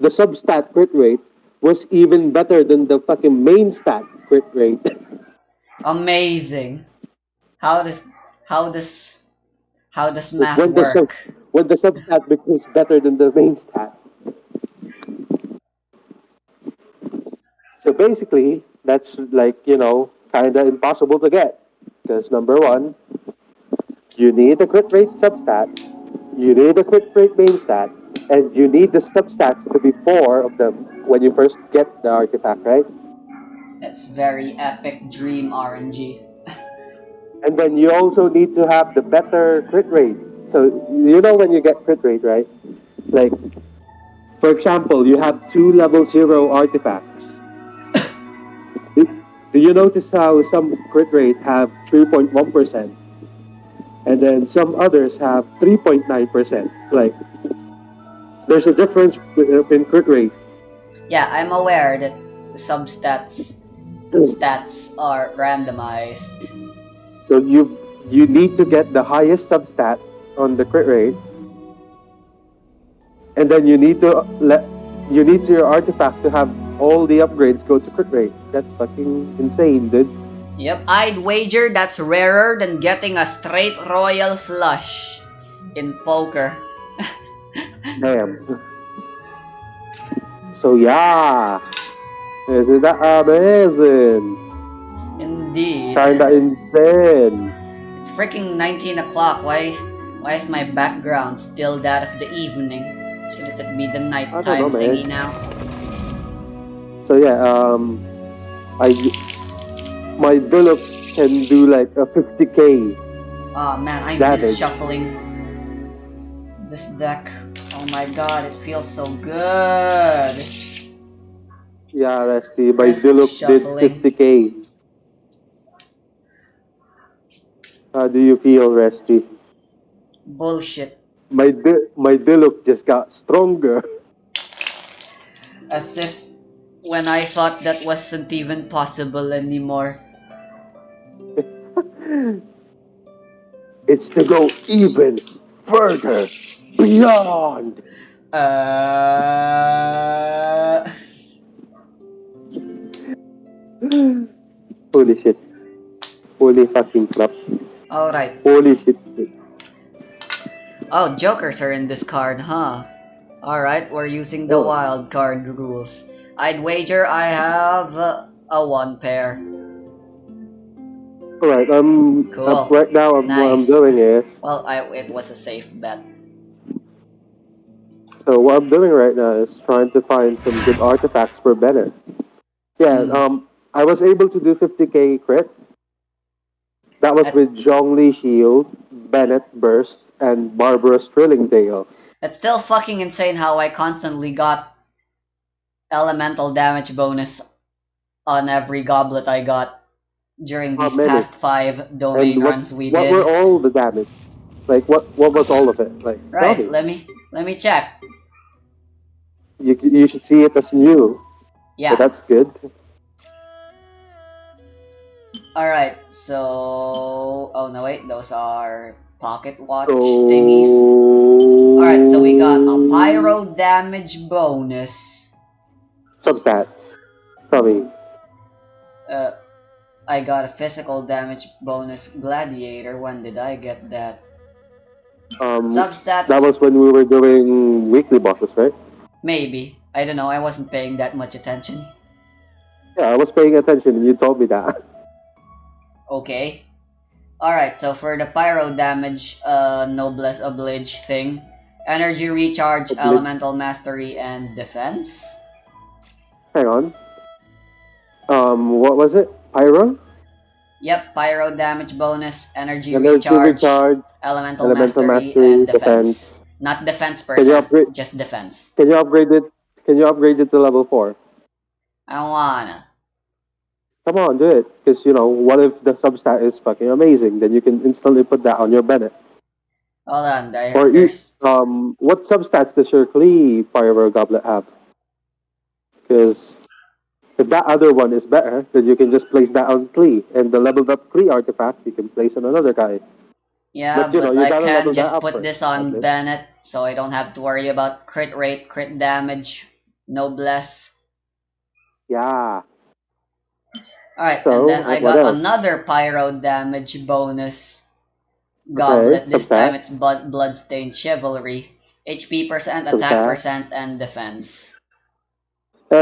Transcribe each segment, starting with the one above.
the substat crit rate was even better than the fucking main stat crit rate. Amazing. How does how does how does Like math work? when the substat becomes better than the main stat. So basically, that's like, kind of impossible to get. Because number one, you need a crit rate substat, you need a crit rate main stat, and you need the substats to be four of them when you first get the artifact, right? That's very epic dream RNG. And then you also need to have the better crit rate. So you know when you get crit rate, right? Like, for example, you have two level zero artifacts. Do you notice how some crit rate have 3.1%, and then some others have 3.9%? Like, there's a difference in crit rate. Yeah, I'm aware that substats stats are randomized. So you need to get the highest substat on the crit rate, and then you need your artifact to have all the upgrades go to crit rate. That's fucking insane, dude. Yep, I'd wager that's rarer than getting a straight royal flush in poker. Damn. So yeah, isn't that amazing? Indeed. Kinda insane. It's freaking 19 o'clock. Why is my background still that of the evening? Shouldn't it be the I don't know, nighttime thingy man. now? So yeah, I my Diluc can do like a 50k Oh man, I miss damage. shuffling this deck. Oh my god, it feels so good. Yeah, Resty, my Rift Diluc did shuffling. 50k. How do you feel, Resty? Bullshit. My Diluc just got stronger. As if when I thought that wasn't even possible anymore. It's to go even further beyond. Uh... Holy shit. Holy fucking crap. Alright. Holy shit. Oh, jokers are in this card, huh? Alright, we're using the Oh, wild card rules. I'd wager I have a one pair. alright, Cool. right now, what I'm Nice. doing is, Well, it was a safe bet. so what I'm doing right now is trying to find some good artifacts for Bennett. Yeah, Hmm. I was able to do 50k crit. That was At, with Zhongli Shield, Bennett Burst, and Barbarous Drilling Tales. it's still fucking insane how I constantly got elemental damage bonus on every goblet I got during How these many? past 5 domain And runs we what were did. all the damage? Like what was all of it? Like tell Right, me. let me check. You should see it as new. So Yeah. that's good. Alright, so oh no wait, those are pocket watch thingies. Alright, so we got a So pyro damage bonus. substats. Tell me. Uh I got a physical damage bonus gladiator. When did I get that? Um, that Substats, was when we were doing weekly bosses, right? maybe. I don't know, I wasn't paying that much attention. Yeah, I was paying attention and you told me that. Okay. Alright, so for the pyro damage, noblesse oblige thing, energy recharge, elemental mastery, and defense. Hang on. What was it? Pyro? Yep, pyro damage bonus, energy Energy recharge, recharge, elemental elemental mastery, mastery, and defense. defense. Not defense Can you percent, upgrade? just defense. Can you upgrade it? Can you upgrade it to level 4? I don't wanna. Come on, do it. Because what if the substat is fucking amazing? Then you can instantly put that on your Bennett. Hold on, Or there's... what substats does your Klee Fire Goblet have? Because if that other one is better, then you can just place that on Klee, and the leveled up Klee artifact you can place on another guy. Yeah, But but you I gotta can level that just up put first, this on probably. Bennett, so I don't have to worry about crit rate, crit damage. Noblesse. Yeah. Alright, and So, then I what got else? another pyro damage bonus Okay, goblet. some This time it's stats. bloodstained chivalry. HP percent, Some attack stats. percent, and defense.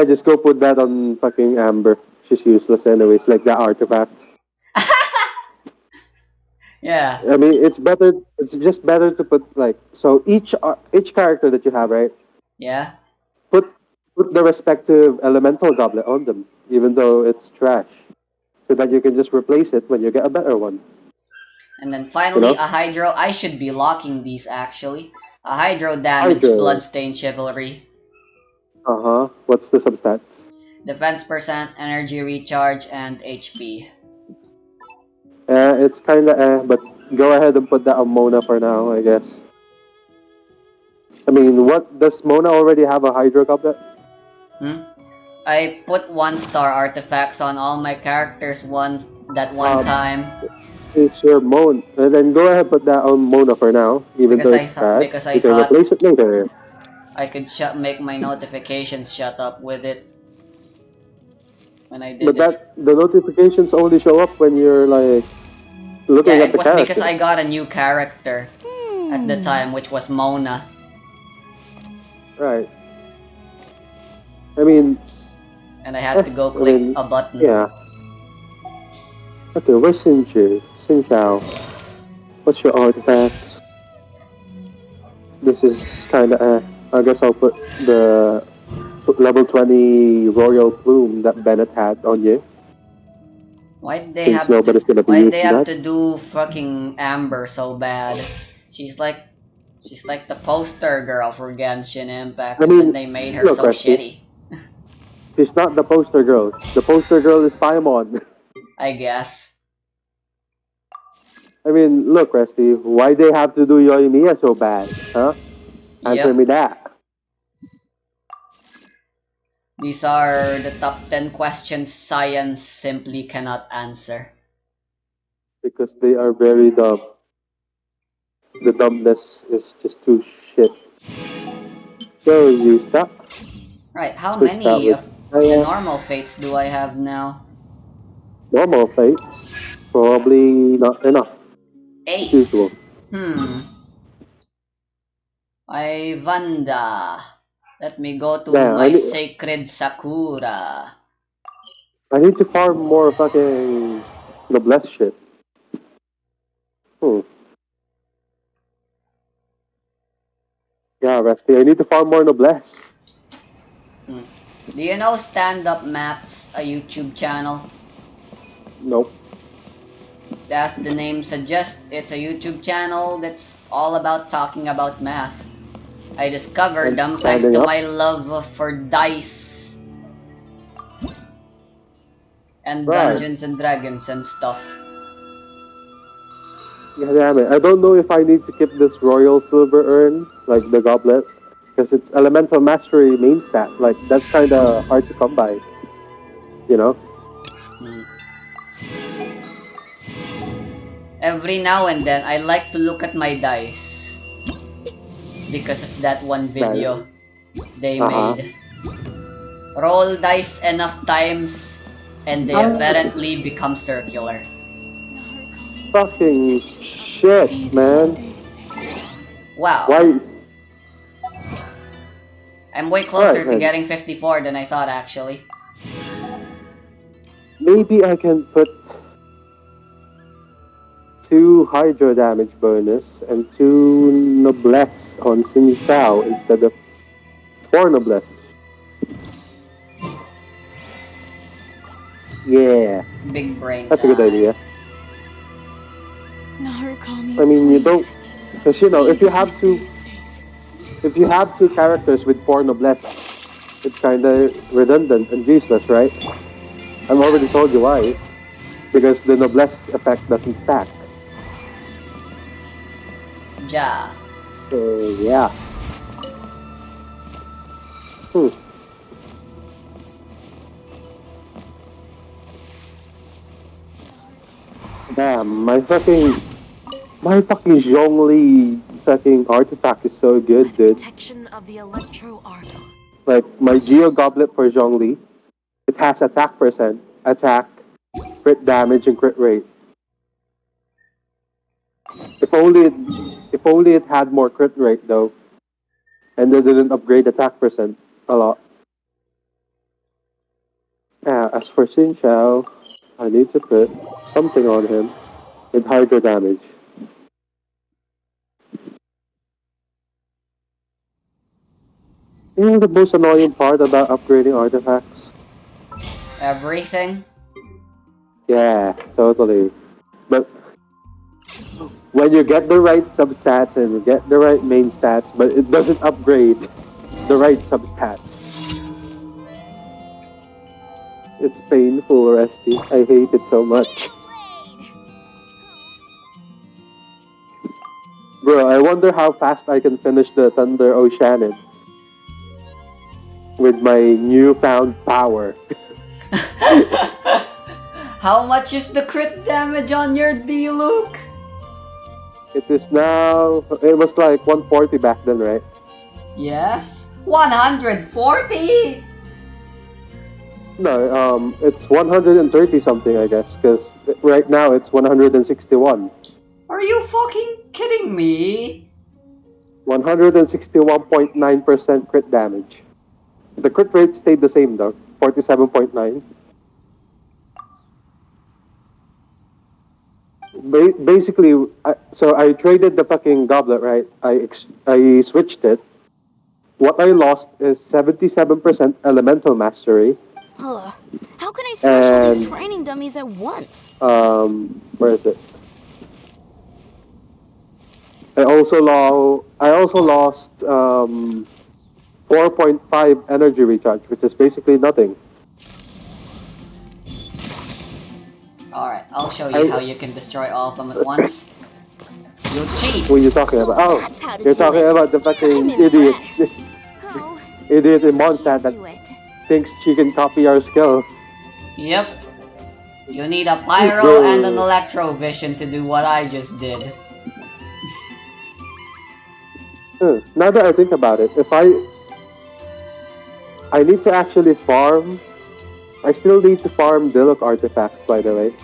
Just go put that on fucking Amber. She's useless anyways, like that artifact. Yeah, I mean, it's better. It's just better to put like so each character that you have, right? yeah. Put put the respective elemental goblet on them, even though it's trash, so that you can just replace it when you get a better one. And then You finally know, a hydro. I should be locking these actually. A hydro damage Hydro. bloodstained chivalry. What's the substats? Defense percent, energy recharge, and HP. It's kind of but go ahead and put that on Mona for now, I guess. I mean, what does Mona already have a Hydro goblet? Hmm? I put 1-star artifacts on all my characters once that one Um, time it's your Mona. Then go ahead and put that on Mona for now, even because though it's trash. I You can thought replace it later. I could make my notifications shut up with it when I did But it. that the notifications only show up when you're like Yeah, looking at it the was because I characters. got a new character at the time, which was Mona. Right. I mean, And I had to go I click mean, a button. yeah. Okay, where's Sinju? Xin what's your artifacts? This is kind of I guess I'll put the level 20 royal plume that Bennett had on you, since nobody's gonna be Why they using have that. to do fucking Amber so bad? She's like she's like the poster girl for Genshin Impact, I and then mean, they made her look, so Rusty, shitty. she's not the poster girl. The poster girl is Paimon. I guess. I mean, look, Rusty, why they have to do Yoimiya so bad? Huh? Answer Yep. me that. These are the top 10 questions science simply cannot answer. Because they are very dumb. The dumbness is just too shit. So you stop. Right, how Switch that many with of the normal fates do I have now? normal fates. Probably not enough, as 8. usual. Hmm. Vanda. Let me go to Yeah, my sacred Sakura. I need to farm more fucking noblesse shit. Hmm. Yeah, Rusty, I need to farm more noblesse. Hmm. Do you know Stand Up Maths, a YouTube channel? Nope. As the name suggests, it's a YouTube channel that's all about talking about math. I discovered And them thanks standing to up. my love for dice and Right. Dungeons and Dragons and stuff. Yeah, damn it. I don't know if I need to keep this royal silver urn, like the goblet, because it's elemental mastery main stat. Like, that's kind of hard to come by, you know? Hmm. Every now and then, I like to look at my dice because of that one video they Uh huh. made. Roll dice enough times and they apparently become circular. Fucking shit, man. Wow. Why? I'm way Alright, closer to then. getting 54 than I thought actually. Maybe I can put 2 hydro damage bonus and 2 noblesse on Xin Shao instead of 4 noblesse. Yeah, Big brain that's a good time. idea. I mean, you don't, because if you have 2 characters with 4 noblesse, it's kind of redundant and useless, right? I've already told you why. Because the noblesse effect doesn't stack. Ja. So yeah. Hmm. Damn, my fucking Zhongli fucking artifact is so good, dude. Protection of the electro arc. Like my Geo Goblet for Zhongli, it has attack percent, attack, crit damage, and crit rate. If only it, if only it had more crit rate though, and they didn't upgrade attack percent a lot. As for Xin Xiao, I need to put something on him with hydro damage. You know the most annoying part about upgrading artifacts? Everything? Yeah, totally. But when you get the right substats and you get the right main stats, but it doesn't upgrade the right substats. It's painful, Rusty. I hate it so much. Bro, I wonder how fast I can finish the Thunder Oceanic with my newfound power. How much is the crit damage on your D-Luke? It is now... It was like 140 back then, right? Yes? 140? No, it's 130 something, I guess, because right now it's 161. Are you fucking kidding me? 161.9% crit damage. The crit rate stayed the same though, 47.9. Basically, so I traded the fucking goblet, right? I switched it. What I lost is 77% elemental mastery. Ugh. How can I smash all these And training dummies at once? where is it? I also lost 4.5 energy recharge, which is basically nothing. Alright, I'll show you how you can destroy all of them at once. You cheat! What are you talking So about? Oh, that's how to you're do talking it. about the fucking I'm idiot. impressed. Oh, Idiot in seems like Mondstadt you that do it. thinks she can copy our skills. Yep. You need a pyro Bro. and an electro vision to do what I just did. Now that I think about it, if I need to actually farm, I still need to farm Diluc artifacts, by the way.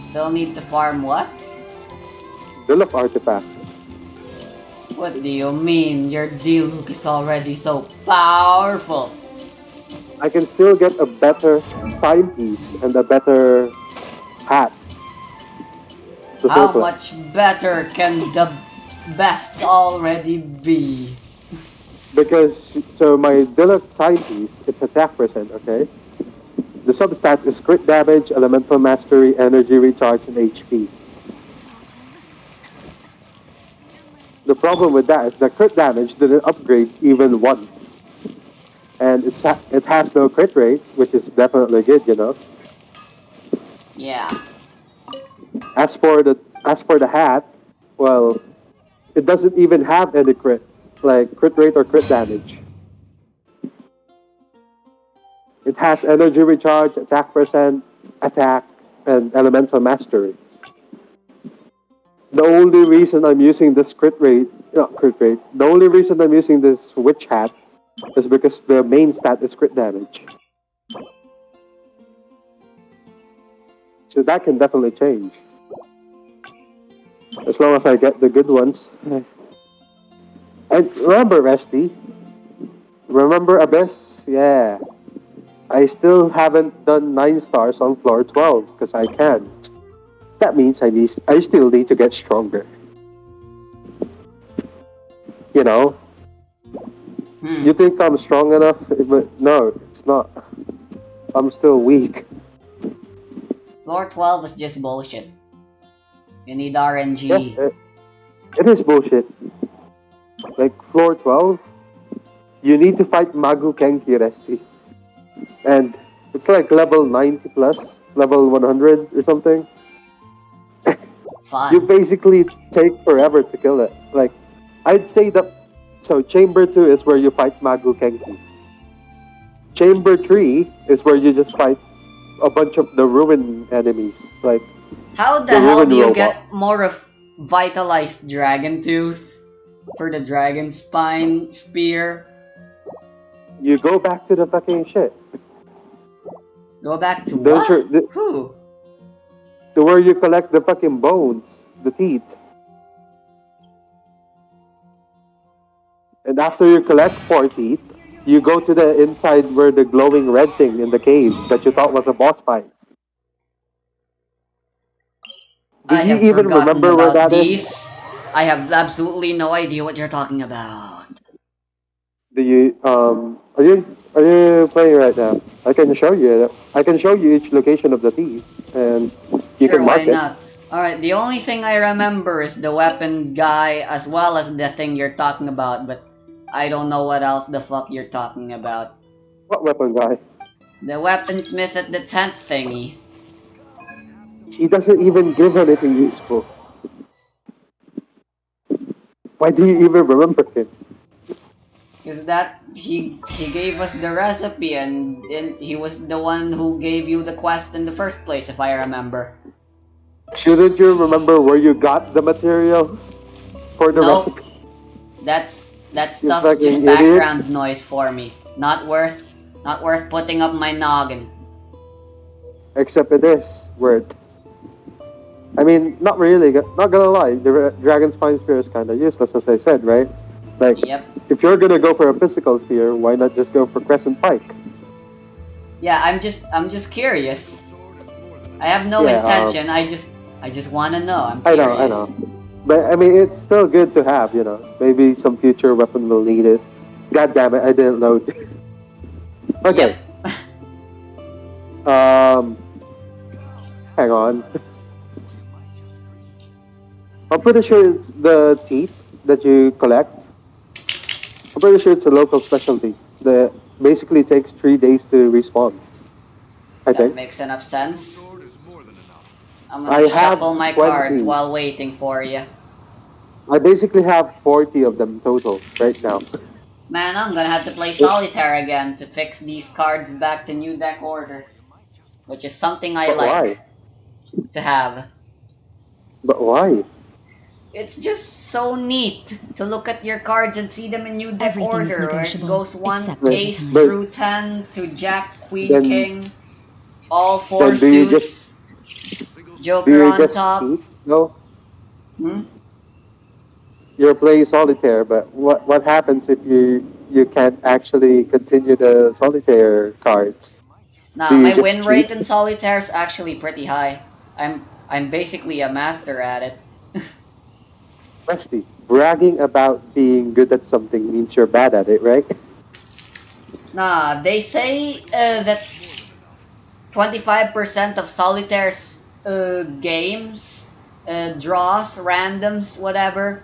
Still need to farm what? Diluc artifacts. What do you mean? Your D-Luke is already so powerful. I can still get a better timepiece and a better hat. To How circle. much better can the best already be? Because, so my Diluc timepiece, it's attack percent, okay? The substat is crit damage, elemental mastery, energy recharge, and HP. The problem with that is that crit damage didn't upgrade even once. And it has no crit rate, which is definitely good, you know? Yeah. As for the hat, well, it doesn't even have any crit, like crit rate or crit damage. It has energy recharge, attack percent, attack, and elemental mastery. The only reason I'm using this not crit rate, the only reason I'm using this witch hat is because the main stat is crit damage. So that can definitely change. As long as I get the good ones. And remember, Resty? Remember Abyss? Yeah. I still haven't done 9 stars on floor 12 because I can't. That means I still need to get stronger. You know? You think I'm strong enough? But no, it's not. I'm still weak. Floor 12 is just bullshit. You need RNG. Yeah, it is bullshit. Like floor 12, you need to fight Magu Kenki Resty. And it's like level 90 plus, level 100 or something. Fun. You basically take forever to kill it. Like, I'd say that. So, Chamber 2 is where you fight Magu Kenki. Chamber 3 is where you just fight a bunch of the ruin enemies. Like, How the hell do you get more of Vitalized Dragon Tooth? For the dragon spine spear. You go back to the fucking shit. Go back to Don't what? you, Who? to where you collect the fucking bones, the teeth. And after you collect 4 teeth, you go to the inside where the glowing red thing in the cave that you thought was a boss fight. Do I you have even forgotten remember where about that is? these. I have absolutely no idea what you're talking about. Do you are you playing right now? I can show you. I can show you each location of the teeth, and you Sure, can why mark it. not? Alright, the only thing I remember is the weapon guy as well as the thing you're talking about, but I don't know what else the fuck you're talking about. What weapon guy? The weaponsmith at the tent thingy. He doesn't even give anything useful. Why do you even remember him? Is that he gave us the recipe and he was the one who gave you the quest in the first place, if I remember. Shouldn't you remember where you got the materials for the Nope. recipe? That's that You stuff's just fucking idiot. background noise for me. Not worth putting up my noggin. Except it is worth. I mean, not really. Not gonna lie, the dragon spine spear is kind of useless, as I said, right? Like, Yep. if you're gonna go for a physical spear, why not just go for crescent pike? Yeah, I'm just curious. I have no Yeah, intention. I just want to know. I'm I curious. know. But I mean, it's still good to have, you know. Maybe some future weapon will need it. God damn it, I didn't load. Okay. Yep. Hang on. I'm pretty sure it's the teeth that you collect. I'm pretty sure it's a local specialty that basically takes 3 days to respawn. I That think. makes enough sense. I'm I gonna have shuffle my 20. cards while waiting for you. I basically have 40 of them total right now. Man, I'm gonna have to play solitaire again to fix these cards back to new deck order, which is something I But why? like to have. But why? It's just so neat to look at your cards and see them in new deck Everything is order, where it negotiable, goes one except Right. ace overtime. But through 10 to jack, queen, then, king, all four then do you just suits, do joker you on just top. cheat? No, Hmm? you're playing solitaire. But what happens if you can't actually continue the solitaire cards? Do Nah, you my just win cheat? rate in solitaire is actually pretty high. I'm basically a master at it. Rusty, bragging about being good at something means you're bad at it, right? Nah, they say that 25% of solitaire's games, draws, randoms, whatever,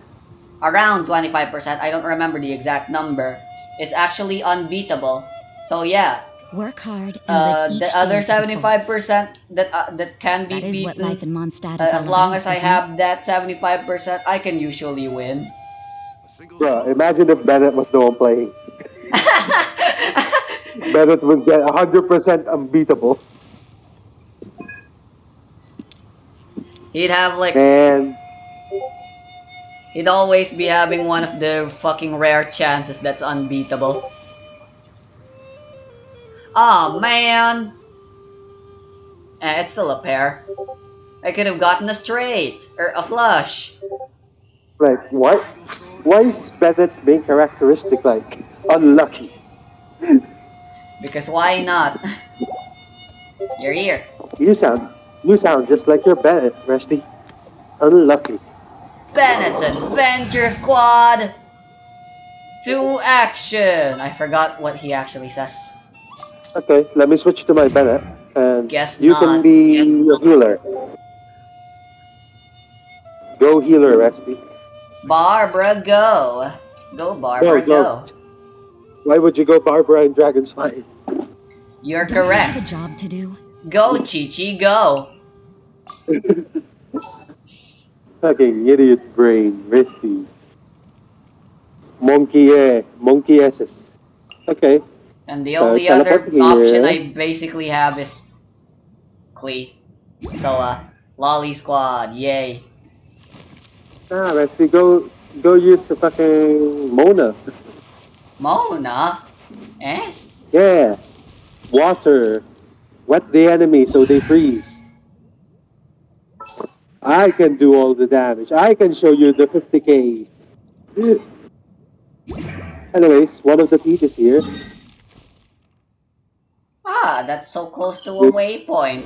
around 25%, I don't remember the exact number, is actually unbeatable. So yeah, Work hard and live each the day other to the fullest. 75% that can be That is what life beaten, in Mondstadt is as all long about, as I isn't it? have that 75%, I can usually win. Bro, imagine if Bennett was the one playing. Bennett would get 100% unbeatable. He'd have like, And he'd always be having one of the fucking rare chances that's unbeatable. Aw, man! It's still a pair. I could have gotten a straight, or a flush. like, what? Why is Bennett's main characteristic like unlucky? Because why not? You're here. You sound you sound just like your Bennett, Rusty. Unlucky. Bennett's Adventure Squad! To action! I forgot what he actually says. Okay, let me switch to my Bennett, and Guess you can not. be a healer. Go healer, Rusty. Barbara, go! Go, No, Barbara, don't. go. Why would you go Barbara and Dragon's Fight? You're Don't I have a correct. job to do? Go, Chi-Chi, go! Fucking idiot brain, Rusty. Monkey S's. Okay, And the so only teleport other option here. I basically have is Klee. So, Lolly Squad, yay. Ah, Rusty, go Go use the fucking Mona. Mona? Eh? Yeah, water. Wet the enemy so they freeze. I can do all the damage. I can show you the 50k. Anyways, one of the feet is here. Ah, that's so close to a Which, waypoint.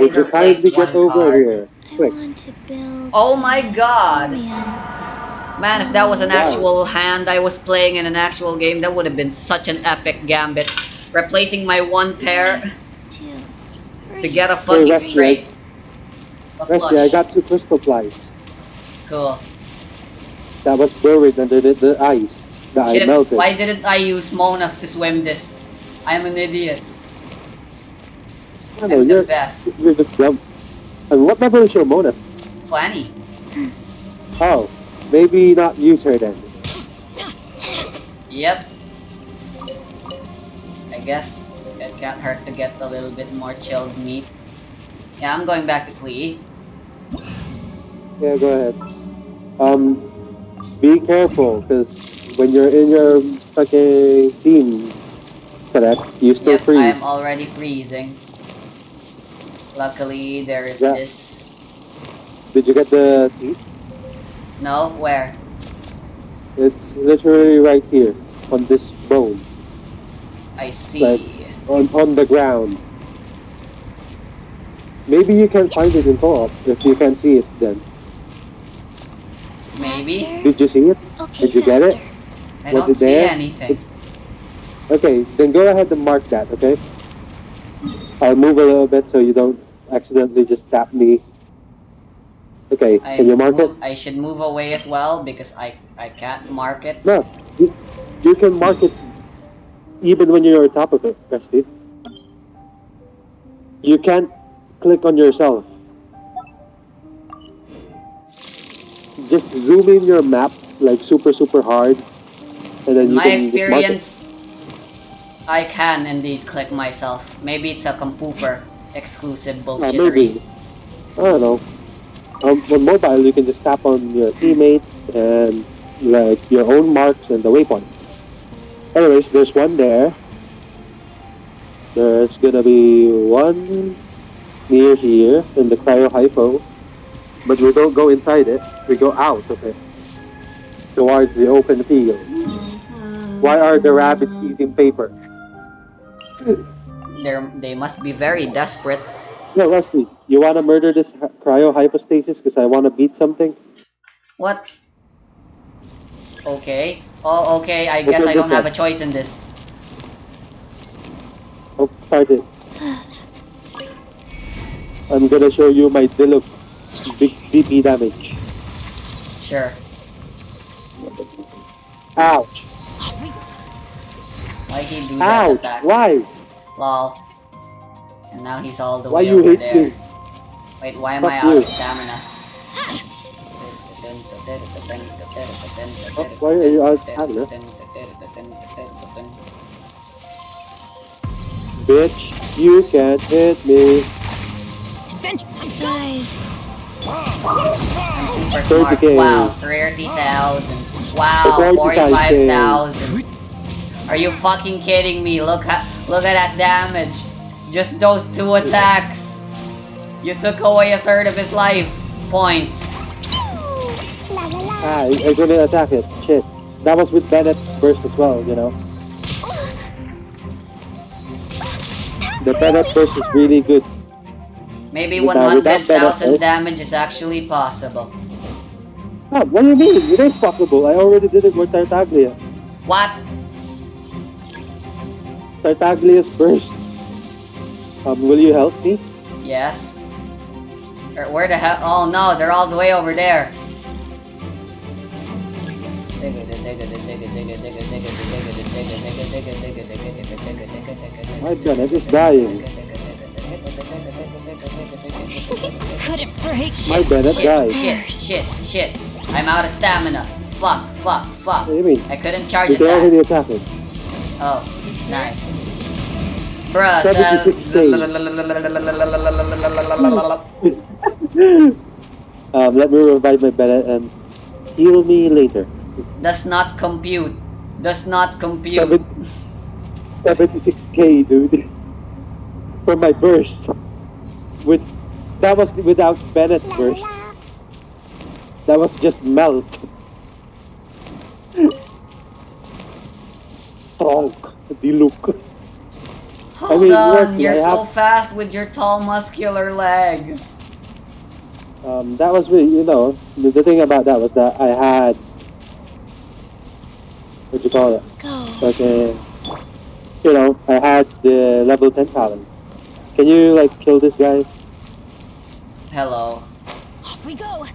would you Pfizer kindly placed get one over card. here? I Quick. want to build Oh my a god! snowman. Man, if that was an Wow. actual hand I was playing in an actual game, that would have been such an epic gambit. Replacing my one pair 1, 2, to get a 3, Hey, fucking Rusty, straight. A I flush. got two crystal flies Cool. that was buried under the ice that I Shit, melted. why didn't I use Mona to swim this? I'm an idiot. I don't know, I'm the best. you're just dumb. And what level is your Mona? 20. Oh, maybe not use her then. Yep. I guess it can't hurt to get a little bit more chilled meat. Yeah, I'm going back to Klee. Yeah, go ahead. Be careful, because when you're in your fucking team select, you still Yep, I'm freeze. already freezing. Luckily, there is Yeah. this. Did you get the teeth? No, where? It's literally right here, on this bone, I see. like on the ground. Maybe you can find it in co-op if you can see it then. Maybe. Faster? Did you see it? Okay, Did you get it? faster. I Was don't it see there? anything. Okay, then go ahead and mark that, okay? I'll move a little bit so you don't accidentally just tap me. Okay, can you mark it? I should move away as well because I can't mark it. No, you can mark it even when you're on top of it, Rusty. You can't click on yourself. Just zoom in your map like super hard, and then In you my can just mark it. experience, I can indeed click myself. Maybe it's a compooper exclusive bullshittery. Maybe. I don't know. On mobile, you can just tap on your teammates and like your own marks and the waypoints. Anyways, there's one there. There's gonna be one near here in the cryo hypo, but we don't go inside it. We go out of it towards the open field. Why are the rabbits eating paper? They must be very desperate. No, Rusty, you wanna murder this cryo hypostasis because I wanna beat something? What? Okay. Oh, okay. I guess Open I don't this have a up. choice in this. Oh, start it. I'm gonna show you my deal of big DP damage. Sure. Ouch! Why he do that Ouch! attack? Why? Lol. And now he's all the Why way you over hate there. me? Wait, why am Fuck I out you. of stamina? Oh, why are you out of stamina? Bitch, you can't hit me. Guys, Super 30K. smart. Wow, 30,000. Wow, 45K. 45,000. Are you fucking kidding me? Look at that damage. Just those two attacks. You took away a third of his life points. Ah, I couldn't attack it. Shit. That was with Bennett burst as well, you know. The Bennett burst is really good. Maybe Without Bennett, 100,000 damage is actually possible. Ah, what do you mean? It is possible. I already did it with Tartaglia. What? Tartaglia's burst. Will you help me? Yes. Where the hell? Oh no, they're all the way over there. My Bennett is dying. couldn't break My it. Bennett died. Shit. I'm out of stamina. Fuck. What do you mean? I couldn't charge You can attack. already attack it. Oh, nice. Bruh, 76K. Let me revive my Bennett and heal me later. Does not compute. Does not compute. 76k, dude, for my burst. With that was without Bennett's burst. That was just melt. Strong. The look. Hold on, you're so fast with your tall muscular legs. That was really, the thing about that was that I had, what you call it? Okay, I had the level 10 talents. Can you like kill this guy? Hello. Off we go.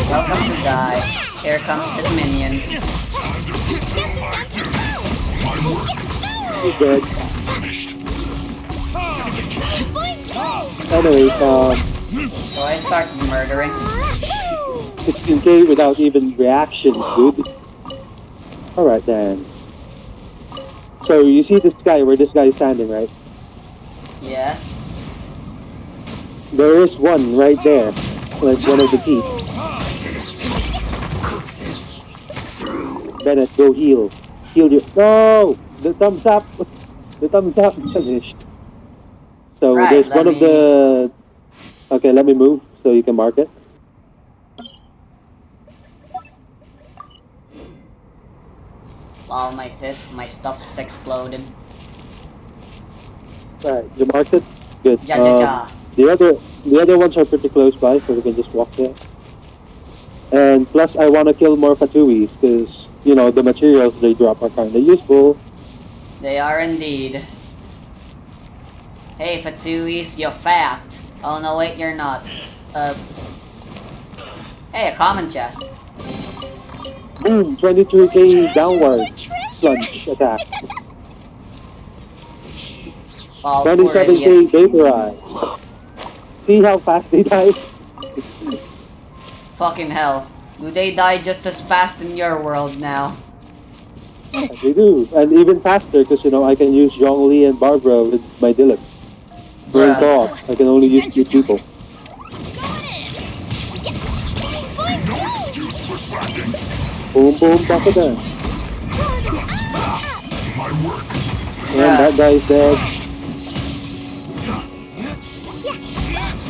Welcome to die. Here comes his minions. He's dead. Anyways, So I started murdering. 16k without even reactions, dude. Alright then. So you see this guy, where this guy is standing, right? Yes. There is one right there. Like one of the teeth. Bennett, go heal. Heal you. No! The thumbs up! The thumbs up finished. So Right, there's one of the... Okay, let me move so you can mark it. Wow, my stuff is exploded. Right, you marked it? Good. Ja ja ja. The other ones are pretty close by, so we can just walk there. And plus, I want to kill more Fatuis, because, the materials they drop are kind of useful. They are indeed. Hey Fatuis, you're fat. Oh no, wait, you're not. Hey, a common chest. Boom! 23k downward plunge attack. Oh, poor 27k idiot. vaporize. See how fast they die? Fucking hell. Do they die just as fast in your world now? Yeah, they do. And even faster, because, I can use Zhongli and Barbara with my Dylan. We're in Bruh. co-op. I can only use 2 people. Boom, boom, back again. And that guy's dead.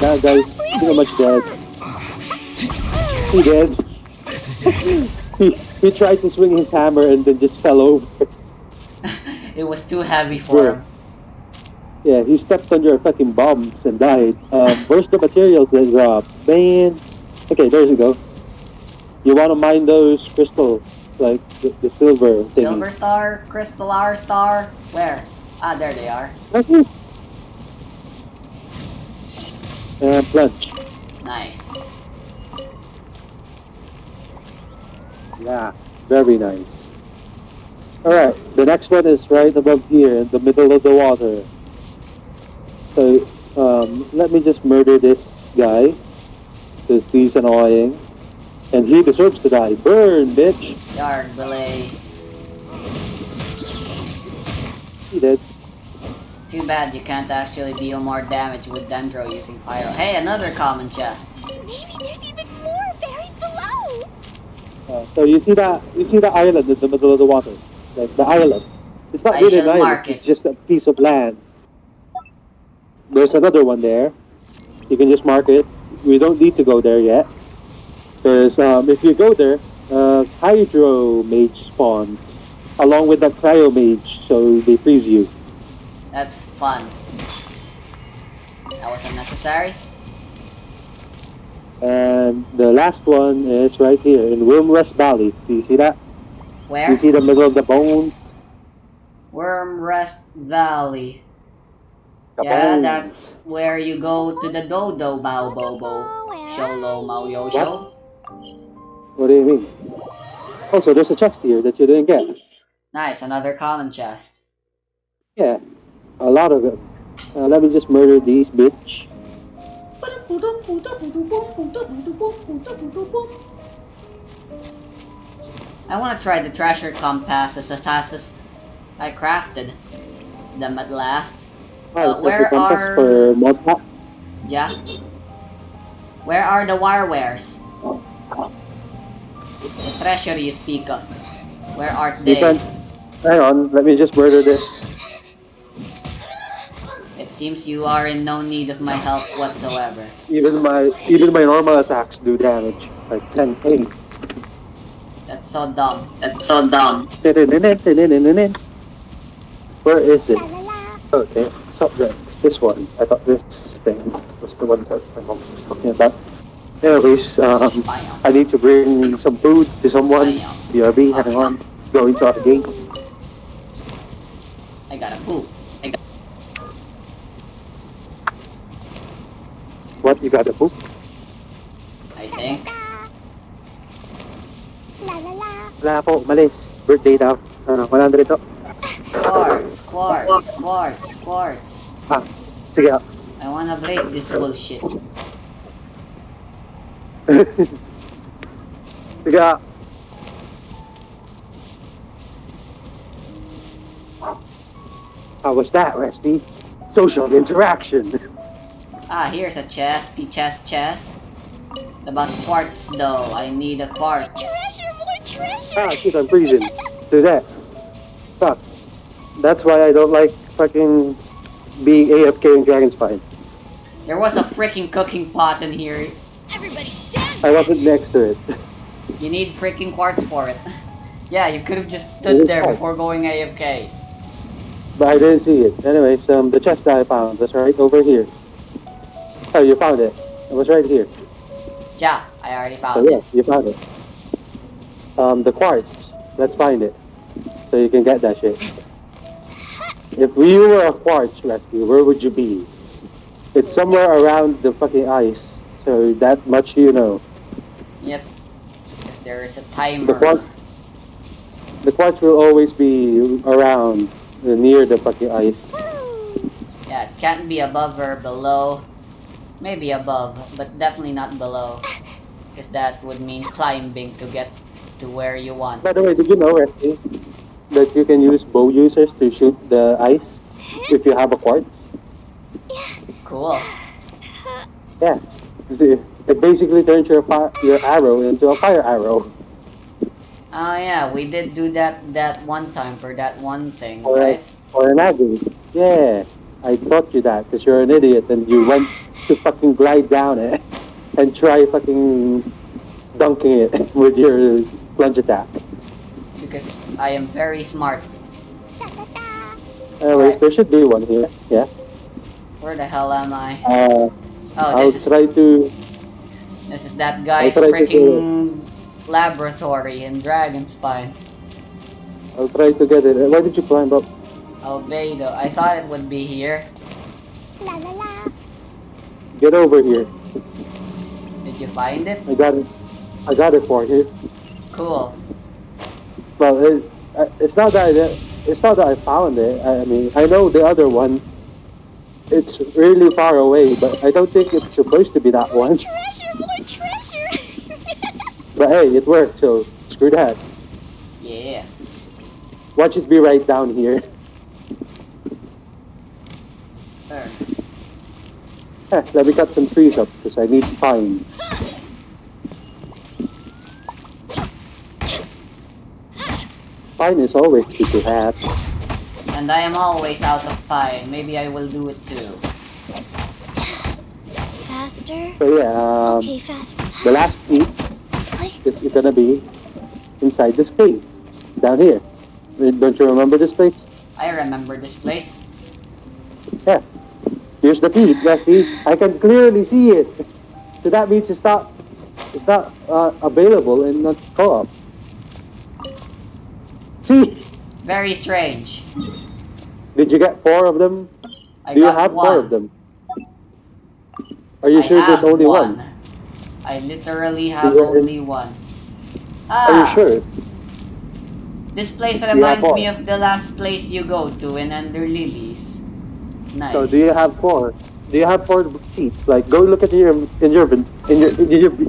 That guy's pretty much dead. He dead. he tried to swing his hammer and then just fell over. It was too heavy for him. Yeah, he stepped on your fucking bombs and died. Where's the materials that drop? Man. Okay, there you go. You want to mine those crystals, like the silver thing. Silver star, crystallar star, where? Ah, there they are. Okay. And plunge. Nice. Yeah, very nice. Alright, the next one is right above here in the middle of the water. So, let me just murder this guy, because he's annoying. And he deserves to die. Burn, bitch! Dark blaze. He did. Too bad you can't actually deal more damage with Dendro using Pyro. Hey, another common chest. Maybe there's even more buried below. So you see the island in the middle of the water? Like the island. It's not really an island, it's just a piece of land. There's another one there. You can just mark it. We don't need to go there yet. Because if you go there, Hydro Mage spawns along with the Cryo Mage, so they freeze you. That's fun. That was unnecessary. And the last one is right here in Wildrest Valley. Do you see that? Where? You see the middle of the bones? Wormrest Valley. The Yeah, bones. that's where you go to the Dodo Bao Bobo. Sholo Mao Yosho. What do you mean? Oh, so there's a chest here that you didn't get. Nice, another common chest. Yeah, a lot of it. Let me just murder these bitch. I want to try the treasure compasses as I crafted them at last. Oh, it's like a Where compass for are... Mozart. Yeah? Where are the wirewares? The treasure you speak of. Where art You they? can. Hang on, let me just murder this. It seems you are in no need of my help whatsoever. Even my normal attacks do damage, like 10k. That's so dumb. That's so dumb. Where is it? La la la. Okay, subject. It's this one. I thought this thing was the one that my mom was talking about. Anyways, Bam. I need to bring some food to someone. Bam. BRB, hang Okay. on. Going to the gate. I gotta poop. What? You got a book? I think. La la la. Wala po, malis. Birthday daw. 100 to. Quartz, quartz, quartz, quartz. Ah, sige. I wanna break this bullshit. Sige. How was that, Resty? Social interaction. Ah, here's a chest. Chest. About quartz though. I need a quartz. Treasure, more treasure. Ah, shit, I'm freezing. Do that. Fuck. That's why I don't like fucking being AFK in Dragon Spine. There was a freaking cooking pot in here. Everybody stand. I wasn't next to it. You need freaking quartz for it. Yeah, you could have just stood there before going AFK. But I didn't see it. Anyways, the chest that I found was right over here. Oh, you found it. It was right here. Yeah, I already So found yeah, it. you found it. The quartz. Let's find it. So you can get that shit. If you were a quartz, Rescue, where would you be? It's somewhere around the fucking ice. So that much you know. Yep. Because there is a The timer. quartz, the quartz will always be around, near the fucking ice. Yeah, it can't be above or below. Maybe above, but definitely not below. Because that would mean climbing to get to where you want. By the way, did you know, Rescue, that you can use bow users to shoot the ice if you have a quartz? Cool. Yeah. It basically turns your arrow into a fire arrow. Oh yeah, we did do that one time for that one thing, Or, right? or an agony. Yeah. I taught you that because you're an idiot and you went to fucking glide down it and try fucking dunking it with your plunge attack. Because I am very smart. Da da da. Anyways, Alright. there should be one here. Yeah. Where the hell am I? Uh, Oh, I'll try to. this is that guy's I'll try to freaking laboratory in Dragonspine. I'll try to get it. Why did you climb up? Albedo. I thought it would be here. La la la. Get over here. Did you find it? I got it. I got it for you. Cool. Well, it's not that it's not that I found it. I mean, I know the other one. It's really far away, but I don't think it's supposed to be that one. Treasure, more treasure. But hey, it worked, so screw that. Yeah. Watch it be right down here. There. Let me cut some trees up because I need pine. Pine is always good to have. And I am always out of pine. Maybe I will do it too. Faster. So yeah, Okay, fast. the last peak is gonna be inside this cave down here. Don't you remember this place? I remember this place. Yeah. Here's the peak, Rusty. I can clearly see it. So that means it's not available in the co-op. See? Very strange. Did you get 4 of them? I Do you got have one. 4 of them? Are you I sure there's have only one? I literally have Is it- only one. Are you Ah, sure? this place have reminds one? me of the last place you go to in Under Lilies. Nice. So do you have 4? Do you have 4 teeth? Like go look at your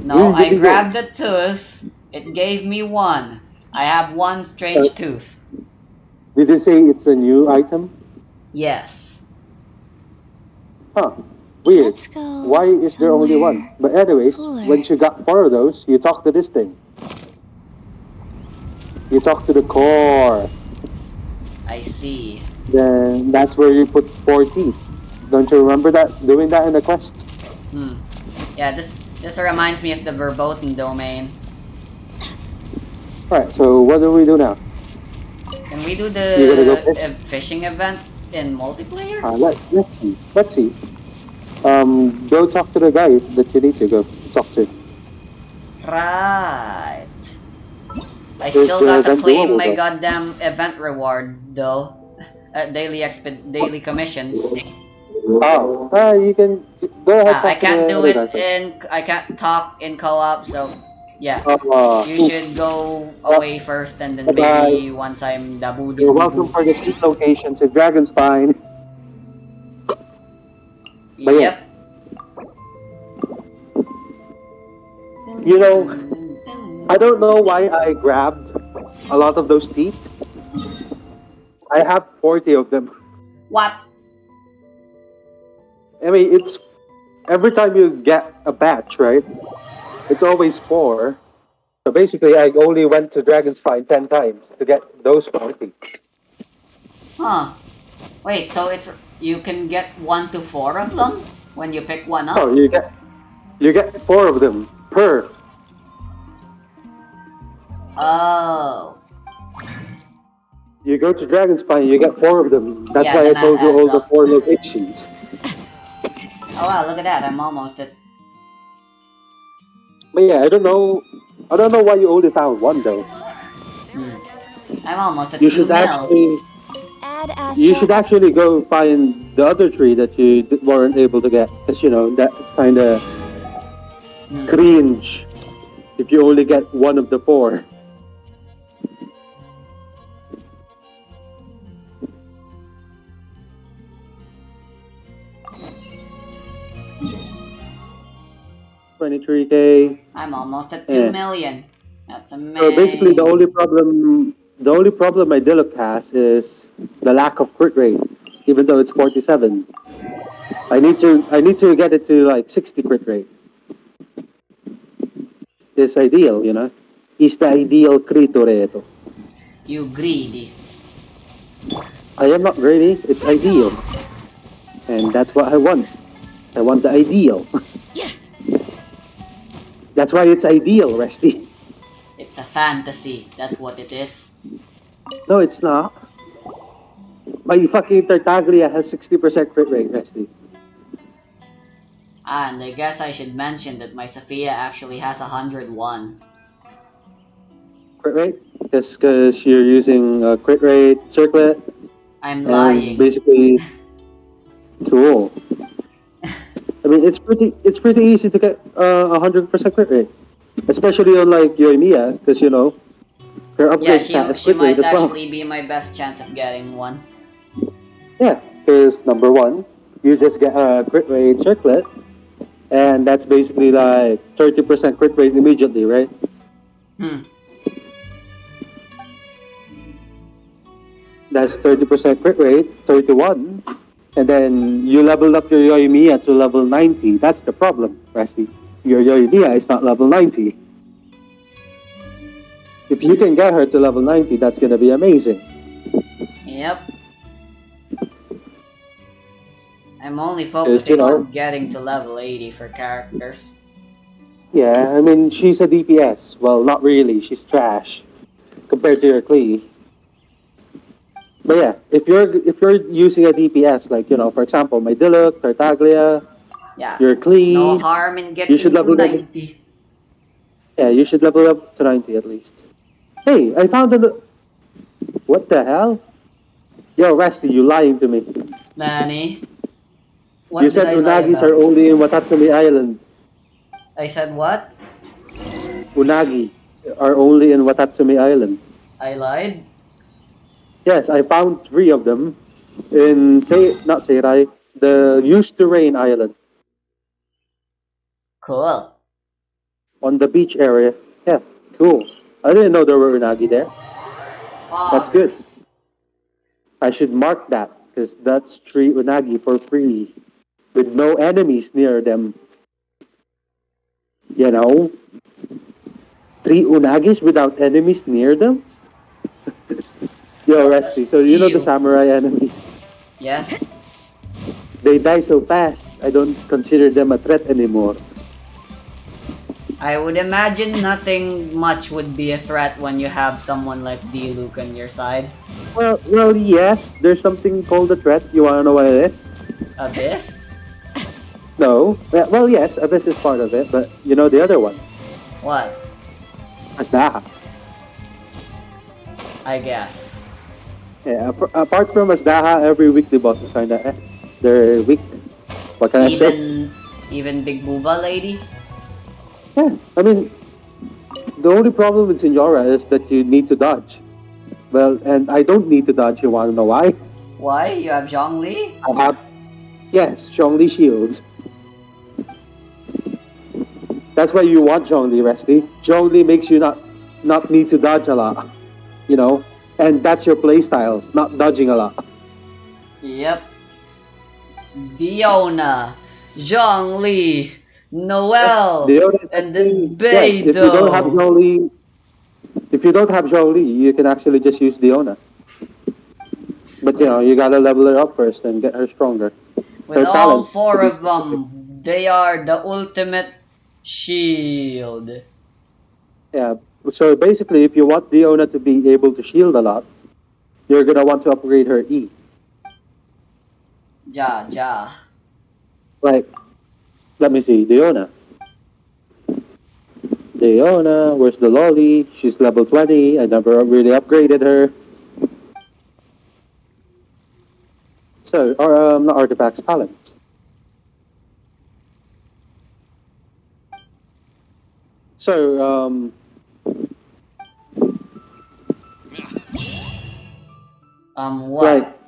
No, I grabbed the tooth. It gave me one. I have one strange So- tooth. Did you say it's a new item? Yes. Huh. Weird. Let's go Why is there only one? somewhere But anyways, cooler. when you got four of those, you talk to this thing. You talk to the core. I see. Then that's where you put four teeth. Don't you remember that doing that in the quest? Hmm. Yeah, this reminds me of the verboten domain. Alright, so what do we do now? Can we do You gotta go the fish? fishing event in multiplayer? Let's see. Let's see. Go talk to the guy that you need to go talk to. Right. I Is still the got to event claim doable my though? goddamn event reward though. Daily commissions. Oh, you can go ahead I talk to can't the do other it guy first. in. I can't talk in co-op, so yeah. You Oof. should go Uh, away first, and then bye. maybe once I'm dabu You're boo welcome boo. for the cheap locations in Dragon's Spine. But yeah, Yep. you know, I don't know why I grabbed a lot of those teeth. I have 40 of them. What? I mean, it's every time you get a batch, right? It's always four. So basically, I only went to Dragon's Spine 10 times to get those 40. Huh? Wait. So it's you can get 1 to 4 of them when you pick one Oh, up. you get four of them per. Oh. You go to Dragon's Spine, you get four of them. That's Yeah, why the I math told you adds all the up. four locations. Oh wow, look at that. I'm almost at. But yeah, I don't know. I don't know why you only found one though. Hmm. I'm almost at You 2 should mil. actually Add you Astral should actually go find the other tree that you weren't able to get, because you know that's kind of Hmm. cringe if you only get one of the four. $23K. I'm almost at two Yeah. million. That's So basically, amazing. the only problem my Diluc has is the lack of crit rate. Even though it's 47, I need to get it to like 60 crit rate. It's ideal, you know. It's the ideal critoreto. You greedy. I am not greedy. It's ideal, and that's what I want. I want the ideal. That's why it's ideal, Resty. It's a fantasy. That's what it is. No, it's not. My fucking Tartaglia has 60% crit rate, Resty. And I guess I should mention that my Sophia actually has 101. Crit rate? Just because you're using crit rate circlet, I'm and lying. basically, cool. I mean, it's pretty easy to get 100% crit rate, especially on like Yoimiya, because you know her Yeah, upgrade stat is she crit rate might as well. actually be my best chance of getting one. Yeah, because number one, you just get a crit rate circlet, and that's basically like 30% crit rate immediately, right? Hmm. That's 30% crit rate, 31, and then you level up your Yoimiya to level 90. That's the problem, Rusty. Your Yoimiya is not level 90. If you can get her to level 90, that's gonna be amazing. Yep. I'm only Because, you focusing know, on getting to level 80 for characters. yeah, I mean, she's a DPS. Well, not really. She's trash compared to your Klee. But yeah, if you're using a DPS, like, you know, for example, my Diluc, Tartaglia, Yeah. your No Klee, harm in you should getting to level up. 90. Yeah, you should level up to 90 at least. Hey, I found a. What the hell? Yo, Rusty, you lying to me. Nani? You What did said I lie unagis are about? only in Watatsumi Island. I said what? Unagi are only in Watatsumi Island. I lied? Yes, I found three of them in say not Seirai, the used to rain island Cool. on the beach area. Yeah, cool. I didn't know there were unagi there. That's good. Poggers. I should mark that because that's three unagi for free. with no enemies near them. You know, three unagis without enemies near them. Yo, Rusty. So you know the Ew. samurai enemies. Yes. They die so fast. I don't consider them a threat anymore. I would imagine nothing much would be a threat when you have someone like D-Luke on your side. Yes. There's something called a threat. You wanna know what it is? Abyss? No. Yes. Abyss is part of it, but you know the other one, What? Asdaha. I guess. Yeah. Apart from Asdaha, every weekly boss is kinda They're weak. What can I say? Even Big Booba lady? Yeah. I mean, the only problem with Senora is that you need to dodge. Well, and I don't need to dodge. You want to know why? Why? You have Zhongli? I have yes, Zhongli shields. That's why you want Zhongli, Resty. Zhongli makes you not need to dodge a lot. You know, and that's your playstyle, not dodging a lot. Yep. Diona, Zhongli, Noel, The other is and actually then yes. Beidou. If you don't have Zhongli, you can actually just use Diona. But you With know, you gotta level her up first and get her stronger. with Her all talents, to four be of specific. them, they are the ultimate shield. Yeah. So basically, if you want Diona to be able to shield a lot, you're gonna want to upgrade her E. Ja, ja. Like, let me see, Diona. Diona, where's the lolly? She's level 20. I never really upgraded her. So, or not artifacts, talents. So, like, What?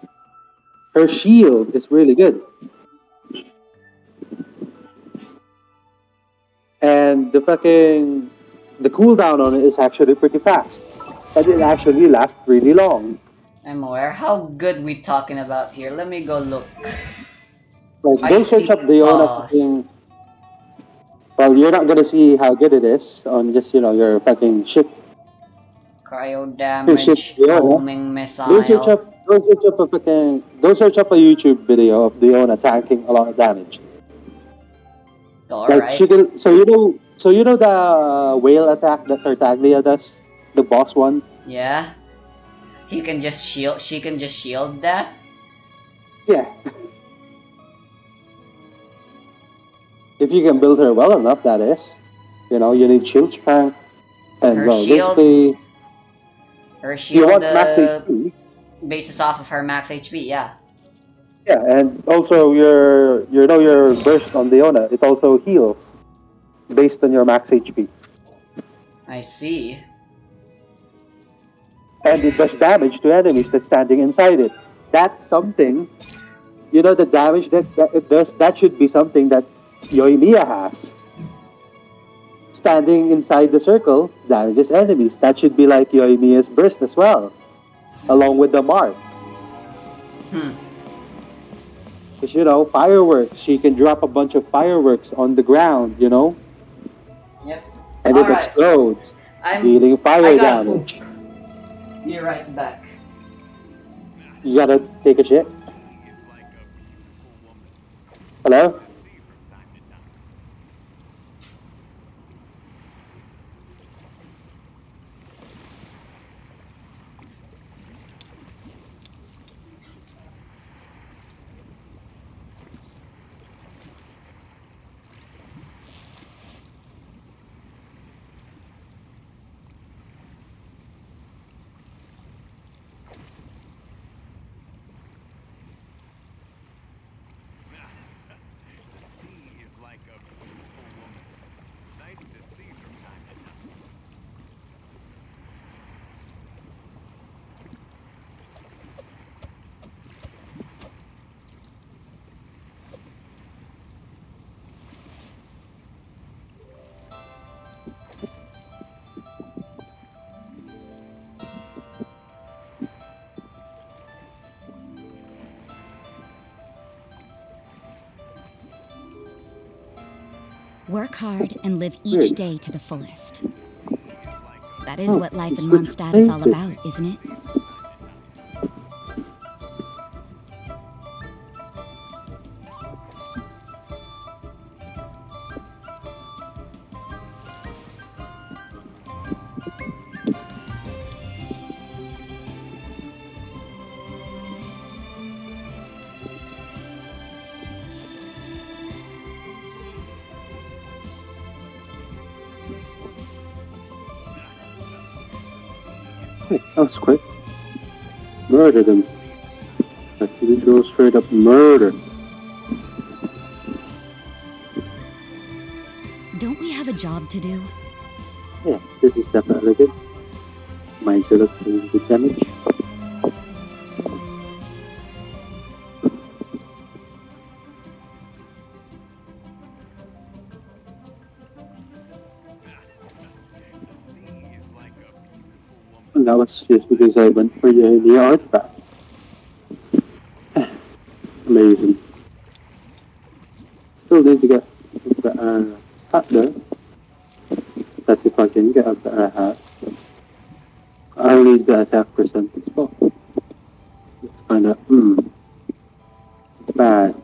her shield is really good. And the cooldown on it is actually pretty fast. And it actually lasts really long. I'm aware. How good we talking about here? Let me go look. Like, I go search up see Diona pause. fucking. Well, you're not gonna see how good it is on just, your fucking ship. Cryo Ship damage, Diona. homing missile. Go search up a YouTube video of Diona tanking a lot of damage. Like Alright. she can, so you know the whale attack that Tartaglia does, the boss one. Yeah. He can just shield she can just shield that? Yeah, if you can build her well enough, that is. You need shield strength, and Her well, shield basically, her if you shield want max HP, bases off of her max HP, yeah. yeah, and also your burst on Diona, it also heals based on your max HP, I see. and it does damage to enemies that's standing inside it. That's something. The damage that it does, that should be something that Yoimiya has. Standing inside the circle damages enemies. That should be like Yoimiya's burst as well, along with the mark. Hmm. Because, fireworks, she can drop a bunch of fireworks on the ground, Yep. and it Alright. explodes, dealing I fire gotta poop. damage. Be right back. You gotta take a shit. Hello? Work hard and live each Weird. day to the fullest. That is Oh, what life you in switched Mondstadt is all places. about, isn't it? Hey, that was quick. Murdered him. Like literal straight up murder. Don't we have a job to do? Yeah, this is definitely good. My introduction to damage. And that was just because I went for the artifact. Amazing. Still need to get the hat though. That's if I can get up the hat. I'll need the attack percentage. Oh, let's find out. Bad.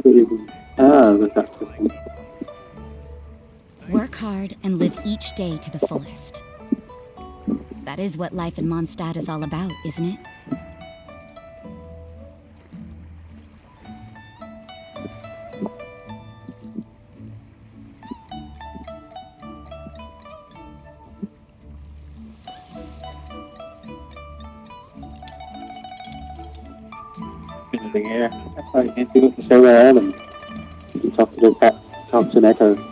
To even have attack percentage. Work hard and live each day to the fullest. That is what life in Mondstadt is all about, isn't it? In the air. I can't think of somewhere random. You talk to the cat, talk to an echo.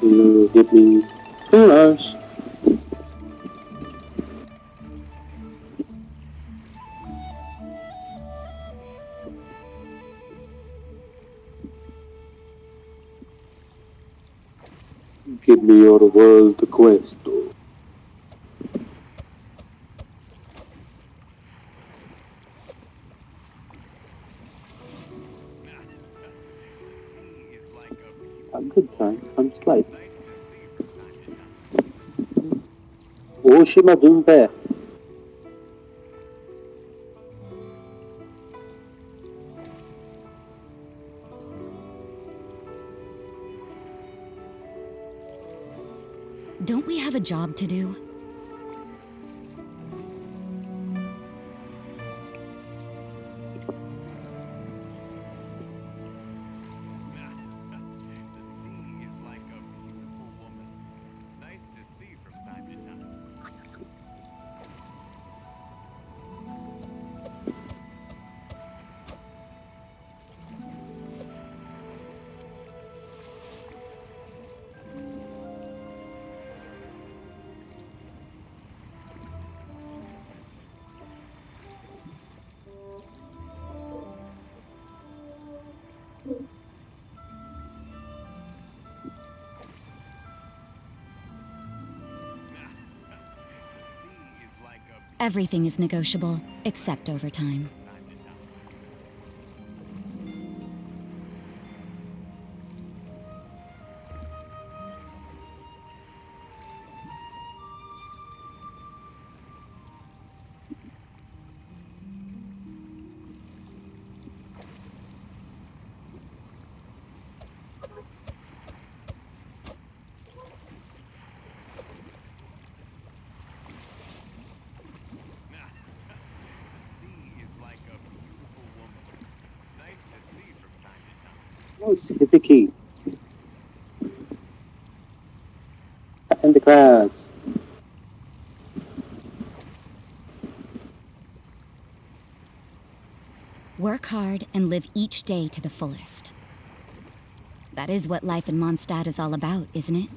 You give me 2 hours. Give me your world quest. I'm good time. I'm slight. Oshima Dunpe. Don't we have a job to do? Everything is negotiable, except overtime. Oh, it's Hibiki. And the crowds. Work hard and live each day to the fullest. That is what life in Mondstadt is all about, isn't it?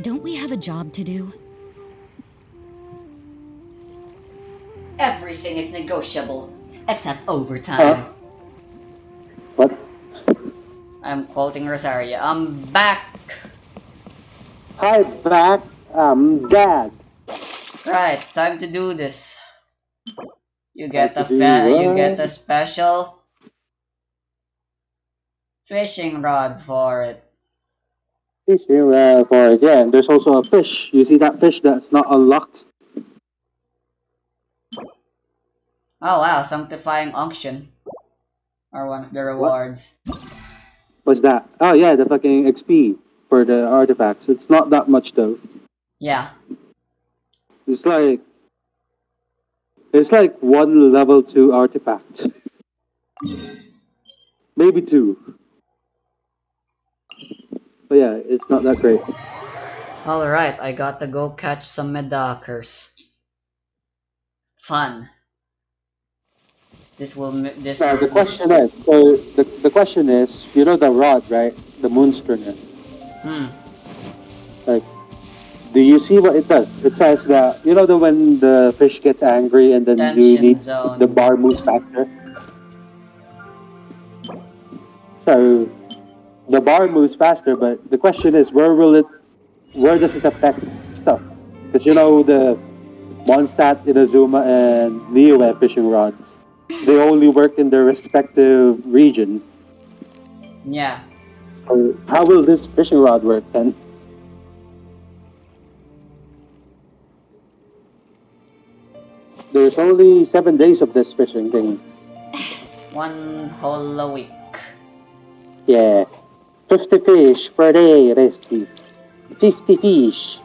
Don't we have a job to do? Everything is negotiable, except Huh? overtime. What? I'm quoting Rosaria. I'm back. Hi, back. Dad. Right, time to do this. You Time get to a do you get a what? special fishing rod for it. Fishing for it. Yeah, and there's also a fish. You see that fish that's not unlocked? Oh wow, sanctifying unction are one of the What? rewards. What's that? Oh yeah, the fucking XP for the artifacts. It's not that much though. Yeah. It's like one level 2 artifact. Maybe two. But yeah, it's not that great. Alright, I got to go catch some medakers. Fun. Now the question is, you know the rod, right? The moonstringer. Hmm. Like, do you see what it does? It says that you know the when the fish gets angry and then you Tension need zone. the bar moves faster. So the bar moves faster, but the question is, where does it affect stuff? Because you know the Mondstadt, Inazuma, and Niue fishing rods, they only work in their respective region. Yeah. So how will this fishing rod work then? There's only 7 days of this fishing thing. One whole week. Yeah. 50 fish per day, Resty. 50 fish.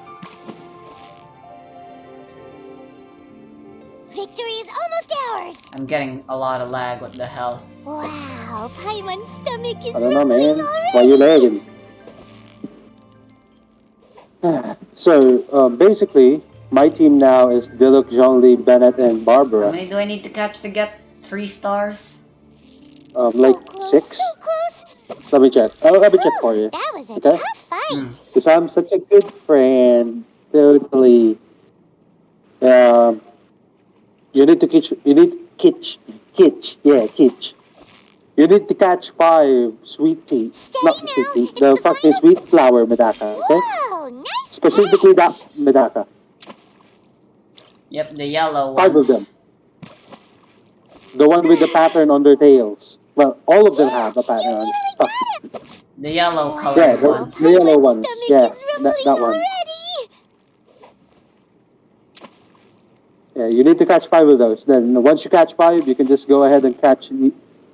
Victory is almost ours! I'm getting a lot of lag, what the hell? Wow, Paimon's stomach is I don't know, rumbling man. Why you already! lagging? So, basically, my team now is Diluc, Zhongli, Bennett, and How Barbara. many do I need to catch to get 3 stars? Like So close, so 6? close! Let me check. Oh, let me check Whew, for you. that was a Okay? tough fight! Hmm. Because I'm such a good friend. Totally. Um, you need to catch. You need kitch. Yeah, kitch. You need to catch 5 sweet tea. Steady Not sweet now, tea. it's The the fucking final... sweet flower medaka. Okay. Whoa, nice Specifically that catch! medaka. Yep, the yellow 5 of them. ones. The one with the pattern on their tails. Well, all of them Yeah, have a you pattern on. nearly Fuck. got him! The yellow Yeah, colored Wow, the ones. yellow Paimon's ones. stomach Yeah, is rumbling that one. already! Yeah, you need to catch 5 of those. Then once you catch 5, you can just go ahead and catch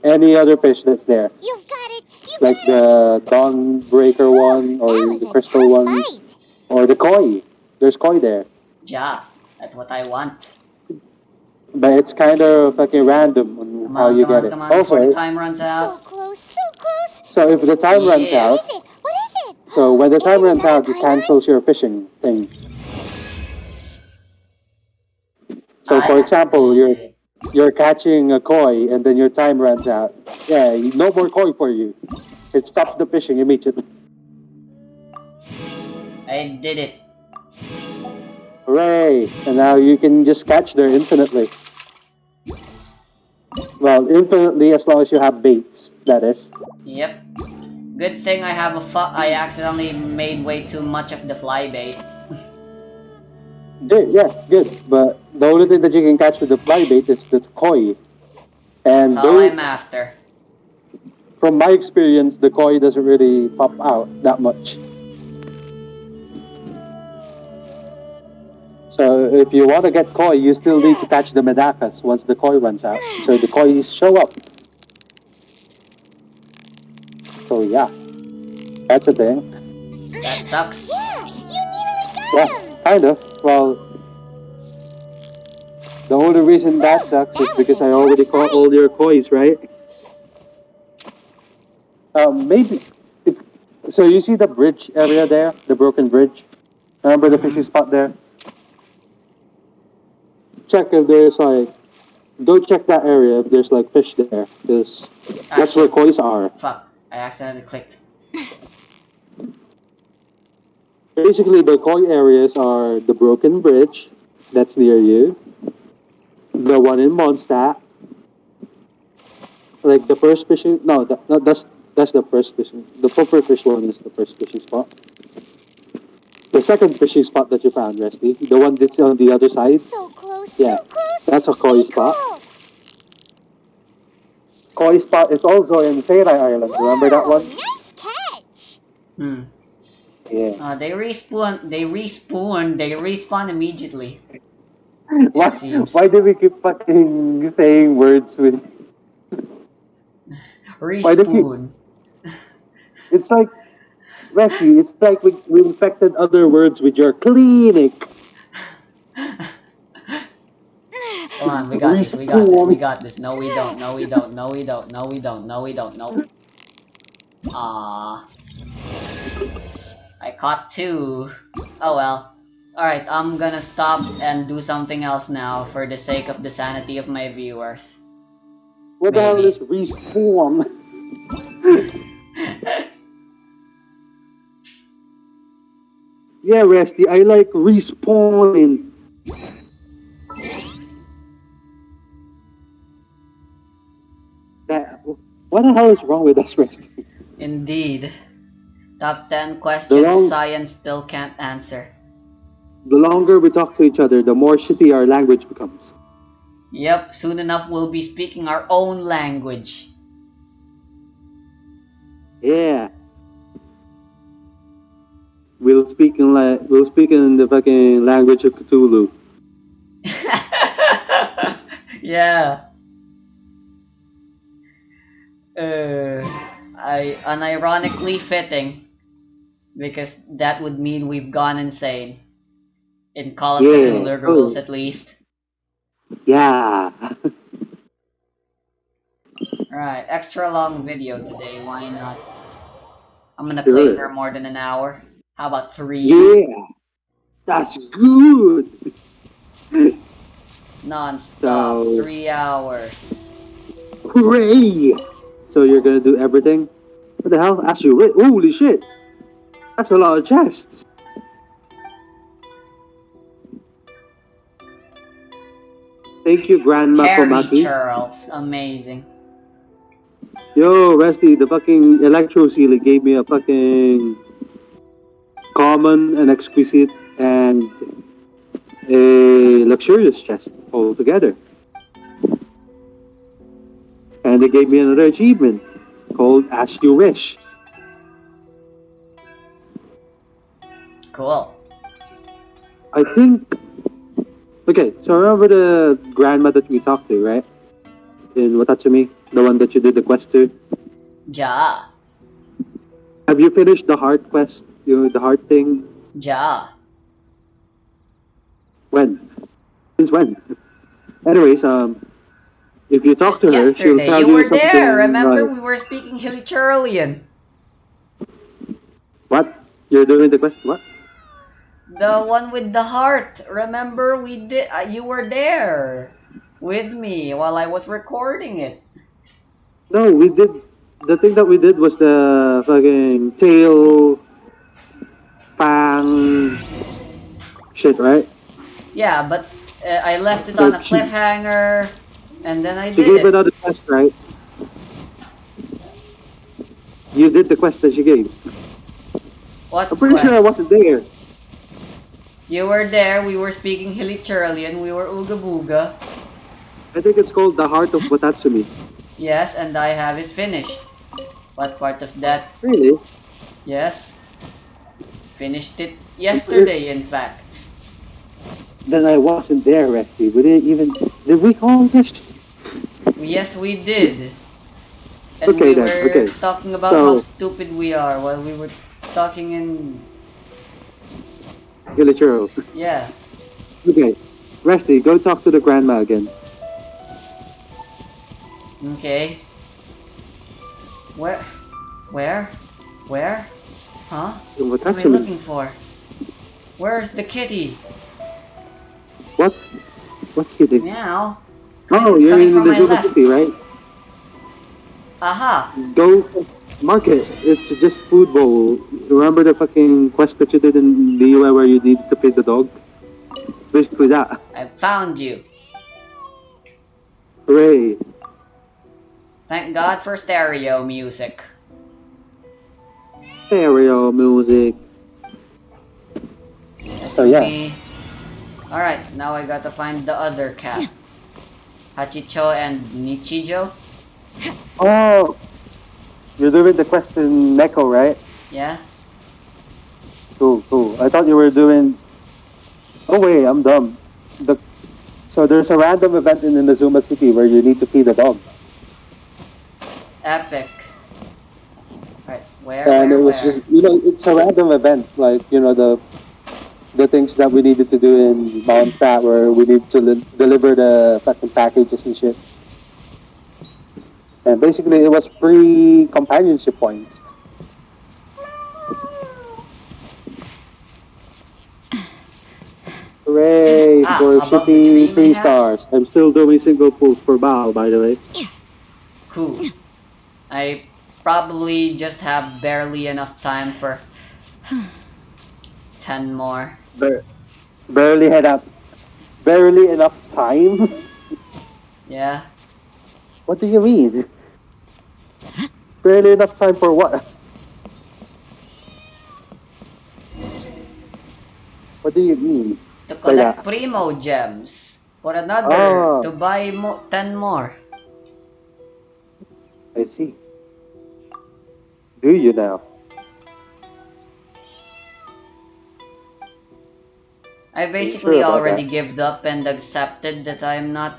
any other fish that's there, You've got it! You like got it! the dawn breaker one, Whew, or that was the a crystal tough one, fight! or the koi. There's koi there, Yeah, that's what I want. but it's kind of fucking random on how you get it. Come on, before the Also, time runs out. So close, so close! so if the time runs Yeah. What out, is it? What is it? so when the Is time it runs another out, it Paimon? cancels your fishing thing. So, I for example, accidentally did. you're catching a koi, and then your time runs out. Yeah, no more koi for you. It stops the fishing immediately. I did it. Hooray! And now you can just catch there infinitely. Well, infinitely as long as you have baits, that is. Yep. Good thing I have I accidentally made way too much of the fly bait. Good, yeah, good. But the only thing that you can catch with the fly bait is the koi. That's And all though, I'm after. from my experience, the koi doesn't really pop out that much. So if you want to get koi, you still need to catch the medakas once the koi runs out. So the koi show up. So yeah, that's a thing. That sucks. Yeah, you nearly got Yeah, him! kind of. Well, the only reason that Whew, sucks is that was because a I tough already caught fight! all your kois, right? Maybe. If, so you see the bridge area there, the broken bridge. Remember the fishing Mm-hmm. spot there? Check if there's like. Go check that area if there's like fish there, because Ah that's where shit. kois are. Fuck. I accidentally clicked. Basically, the koi areas are the Broken Bridge, that's near you, the one in Mondstadt, like the first fishing. No, that's the first fishing. The puffer fish one is the first fishing spot. The second fishing spot that you found, Resty, the one that's on the other side. So close, so Yeah, close. that's a koi Stay spot. cool. Koi spot is also in Seirai Island. Remember that Whoa, one? nice catch. Hmm. Yeah. They respawn. They respawn immediately. Why? It seems. Why do we keep fucking saying words with? Why do we? Respawn. It's like Resty. It's like we infected other words with your clinic. Come on, we got this. We got this. We Respawn. got this. No, we don't. No, we don't. No, we don't. No, we don't. No, we don't. No. Ah, I caught two. Oh well. Alright, I'm gonna stop and do something else now for the sake of the sanity of my viewers. What the hell is Maybe. respawn? Yeah, Resty. I like respawning. That. What the hell is wrong with us, Resty? Indeed. Top 10 The questions long, science still can't answer. the longer we talk to each other, the more shitty our language becomes. Yep, soon enough we'll be speaking our own language. Yeah. We'll speak in the fucking language of Cthulhu. Yeah. I unironically fitting because that would mean we've gone insane. In Call of Yeah. Cthulhu rules Oh. at least. Yeah. Alright, extra long video today, why not? I'm gonna play for Sure. more than an hour. How about 3? Yeah. That's good. Non-stop, So, 3 hours. hooray! So you're gonna do everything? What the hell? Ask you, wait, holy shit! That's a lot of chests. Thank you, Grandma Harry Komaki. Charles, amazing. Yo, Rusty, the fucking Electro Sealy gave me a fucking common and exquisite and a luxurious chest altogether. And they gave me another achievement called As You Wish. Cool. I think. Okay, so remember the grandma that we talked to, right? In Watatsumi? The one that you did the quest to? Ja. Have you finished the heart quest? You know, the heart thing? Ja. When? Since when? Anyways, if you talk Just to her, she'll yesterday, tell you you were something there. Remember, like, we were speaking Hilichurlian. what? You're doing the quest? What? The one with the heart. Remember, we did. You were there with me while I was recording it. No, we did. The thing that we did was the fucking tail fang shit, right? Yeah, but I left it on a cliffhanger, and then I She did gave it. another quest, right? You did the quest that she gave. What I'm pretty sure I quest? wasn't there. You were there. We were speaking Hilichurlian. We were Ooga Booga. I think it's called the Heart of Watatsumi. Yes, and I have it finished. What part of that? Really? Yes. Finished it yesterday, in fact. Then I wasn't there, Resty. We didn't even. Did we call this? Yes, we did. And Okay we then, were okay. talking about So- how stupid we are while we were talking in... Gilichuro. Yeah. Okay. Resty, go talk to the grandma again. Okay. Where? Where? Where? Huh? What am I Watatsumi. looking for? Where's the kitty? What? What kidding? Meow. Oh, It's you're coming in from the my Zuma left. City, right? Aha. Go. Market. It's just food bowl. Remember the fucking quest that you did in the UI where you needed to feed the dog? It's basically that. I found you. Hooray. Thank God for stereo music. Stereo music. Let So yeah. me... Alright, now I gotta find the other cat. Hachicho and Nichijo? Oh, you're doing the quest in Neko, right? Yeah? Cool, cool. I thought you were doing. Oh wait, I'm dumb. So there's a random event in Inazuma City where you need to feed a dog, Epic. Right, and it was just it's a random event like the things that we needed to do in Mondstadt where we need to deliver the fucking packages and shit. And basically, it was free companionship points. Hooray for above the tree, shitty 3 mayhaps? stars. I'm still doing single pulls for Bao, by the way. Cool. I probably just have barely enough time for 10 more. Barely had up. Barely enough time? Yeah? What do you mean? Barely enough time for what? What do you mean? To By collect that? Primo gems. For another, Ah, to buy 10 more. I see. Do you now? I Are you basically sure about already that? gave up and accepted that I'm not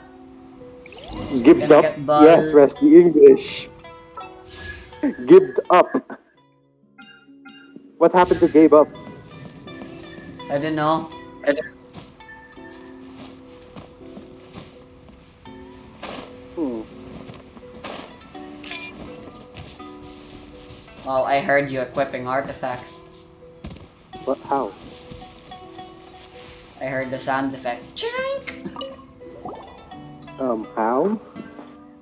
Gived gonna up? get Yes, ball. rest the English. Gived up. What happened to gave up? I don't know. Hmm. Well, I heard you equipping artifacts. What? How? I heard the sound effect. Chink! How?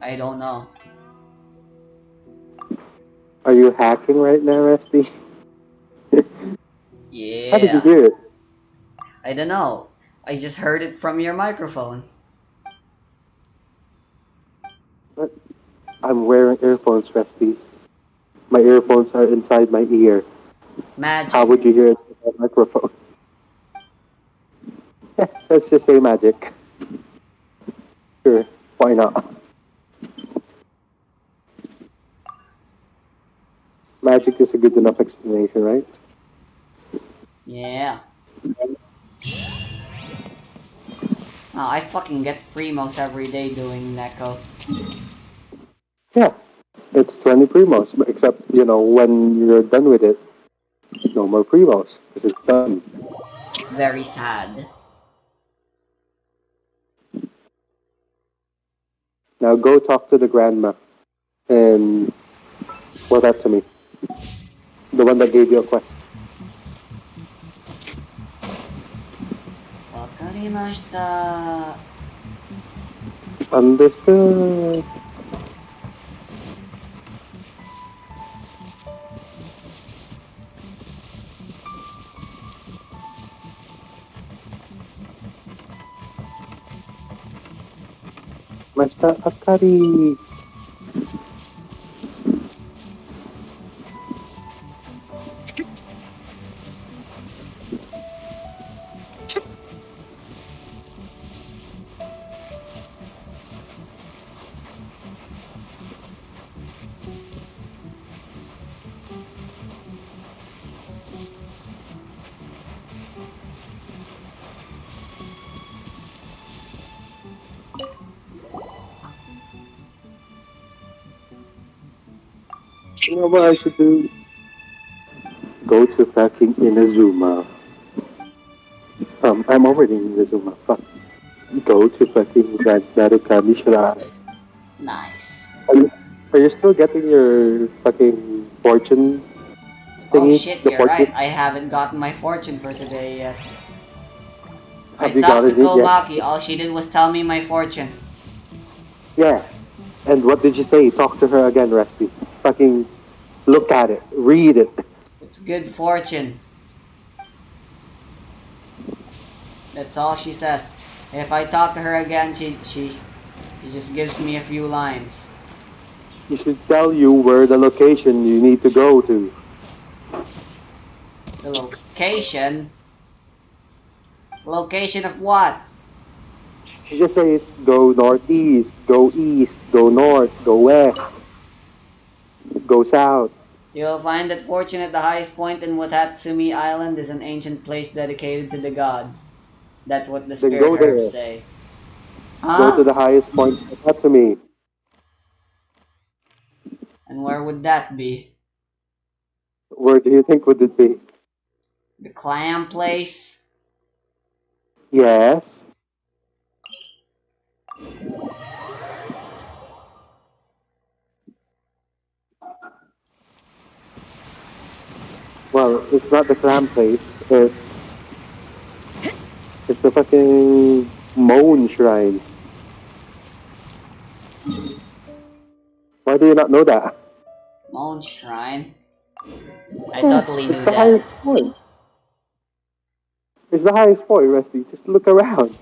I don't know. Are you hacking right now, Rusty? How did you Yeah. hear it? I don't know. I just heard it from your microphone. What? I'm wearing earphones, Rusty. My earphones are inside my ear. How Magic. would you hear it with that microphone? Let's just say magic. Sure, why not? Magic is a good enough explanation, right? Yeah. Oh, I fucking get primos every day doing Neko. Yeah, it's 20 primos, but except, when you're done with it, no more primos, because it's done. Very sad. Now go talk to the grandma and that to me. The one that gave you a quest. Wakarimashita. Understood. Masta Akari. You know what I should do? Go to fucking Inazuma. I'm already in Inazuma. Fuck. Go to fucking Grand Narukami Shrine. Nice. Are you, are you still getting your fucking fortune Oh thingy? shit, The you're right. fortress? I haven't gotten my fortune for today yet. I Have you talked to gotten it yet? Komaki. All she did was tell me my fortune. Yeah. And what did you say? Talk to her again, Rusty. Fucking Look at it. Read it. It's good fortune. That's all she says. If I talk to her again, she just gives me a few lines. It should tell you where the location you need to go to. The location? Location of what? It just says go northeast, go east, go north, go west, go south. You'll find that fortune at the highest point in Watatsumi Island is an ancient place dedicated to the god. That's what the Then spirit go herbs there. say. Go to Huh? the highest point of Tatsumi. And where would that be? Where do you think would it be? The clam place? Yes. Well, it's not the clam place. It's the fucking Moan Shrine. Why do you not know that? Moon Shrine? I Yeah, totally it's knew the that. highest point. It's the highest point, Rusty. Just look around.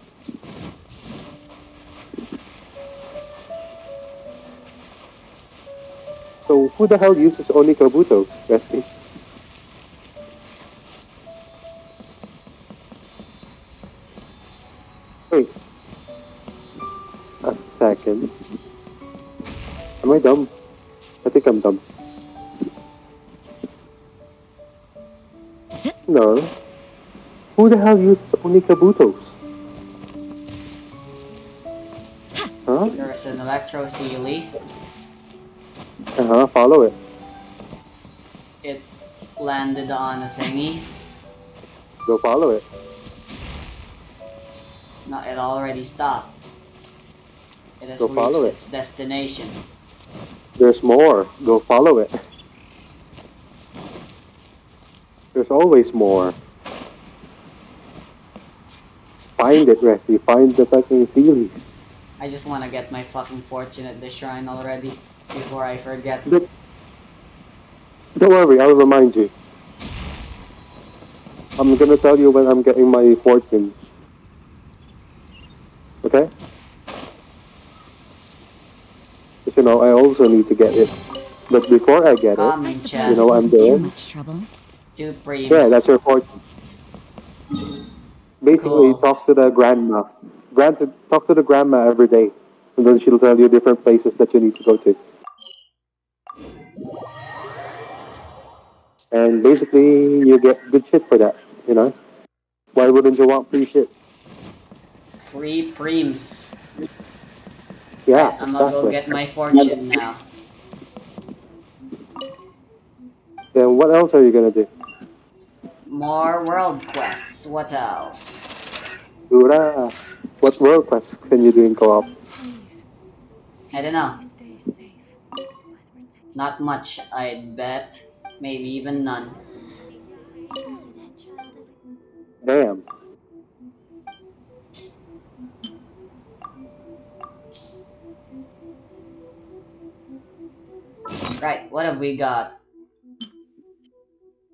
So who the hell uses Onikabuto, Rusty? Wait a second. Am I dumb? I think I'm dumb. Zip. No. Who the hell uses Onikabutos? Huh? There's an Electro Sealy. Follow it. It landed on a thingy. Go follow it. No, it already stopped. It has Go reached follow it. its destination. There's more. Go follow it. There's always more. Find it, Resty. Find the fucking Sealies. I just want to get my fucking fortune at the shrine already before I forget. Don't worry, I'll remind you. I'm gonna tell you when I'm getting my fortune. Okay? Because, I also need to get it. But before I get it, I Common suppose chest. know it what I'm wasn't too doing? much trouble. 2 prems. Yeah, that's your fortune. Basically, Cool. talk to the grandma. Talk to the grandma every day. And then she'll tell you different places that you need to go to. And basically, you get good shit for that. Why wouldn't you want free shit? Free prems. Right, Yeah, I'm gonna go exactly. get my fortune now. Then what else are you gonna do? More world quests. What else? Hurrah! What world quest can you do in co-op? I don't know. Not much, I'd bet. Maybe even none. Damn. Right, what have we got?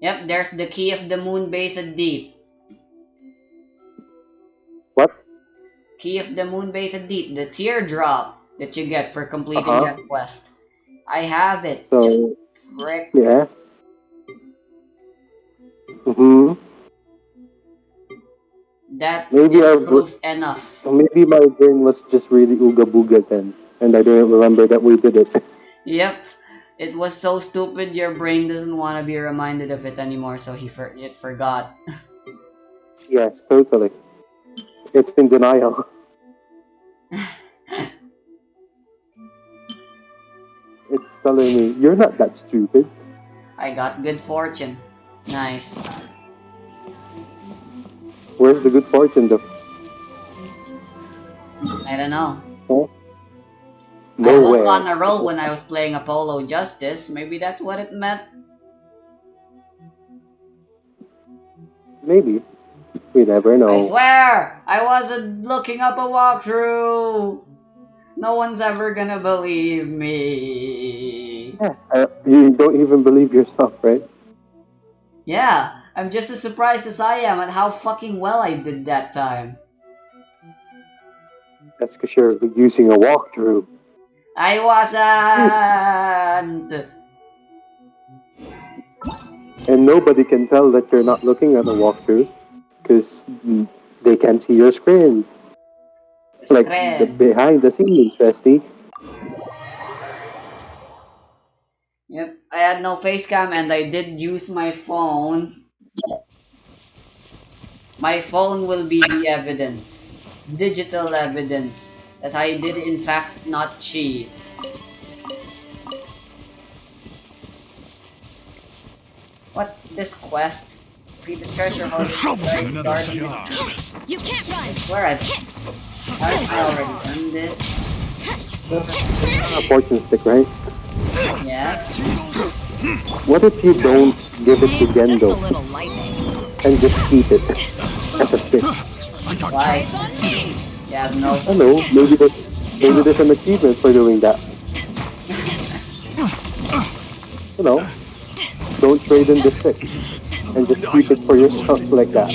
Yep, there's the key of the moon-bathed deep. What? Key of the moon-bathed deep, the teardrop that you get for completing Uh-huh. that quest. I have it. So, Frick. yeah. Mm-hmm. That Maybe is proof enough. maybe my brain was just really ooga booga then, and I didn't remember that we did it. Yep. It was so stupid your brain doesn't want to be reminded of it anymore, so it forgot. Yes, totally. It's in denial. It's telling me you're not that stupid. I got good fortune. Nice. Where's the good fortune though? I don't know. Huh? I was Nowhere. on a roll when I was playing Apollo Justice. Maybe that's what it meant. Maybe. We never I know. swear! I wasn't looking up a walkthrough! No one's ever gonna believe me. Yeah, you don't even believe yourself, right? Yeah, I'm just as surprised as I am at how fucking well I did that time. That's because you're using a walkthrough. I wasn't! And nobody can tell that you're not looking at a walkthrough because they can see your screen. Like the Screen. behind the scenes, bestie. Yep, I had no face cam and I did use my phone. My phone will be the evidence, digital evidence, that I did in fact not cheat. What? This quest? Free the treasure hoarders buried Another garden. job. You can't run. I swear haven't I already done this? A fortune stick, right? Yes. What if you don't give it to It's just a Gendo little lightning. and just keep it as a stick? Why? You have no. I don't know. Maybe there's an achievement for doing that. You know, don't trade in the stick and just keep it for yourself like that.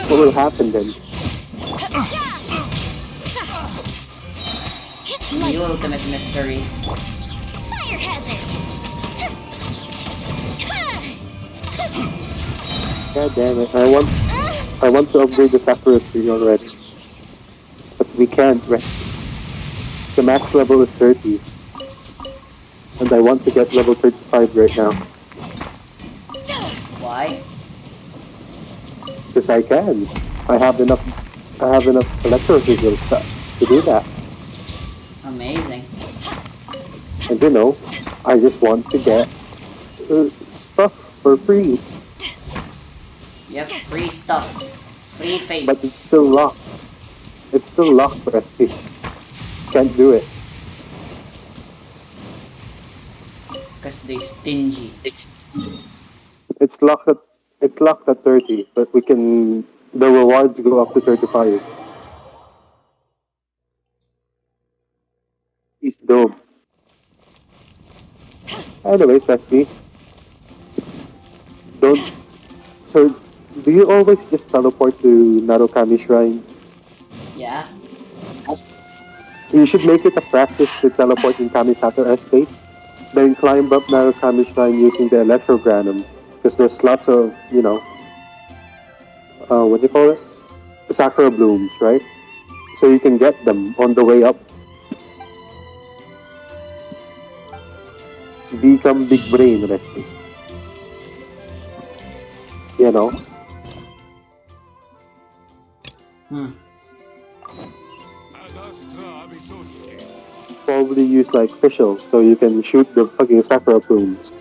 What will happen then? The ultimate mystery. Fire hazard. God damn it! I want to upgrade the Sakura tree already, but we can't. Right? The max level is 30, and I want to get level 35 right now Why? because I can. I have enough. I have enough electro stuff to do that. Amazing. And you know, I just want to get stuff for free, Yep, free stuff. Free face. but it's still locked. It's still locked for SP. Can't do it. Because they stingy. It's locked at 30, but we can. The rewards go up to 35. He's dope. Anyways, Bestie, don't. So, do you always just teleport to Narukami Shrine? Yeah. You should make it a practice to teleport in Kamisato Estate, then climb up Narukami Shrine using the Electrogranum, because there's lots of, what do you call it? Sakura blooms, right? So you can get them on the way up. Become big brain, Resty. You know? Hmm. Probably use like Fischl, so you can shoot the fucking Sakura plumes.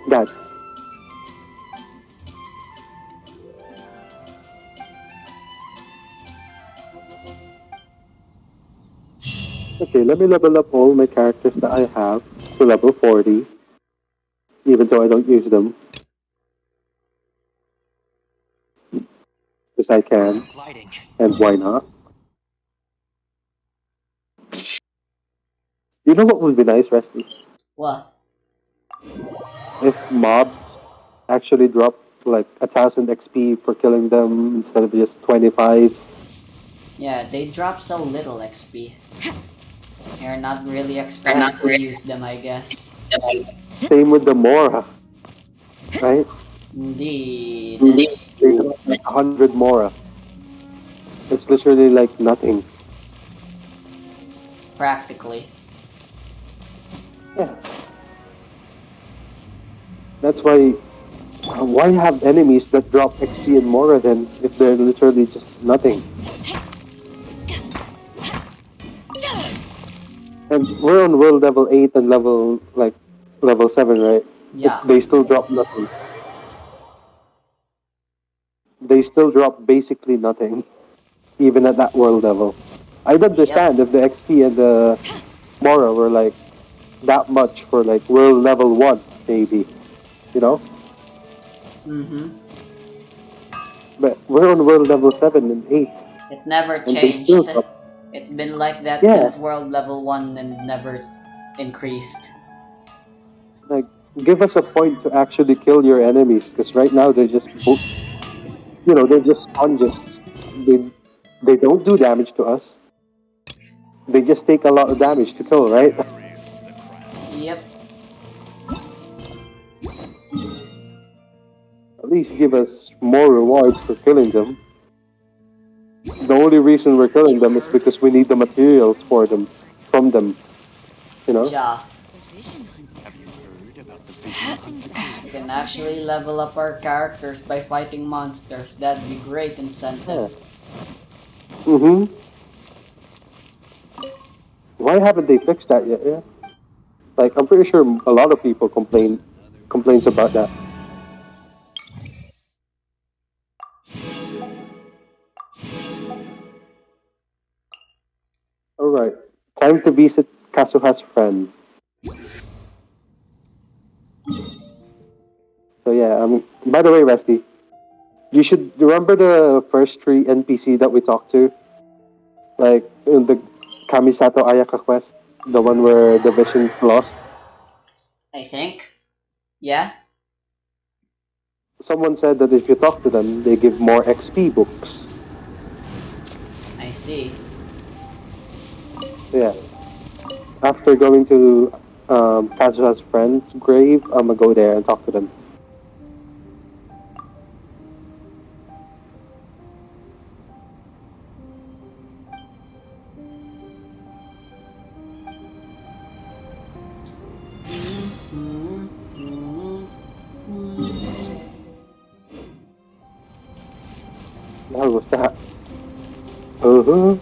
That. Okay, let me level up all my characters that I have to level 40, even though I don't use them. Because I can, and why not? You know what would be nice, Resty? What? If mobs actually drop like 1,000 XP for killing them instead of just 25. Yeah, they drop so little XP. You're not really expected to use them, I guess. Same with the Mora, right? Indeed. They drop like 100 Mora. It's literally like nothing. Practically. Yeah. That's why have enemies that drop XP and Mora then if they're literally just nothing? And we're on world level 8 and level 7, right? Yeah. They still drop nothing. They still drop basically nothing, even at that world level. I'd understand if the XP and the Mora were like that much for like world level 1, maybe. You know? Mm-hmm. But we're on world level 7 and 8. It never And they still changed. drop. It's been like that Yeah, since world level 1 and never increased. like give us a point to actually kill your enemies, because right now they're just they're just sponges. They they don't do damage to us. They just take a lot of damage to kill, right? Yep. At least give us more rewards for killing them. The only reason we're killing them is because we need the materials for them, from them. You know? Ja. The vision hunter. We can actually level up our characters by fighting monsters. That'd be great incentive. Yeah. Mm-hmm. Why haven't they fixed that yet? Yeah. Like I'm pretty sure a lot of people complains about that. All right, time to visit Kazuha's friend. So yeah, by the way, Rusty, you should remember the first three NPC that we talked to, like in the Kamisato Ayaka quest, the one where the vision's lost. I think. Yeah? Someone said that if you talk to them, they give more XP books. I see. Yeah. After going to Kazuha's friend's grave, I'm gonna go there and talk to them. What was that? Uh-huh.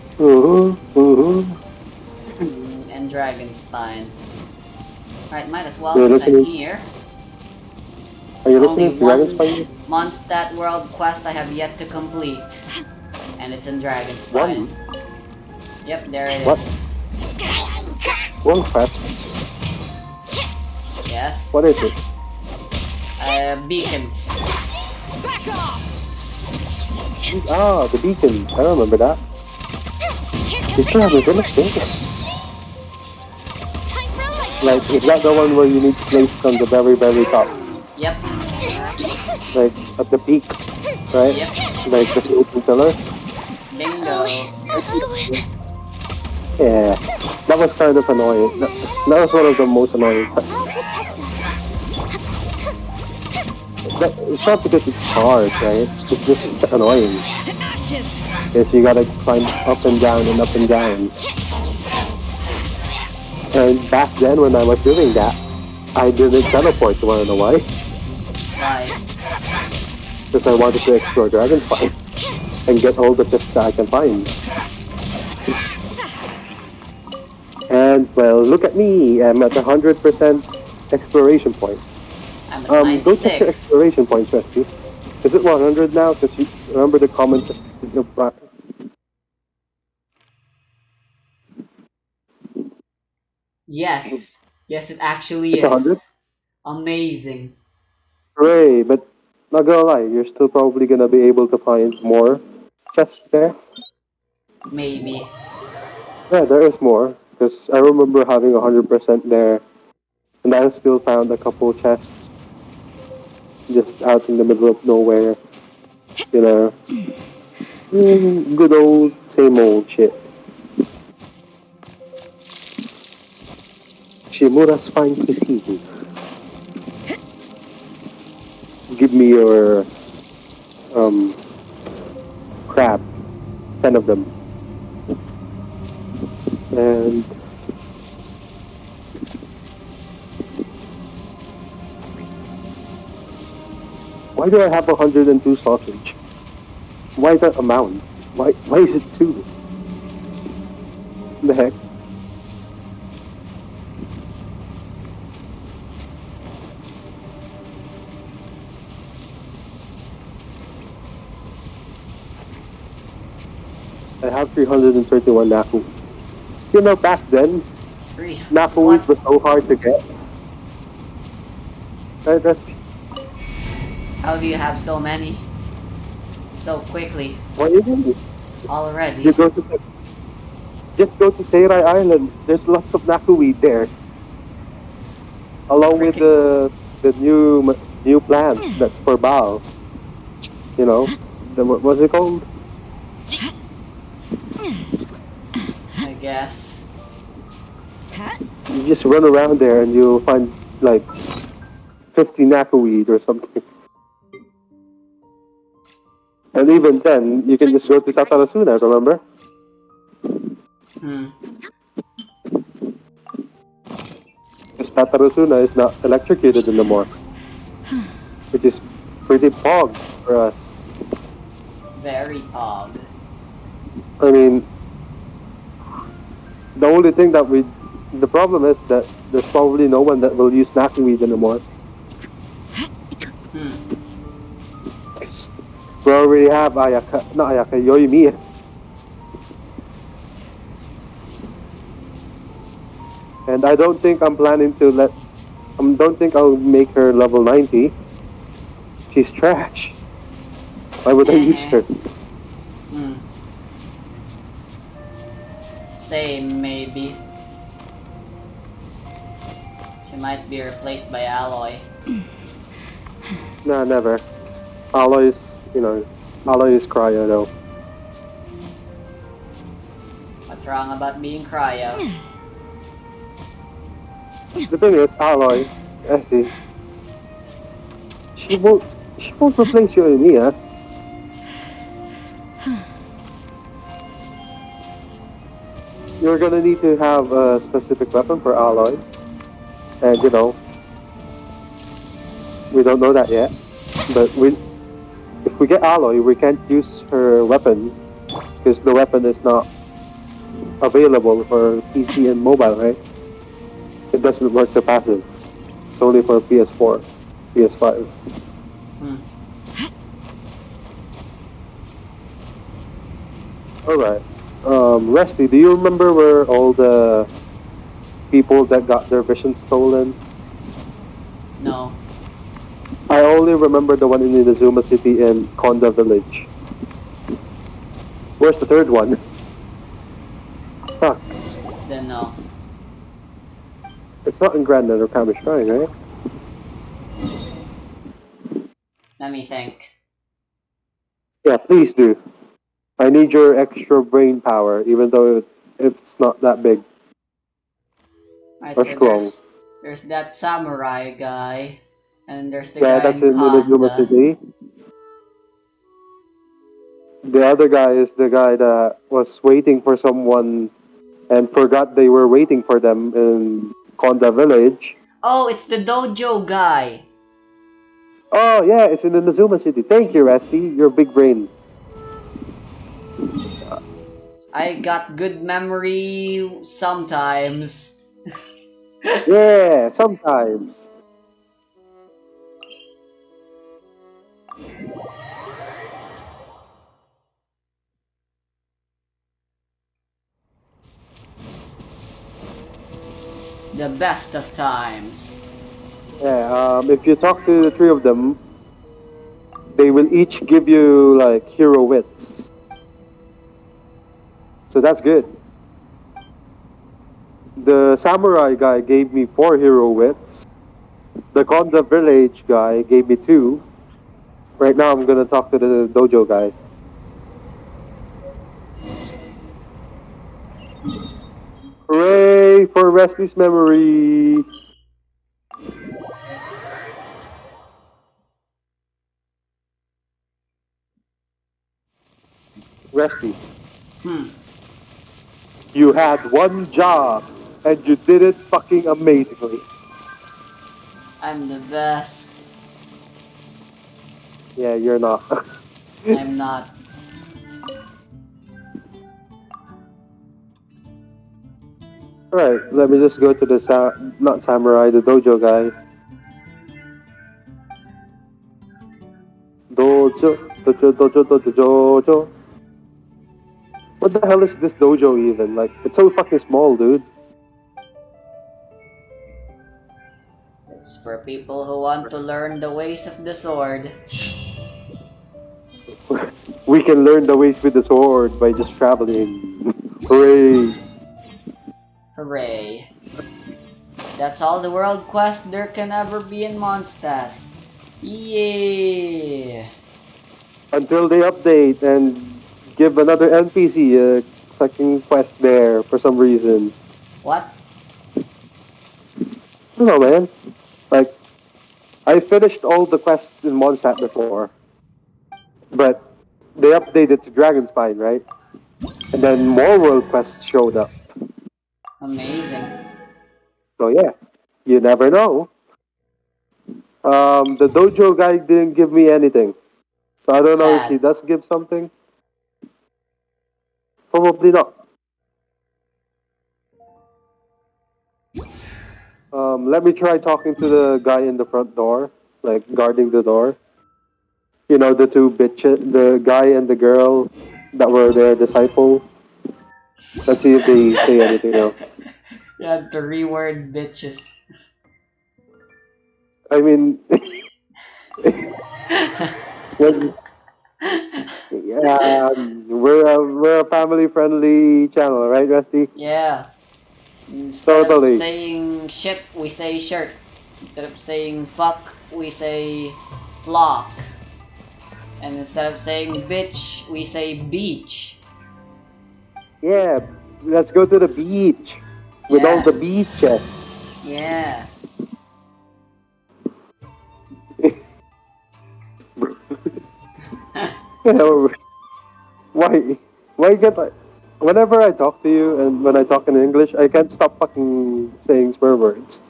And Dragon Spine. Alright, might as well You're since I'm listening? here. Are you There's only listening to Dragon's one Fire? Mondstadt World quest I have yet to complete. And it's in Dragon One? Spine. Yep, there it What? is. One quest? Yes. What is it? Beacons. Back off! Ah, the beacon. I remember that. You still haven't finished it. Time for a light Like, is that the one where you need to place on the very, very top? Yep. Like, at the peak, right? Yep. Like the floating pillar? Bingo. Yeah. That was kind of annoying. That was one of the most annoying parts. I'll protect us. It's not because it's hard, right? It's just annoying. To ashes! Because you gotta climb up and down and up and down. And back then when I was doing that, I didn't teleport. You wanna know why? Why? Because I wanted to explore Dragonfire and get all the chests that I can find. And well, look at me. I'm at 100% exploration points. I'm at Go check your 96. exploration points, Rescue. Is it 100 now? Because you remember the comment just Yes. Yes, it actually it's 100. is. Amazing. Hooray! But not gonna lie, you're still probably gonna be able to find more chests there. Maybe. Yeah, there is more. Because I remember having 100% there, and I still found a couple chests just out in the middle of nowhere. You know, good old, same old shit. Shimura's fine cuisine. Give me your crab, 10 of them, and why do I have 102 sausage? Why that amount? Why is it 2? The heck? I have 331 Naku. You know, back then, Three. Naku What? was so hard to get. That's How do you have so many? So quickly. what you do. Already. You go to Just go to Seirai Island. There's lots of Nakuweed there, along with Freaking. the new plant that's for Bao. You know, what's it called? I guess. You just run around there and you'll find like 50 Nakuweed or something. And even then, you can just go to Tatarasuna, remember? Hmm. Because Tatarasuna is not electrocuted anymore, which is pretty pog for us. Very odd. I mean, the only thing that the problem is that there's probably no one that will use Nakuweed anymore. Hmm. We already have not Ayaka, Yoimiya. And I don't think I'm planning to don't think I'll make her level 90. She's trash. Why would I use her? Hmm. Same, maybe. She might be replaced by Alloy. Nah, never. Alloy is, Alloy is cryo though. What's wrong about being cryo? The thing is, Alloy, SD, she won't, she won't replace Yoimiya. You're gonna need to have a specific weapon for Alloy. And we don't know that yet. But if we get Alloy, we can't use her weapon because the weapon is not available for PC and mobile, right? It doesn't work the passive. It's only for PS4, PS5. Hmm. Alright. Resty, do you remember where all the people that got their vision stolen? No. I only remember the one in Inazuma City and Konda Village. Where's the third one? Fuck. Then no. It's not in Grand Narukami Shrine, right? Let me think. Yeah, please do. I need your extra brain power, even though it's not that big Right, or so strong. there's that samurai guy, and there's the Yeah, guy that's in in Inazuma Honda. City. The other guy is the guy that was waiting for someone and forgot they were waiting for them in Konda Village. Oh, it's the dojo guy. Oh, yeah, it's in Inazuma City. Thank you, Rusty. Your big brain. I got good memory sometimes. Yeah, sometimes. The best of times. Yeah, if you talk to the three of them, they will each give you like hero wits. So that's good. The samurai guy gave me 4 hero wits. The Konda village guy gave me 2. Right now I'm gonna talk to the dojo guy. Hooray for Wesley's memory! Wesley, Hmm. you had one job and you did it fucking amazingly. I'm the best. Yeah, you're not. I'm not. Alright, let me just go to the not samurai, the dojo guy. Dojo. What the hell is this dojo even? Like, it's so fucking small, dude. It's for people who want to learn the ways of the sword. We can learn the ways with the sword by just traveling. Hooray! Hooray. That's all the world quest there can ever be in Mondstadt. Yeah. Until they update and give another NPC a fucking quest there for some reason. What? I don't know, man. Like, I finished all the quests in Mondstadt before, but they updated to Dragonspine, right? And then more world quests showed up. Amazing. So yeah, you never know. The dojo guy didn't give me anything, so I don't know if he Sad. does give something. Probably not. Let me try talking to the guy in the front door, like guarding the door. You know, the two bitches, the guy and the girl that were their disciple. Let's see if they say anything else. You had to reword bitches. I mean, was yeah, we're a family friendly channel, right, Rusty? Yeah. Instead of Totally. saying shit, we say shirt. Instead of saying fuck, we say flock. And instead of saying bitch, we say beach. Yeah, let's go to the beach with all Yeah. the beaches. Yeah. Why? Why can't I? Whenever I talk to you and when I talk in English, I can't stop fucking saying swear words.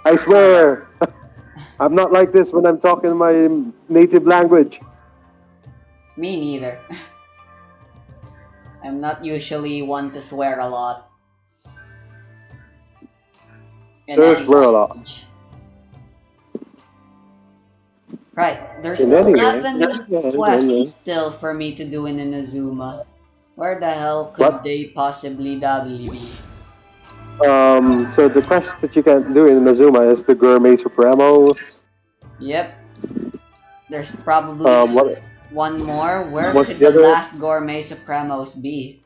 I Alright. swear, I'm not like this when I'm talking my native language. Me neither. I'm not usually one to swear a lot in Sure, any swear a lot. language. Right, there's In any way, 11 quests still for me to do in Inazuma. Where the hell could What? they possibly doubly be? So the quest that you can do in Nazuma is the Gourmet Supremos. Yep, there's probably What? one more. Where What's could the the other? last Gourmet Supremos be?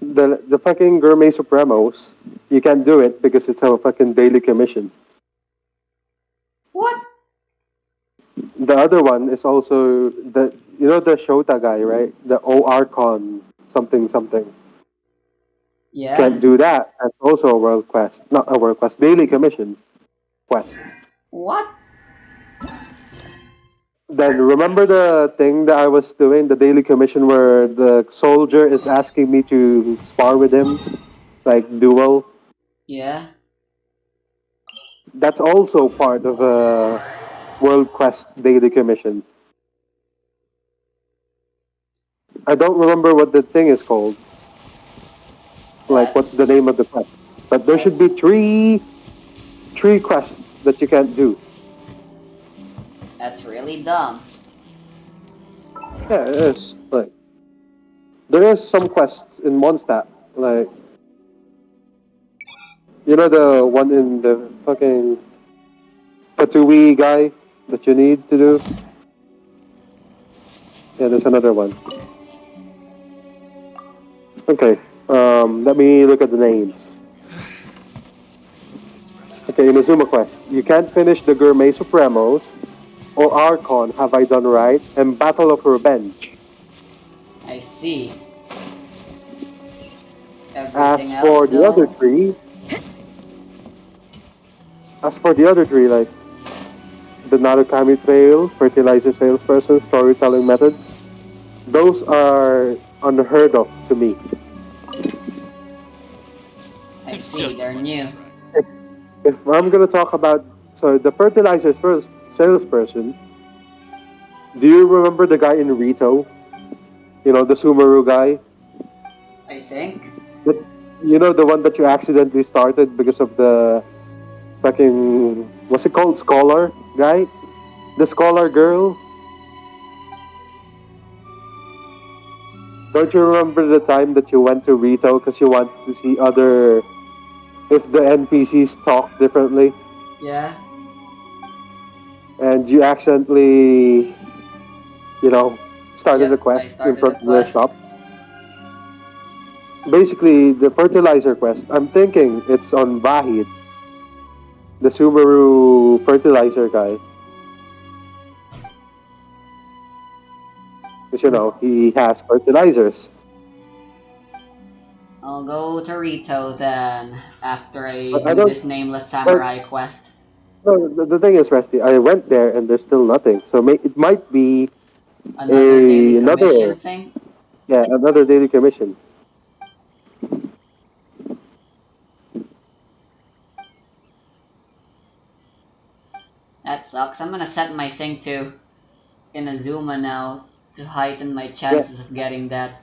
The fucking Gourmet Supremos. You can't do it because it's a fucking daily commission. What? The other one is also the Shota guy, right? The ORCon something something. Yeah? Can't do that. That's also a world quest, not a world quest, daily commission quest. What? Then remember the thing that I was doing, the daily commission where the soldier is asking me to spar with him, like duel. Yeah? That's also part of a world quest daily commission. I don't remember what the thing is called. Like what's the That's name of the quest? But there should be that's three quests that you can't do. that's really dumb. Yeah, it is. Like there is some quests in Mondstadt, like you know the one in the fucking Patui guy that you need to do. Yeah, there's another one. Okay, let me look at the names. Okay, Inazuma Quest. You can't finish the Gourmet Supremos, or Archon Have I Done Right, and Battle of Revenge. I see. As Everything else for the other though? three, as for the other three, like the Narukami Trail, Fertilizer Salesperson, Storytelling Method, those are unheard of to me. I see, they're new. If I'm gonna talk about the Fertilizer Salesperson, do you remember the guy in Rito? You know, the Sumeru guy? I think. But you know the one that you accidentally started because of the fucking what's it called? Scholar guy? The scholar girl? Don't you remember the time that you went to Rito because you wanted to see other if the NPCs talk differently Yeah? and you accidentally, you know, started a Yep, I quest in started a front of their quest. shop? basically the fertilizer quest. I'm thinking it's on Vahid, the Subaru fertilizer guy. Because he has fertilizers. I'll go to Rito then, after I But I do don't. this nameless But samurai quest. no, the thing is, Rusty, I went there and there's still nothing. So it might be Another daily another, commission thing? yeah, another daily commission. That sucks. I'm gonna set my thing to Inazuma now to heighten my Yeah, chances of getting that.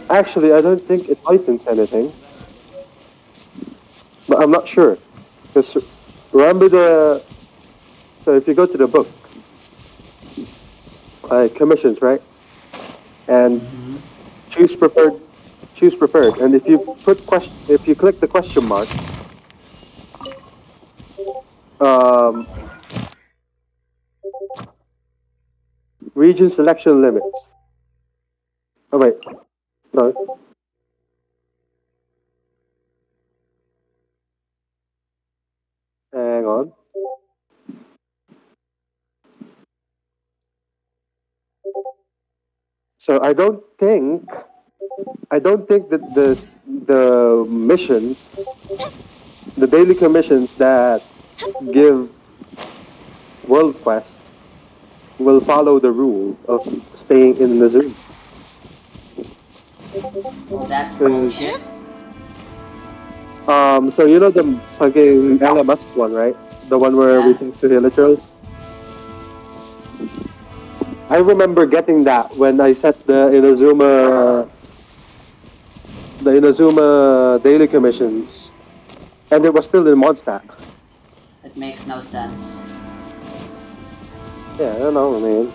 actually, I don't think it heightens anything, but I'm not sure. Because remember so if you go to the book, commissions, right? And Mm-hmm. choose preferred, choose preferred. And if you click the question mark, um, region selection limits. Oh wait, no, hang on. So I don't think that the missions, the daily commissions that give world quests will follow the rule of staying in the zoo. That's 'Cause, bullshit. so the fucking Elon Musk one, right? The one where we Yeah. talk to Helichurls. I remember getting that when I set the Inazuma daily commissions, and it was still in Mondstadt. It makes no sense. Yeah, I don't know, man.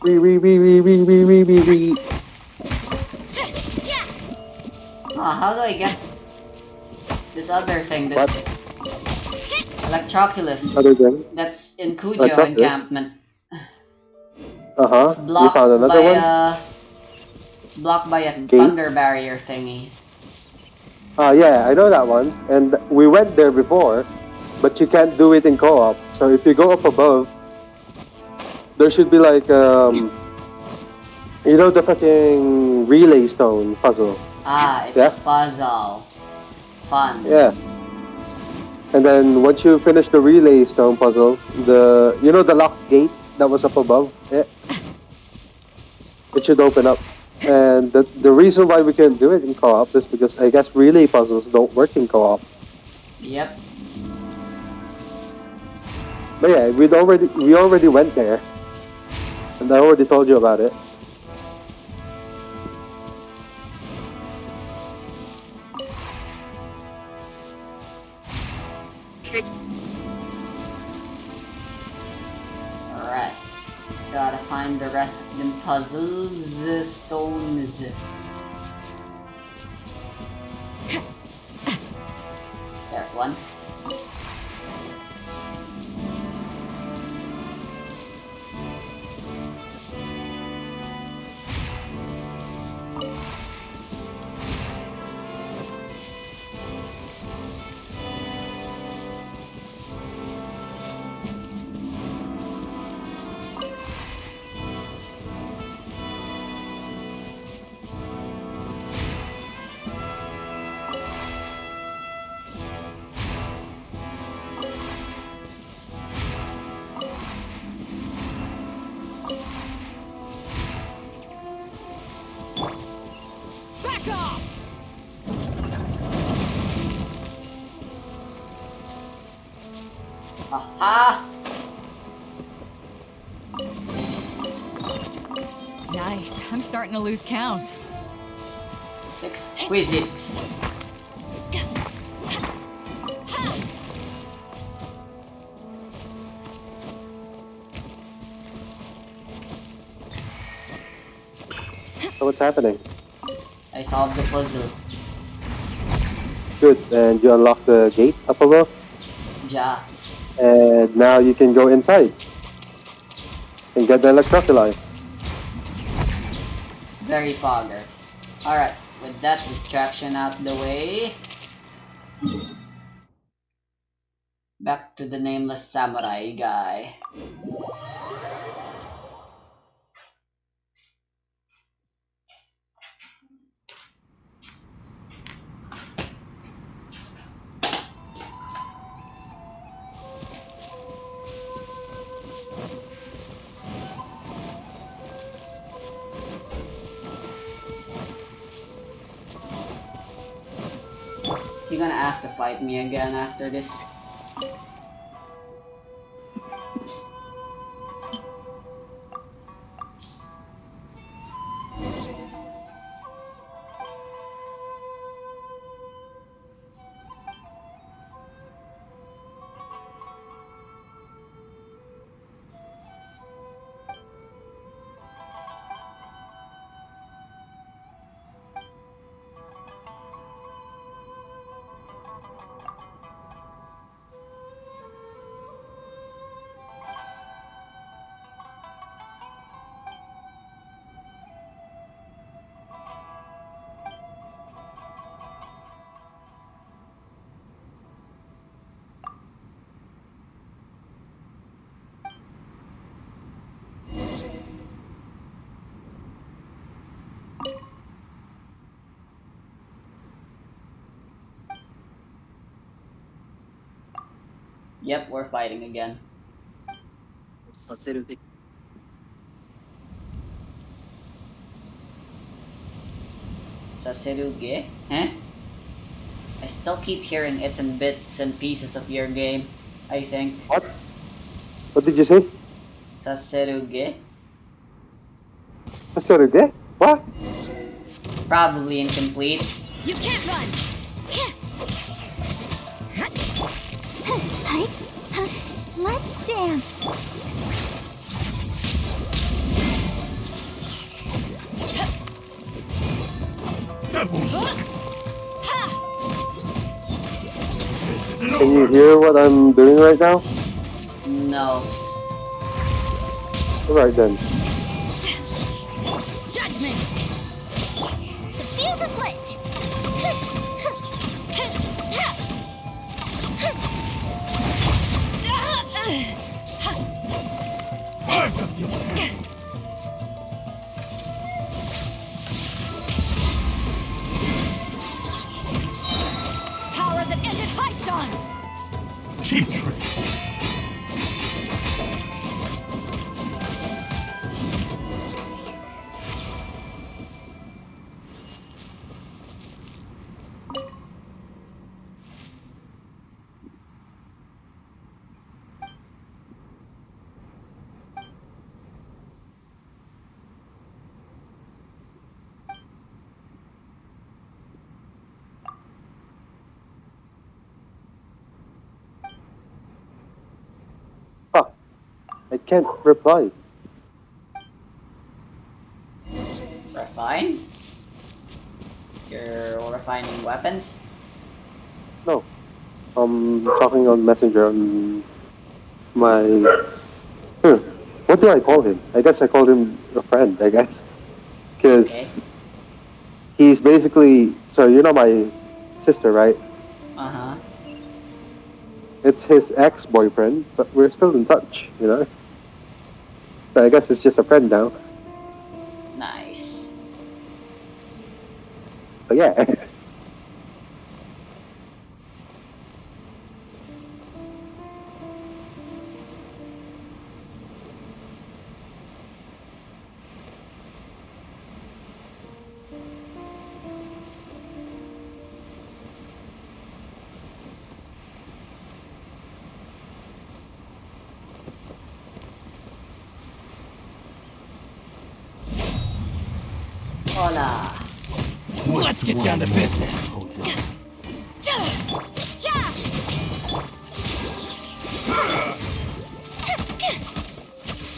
Re. How do I get this other thing? This What? Electroculus. Other than That's in Cujo chocolate? encampment. It's Uh-huh. You found blocked another by one? a Gate? thunder barrier thingy. Yeah, I know that one. And we went there before, but you can't do it in co-op. So if you go up above, there should be like the fucking relay stone puzzle. Ah, it's a Yeah? puzzle. Fun. Yeah. And then once you finish the relay stone puzzle, the locked gate that was up above, it should open up. And the reason why we couldn't do it in co-op is because I guess relay puzzles don't work in co-op. Yep. But yeah, we already went there, and I already told you about it. Alright. Gotta find the rest of them puzzles. Stones. There's one. Back off! Aha! Jeez, I'm starting to lose count. Exquisite. So what's happening? I solved the puzzle. Good, and you unlock the gate up above, Ja. and now you can go inside and get the electroculi. Very poggers. Alright, with that distraction out the way, back to the nameless samurai guy. Is he gonna ask to fight me again after this? Yep, we're fighting again. Saseruge? Eh? I still keep hearing it's in bits and pieces of your game, I think. What? What did you say? Saseruge? Saseruge? What? Probably incomplete. You can't run! Let's dance. Can you hear what I'm doing right now? No. Alright then. Judgment! The fuse is lit! Power that ended Python! Cheap tricks. Fuck. I can't reply. Refine? You're refining weapons? No. Talking on Messenger on my... What do I call him? I guess I called him a friend, I guess. Because he's basically... So you know my sister, right? Uh-huh. It's his ex-boyfriend, but we're still in touch, you know? So I guess it's just a friend now. Nice. But yeah. Hola. Let's get down to business.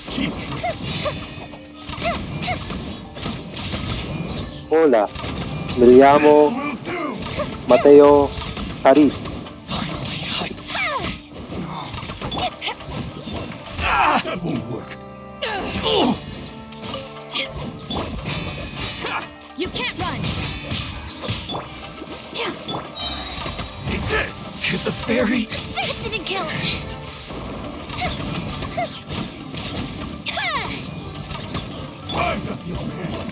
Cheap tricks. Hola. Me llamo Will do. Mateo Harif. That won't work. You can't run. Take this. To the fairy. That didn't count. I've got the upper hand.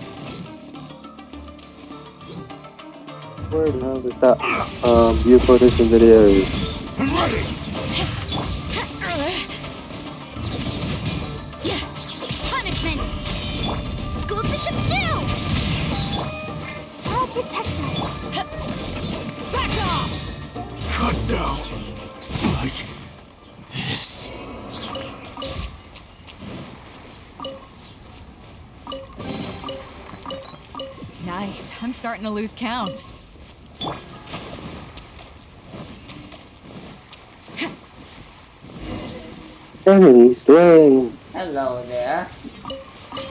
Where the hell is that viewport is in the area? I'm ready. Punishment. Gold Bishop down. I'll protect us. Back off. Cut down. Like this. Nice. I'm starting to lose count. Enemy slain. Hello there.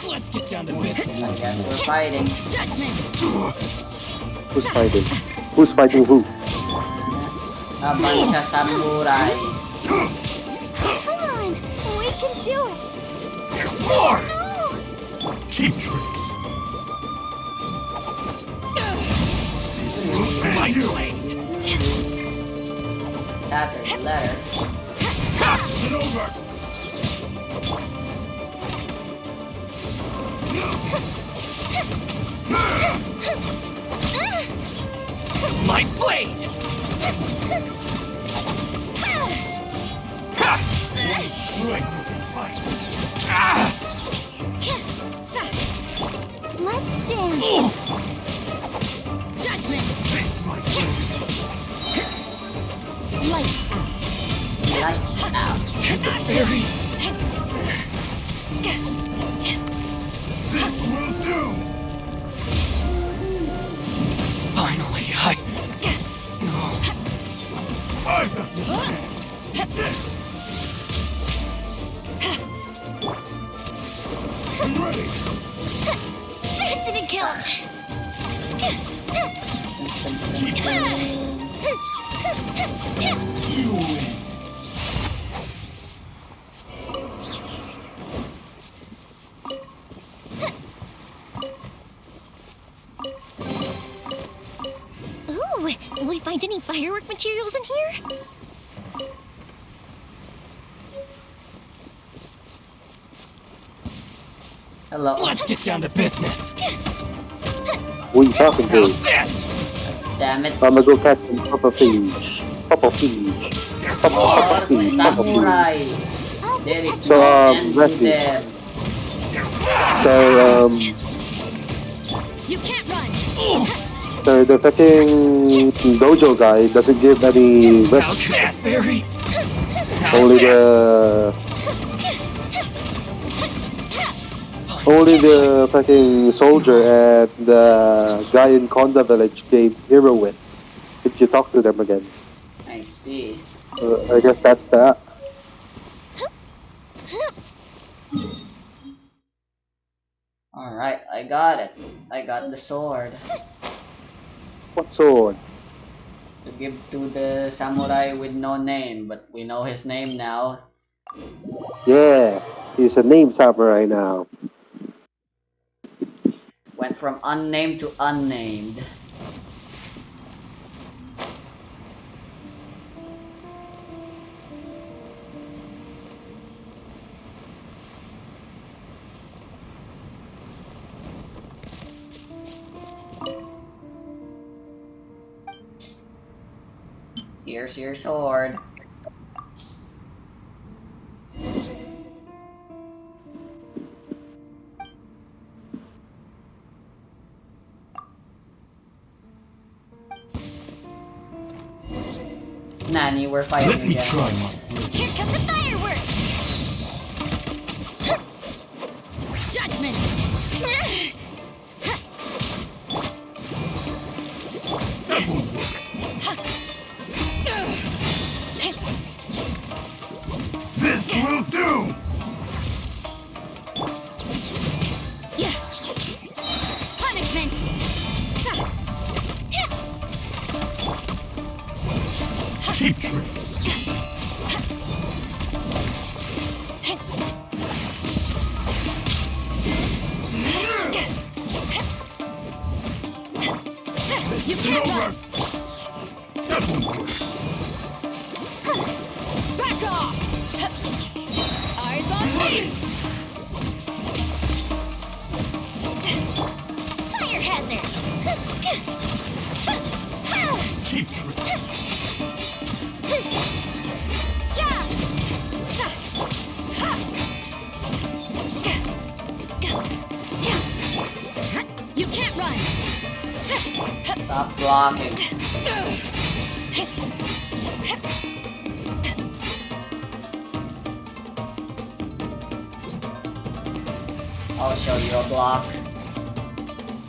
Let's get down to I business. guess we're fighting. Judgment. Who's fighting? Who's fighting who? A bunch of samurais. Come on. We can do it. There's more. No. Cheap tricks. This will my blade. Tattered letter. Get over. My blade. One strike will suffice. Let's dance. Judgment. Taste my blade. Lights out. Lights out. To the fairy. This will do. Finally, I've got this. I'm ready. That didn't count. You win. Ooh, will we find any firework materials in here? Hello. Let's get down to business. Who you talking to? How's this? Damn it. I'm gonna go catch some Papa Fish. Papa Fish. There's Papa more. Papa Fish. Papa Fish. Samurai. I'll There is protect no So, end to Rusty. them. There's more. So, You can't run. so the fucking dojo guy doesn't give any How's rest. this, fairy? Only the fucking soldier and the guy in Konda village gave hero wins if you talk to them again. I see. I guess that's that. Alright, I got it. I got the sword. What sword? To give to the samurai with no name, but we know his name now. Yeah, he's a name samurai now. Went from unnamed to unnamed. Here's your sword. Nani, we're fighting Let me again. try my blade. Here come the fireworks. Judgment. Cheap tricks. You can't run! That won't work. Back off! Eyes on me! Fire hazard! Cheap tricks. You can't run! Stop blocking. I'll show you a block.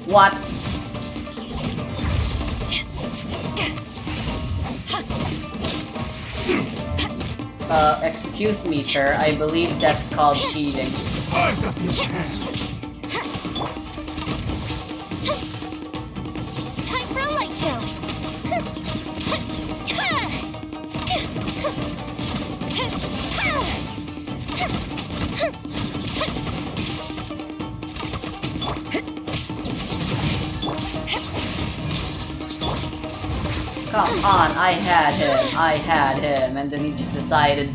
What? Excuse me, sir. I believe that's called cheating. I've got this hand. Time for a light show! Come on, I had him, and then he just decided,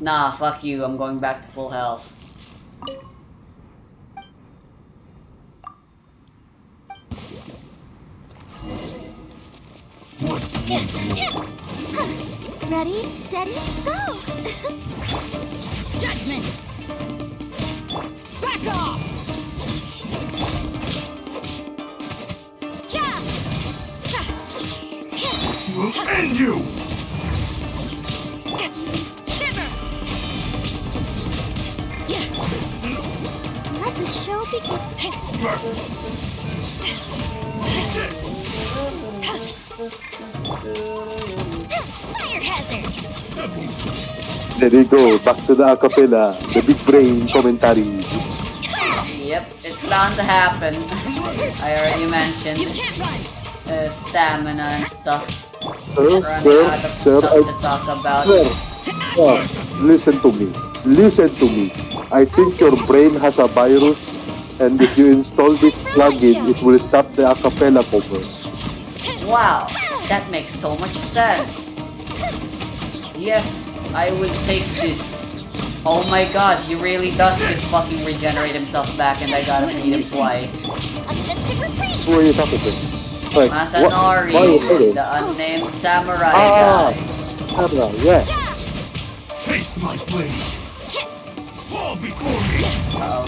nah, fuck you, I'm going back to full health. What's one more? Ready, steady, go! Judgment! Back off! Yeah! This will end you! Shiver! Let the show begin. Fire hazard! There you go, back to the acapella, the big brain commentary. Yep, it's bound to happen. I already You mentioned can't run! stamina and stuff. Sir, Running out of sir, stuff to talk about. sir, To sir, ashes! listen to me. Listen to me. I think your brain has a virus, and if you install this plugin, it will stop the acapella covers. Wow, that makes so much sense. Yes, I would take this. Oh my god, he really does just fucking regenerate himself back and I gotta beat him twice. Assisted retreat! Who are you talking to? Like, Masanori, why are you fighting? the unnamed samurai Ah, guy. Sabra, yeah. Taste my blade. Fall before me. Uh-oh.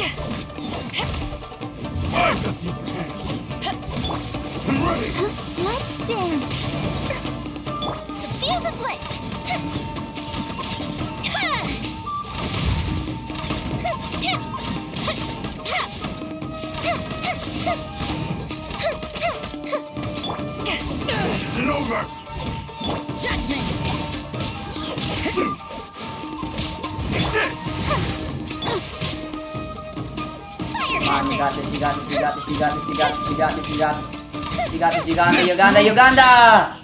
I've got the upper hand. I'm ready. Let's dance! The fuse is lit! This isn't over. Judgment! Take this. Fire Come on, you hazard! got this, you got this, you got this, you got this, you got this, you got this, you got this. You got this, Uganda!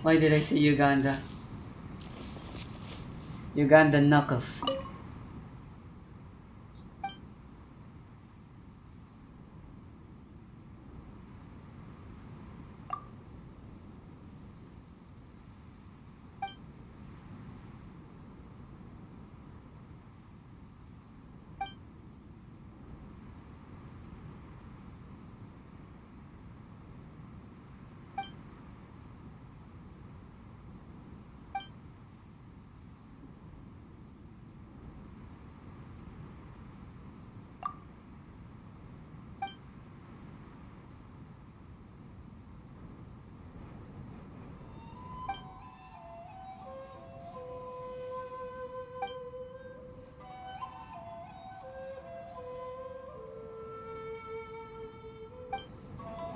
Why did I say Uganda? Uganda Knuckles.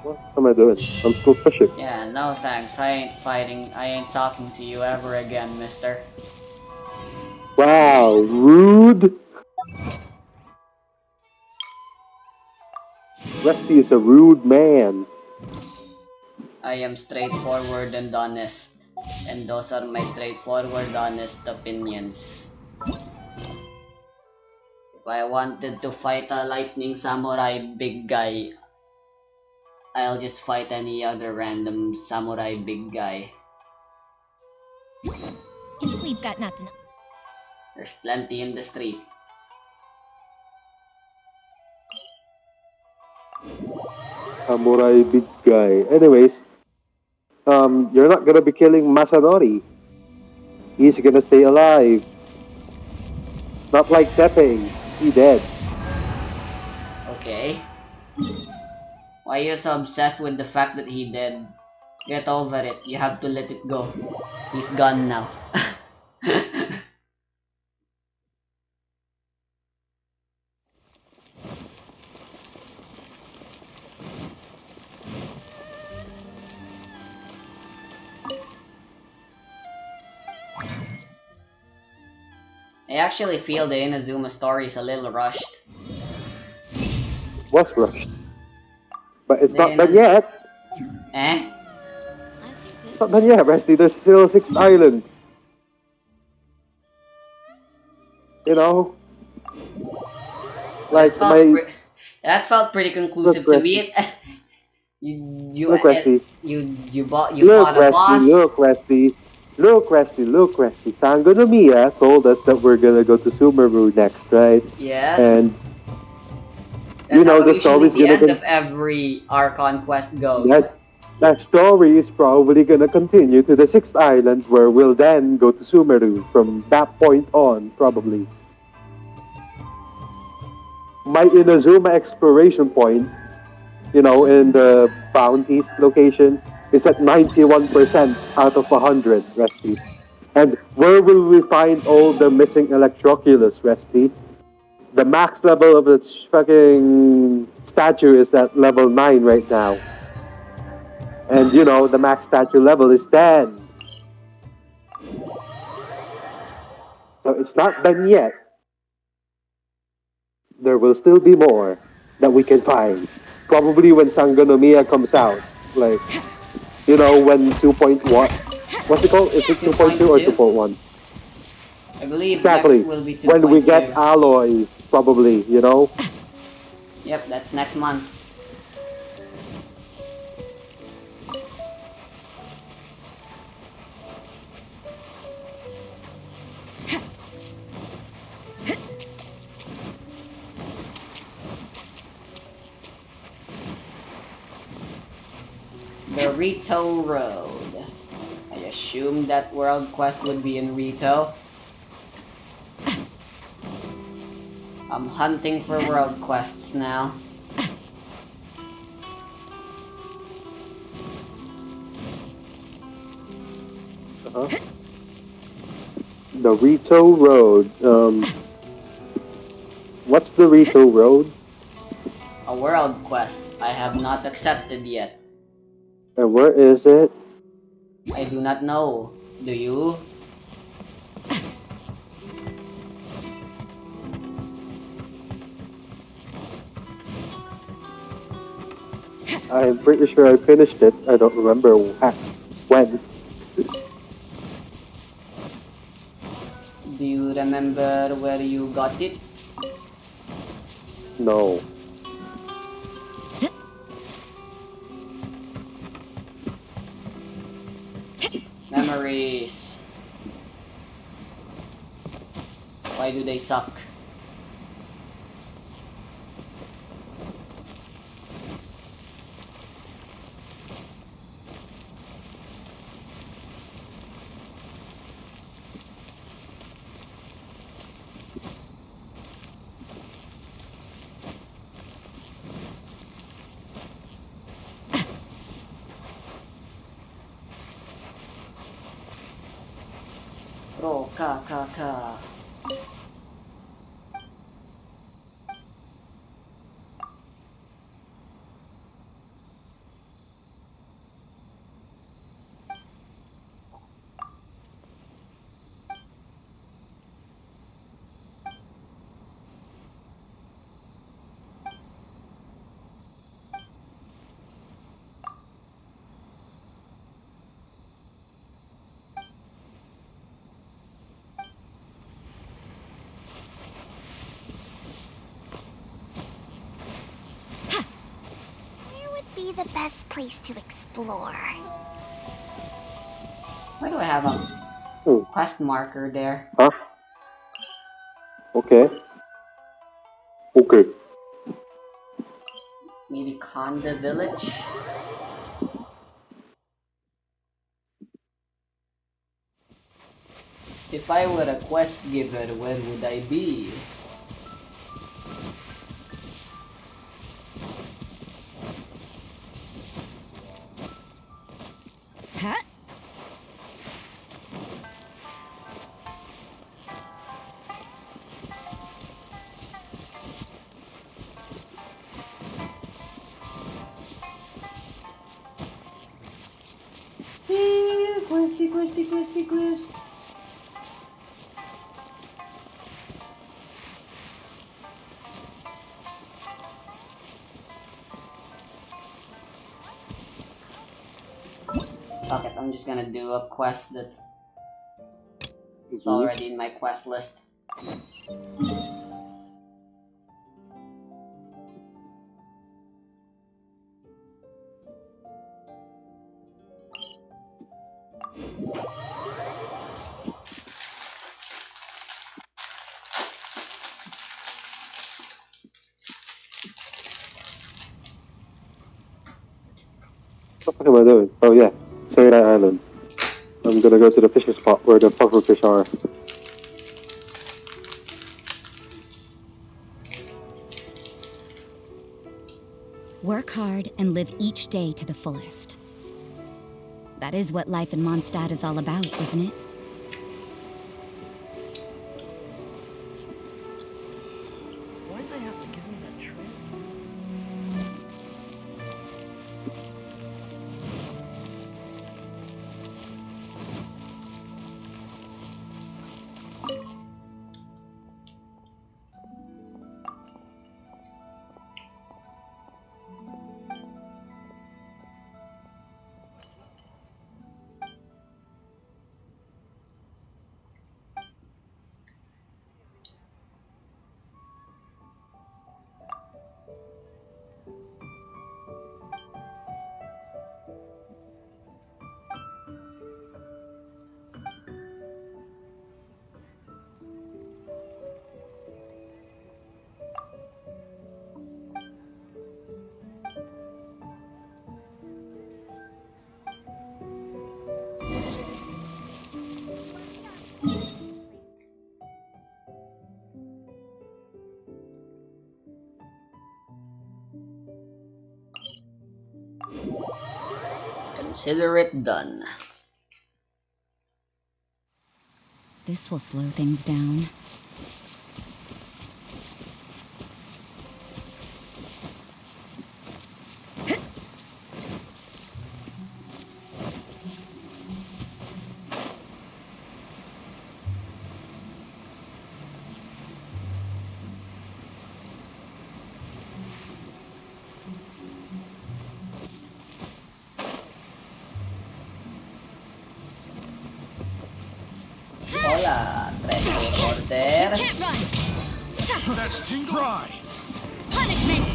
What am I doing? I'm still fishing. Yeah, no thanks. I ain't fighting. I ain't talking to you ever again, mister. Wow, rude. Rusty is a rude man. I am straightforward and honest. And those are my straightforward, honest opinions. If I wanted to fight a lightning samurai big guy, I'll just fight any other random samurai big guy. If we've got nothing. There's plenty in the street. Samurai big guy. Anyways, you're not gonna be killing Masanori. He's gonna stay alive. Not like Teppei. He dead. Okay. Why are you so obsessed with the fact that he dead? Get over it. You have to let it go. He's gone now. I actually feel the Inazuma story is a little rushed. Was rushed. But it's The not done Inaz- yet. Eh? It's not done yet, Resty. There's still a sixth island. You know? Like That felt, my that felt pretty conclusive Look, to me. You look, Resty. you bought Look, fought a Resty, boss. look, Resty. Look, Resty, look, Resty. Sango no Miya told us that we're gonna go to Sumeru next, right? Yes. And That's you know how the usually story's the gonna end con- of every Archon quest goes. that story is probably gonna continue to the sixth island, where we'll then go to Sumeru from that point on, probably. My Inazuma exploration points, you know, in the bounties location, is at 91% out of 100, Resty. And where will we find all the missing Electroculus, Resty? The max level of the fucking statue is at level 9 right now. And you know, the max statue level is 10. So it's not done yet. There will still be more that we can find. Probably when Sangonomiya comes out. Like, you know, when 2.1. What's it called? Is it 2.2 or 2.2. 2.1? I believe next Exactly. will be When we get 2.2. alloy, probably, you know? Yep, that's next month. The Rito Road. I assumed that world quest would be in Rito. I'm hunting for world quests now. Uh-huh. The Rito Road. What's the Rito Road? A world quest I have not accepted yet. And where is it? I do not know. Do you? I'm pretty sure I finished it. I don't remember when. Do you remember where you got it? No. Memories. Why do they suck? Oh, ka. the best place to explore? Why do I have a Hmm. quest marker there? Huh? Okay. Okay. Maybe Konda Village? If I were a quest giver, where would I be? Huh? Questy, questy, questy, quest. Fuck it, I'm just gonna do a quest that's already in my quest list. What the fuck am I doing? Oh yeah, Sailor Island. I'm gonna go to the fishing spot where the pufferfish are. Work hard and live each day to the fullest. That is what life in Mondstadt is all about, isn't it? Why'd they have to give me that transfer? Consider it done. This will slow things down. Hola, treasure order. Can't run! That tingle! Try! Punishment!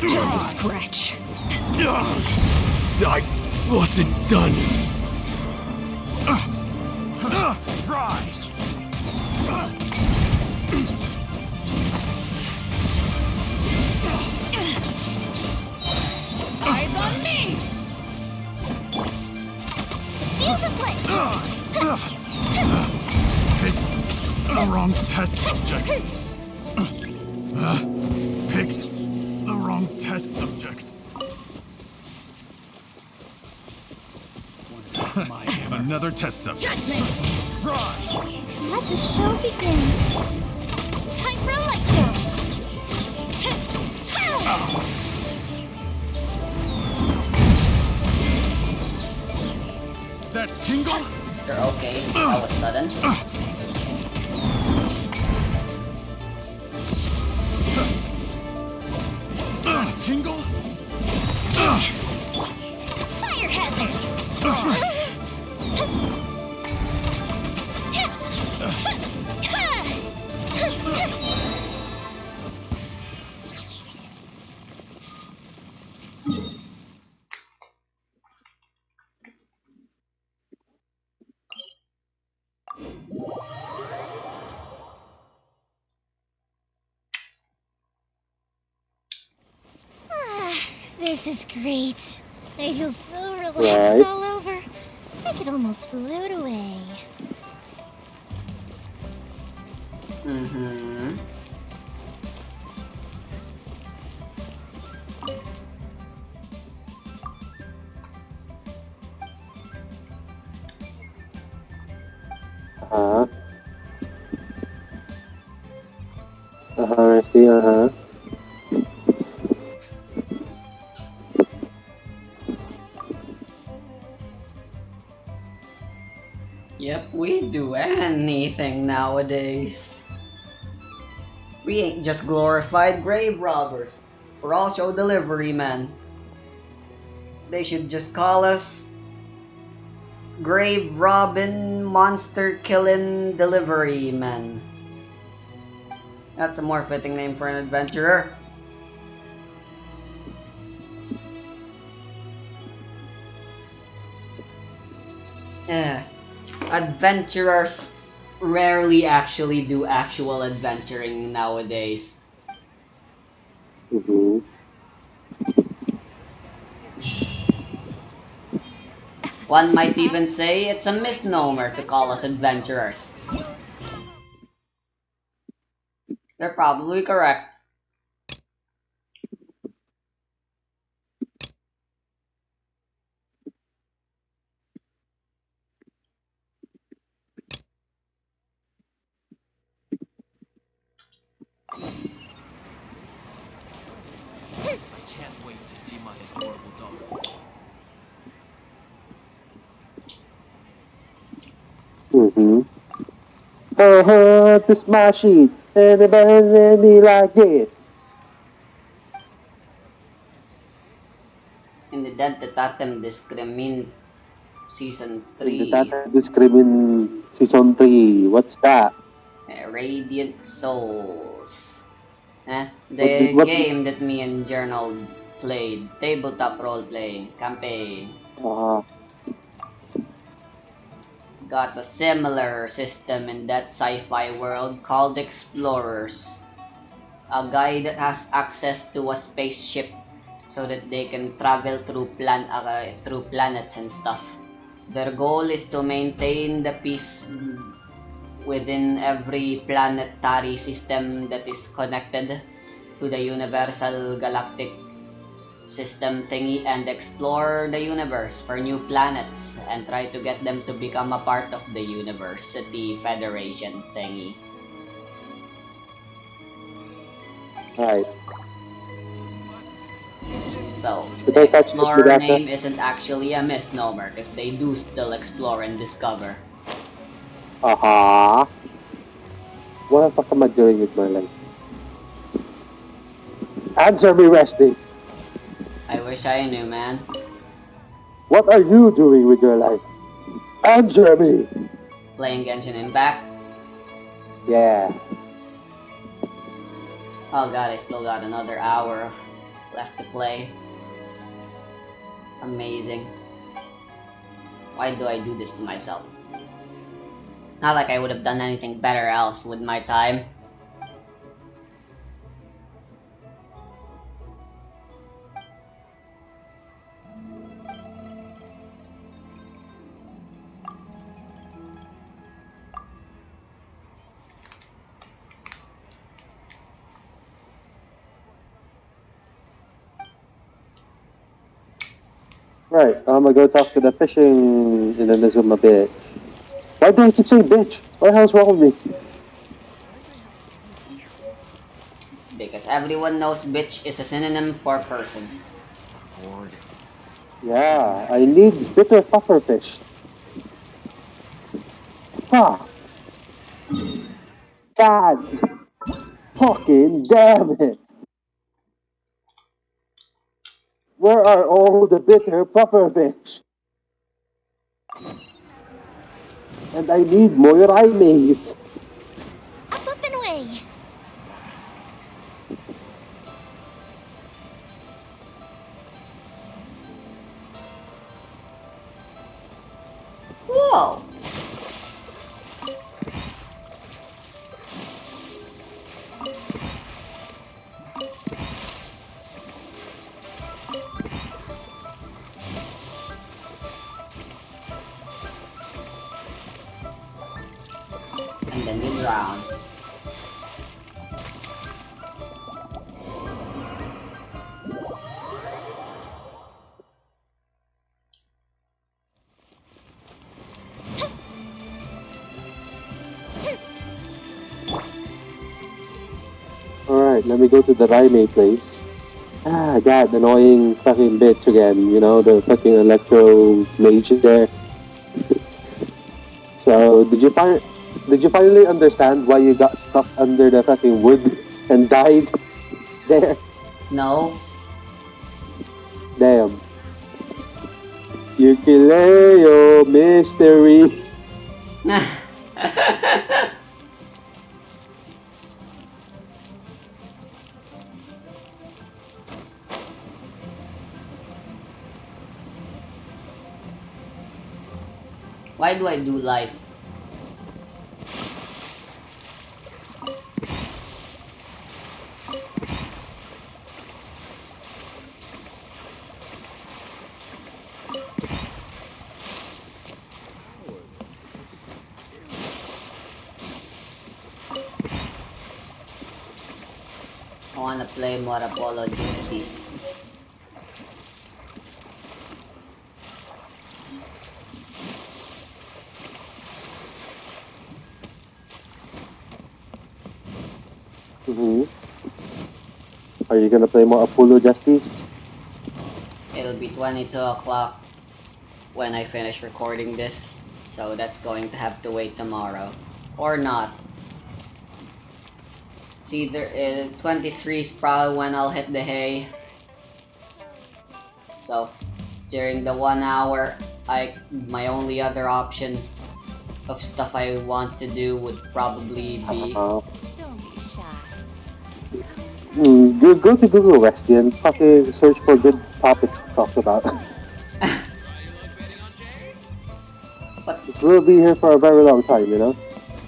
Just a scratch. I wasn't done. Try! Eyes on me! Fuse a slit! Picked the wrong test subject. Picked the wrong test subject. Another test subject. Judgment! Try! Let the show begin. Time for a light show! That tingle? You're okay, all of a sudden. Tingle? Fire hazard! This is great. I feel so relaxed Right. all over. I could almost float away. Mm-hmm. Uh-huh. Uh-huh, I see, uh-huh. Yep, we do anything nowadays. We ain't just glorified grave robbers. We're also delivery men. They should just call us grave robbing, monster killing delivery men. That's a more fitting name for an adventurer. Eh, adventurers rarely actually do actual adventuring nowadays. Mm-hmm. One might even say it's a misnomer to call us adventurers. They're probably correct. I can't wait to see my adorable daughter. Mm-hmm. Oh, this my sheet. Anybody let me like this? Identitatem discrimin season In the 3. Tata Discrimin Season 3. What's that? Radiant Souls. What, The what, game that me and Journal played. Tabletop role-playing campaign. uh, Got a similar system in that sci-fi world called Explorers. A guy that has access to a spaceship so that they can travel through through planets and stuff. Their goal is to maintain the peace within every planetary system that is connected to the universal galactic system thingy and explore the universe for new planets and try to get them to become a part of the University Federation thingy. right. So, Should the I catch this with Explorer Data? name isn't actually a misnomer because they do still explore and discover. Uh-huh. What the fuck am I doing with my life? Answer me, Resty. I wish I knew, man. What are you doing with your life? Answer me. Playing Genshin Impact. Yeah. Oh god, I still got another hour left to play. Amazing. Why do I do this to myself? Not like I would have done anything better else with my time. Right. I'm gonna go talk to the fishing in the Nizuma bitch. Why do I keep saying bitch? What the hell's wrong with me? Because everyone knows bitch is a synonym for person. Bored. Yeah, I need bitter puffer fish. Fuck. God. Fucking damn it. Where are all the bitter puffer fish? And I need more rhymes. Up and away. Whoa! round. Alright, let me go to the Raime place. Ah, that annoying fucking bitch again, you know, the fucking electro mage there. So, did you finally understand why you got stuck under the fucking wood and died there? No. Damn. Yukileo mystery. Why do I do life? I wanna play more Apologies, please. Mm-hmm. Are you gonna play more Apollo Justice? It'll be 22 o'clock when I finish recording this, so that's going to have to wait tomorrow. Or not. It's either 23 is probably when I'll hit the hay. So during the 1 hour, my only other option of stuff I want to do would probably be Don't be shy. Go to Google Westy and fucking search for good topics to talk about. What? We'll be here for a very long time, you know?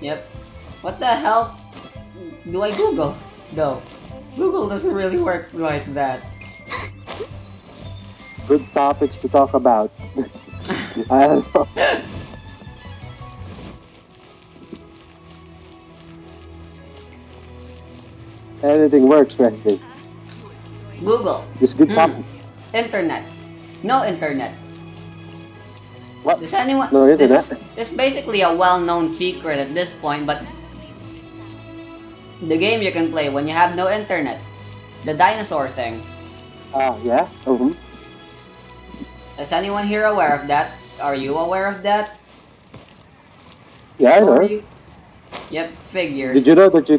Yep. What the hell do I Google? No. Google doesn't really work like that. Good topics to talk about. I don't know. Anything works, Wesley. Google. Just good topics. Internet. No internet. What? Does anyone? No internet? This is basically a well-known secret at this point, but the game you can play when you have no internet, the dinosaur thing. Yeah? Mm-hmm. Is anyone here aware of that? Are you aware of that? Yeah, I Or know. you? Yep, figures. Did you know that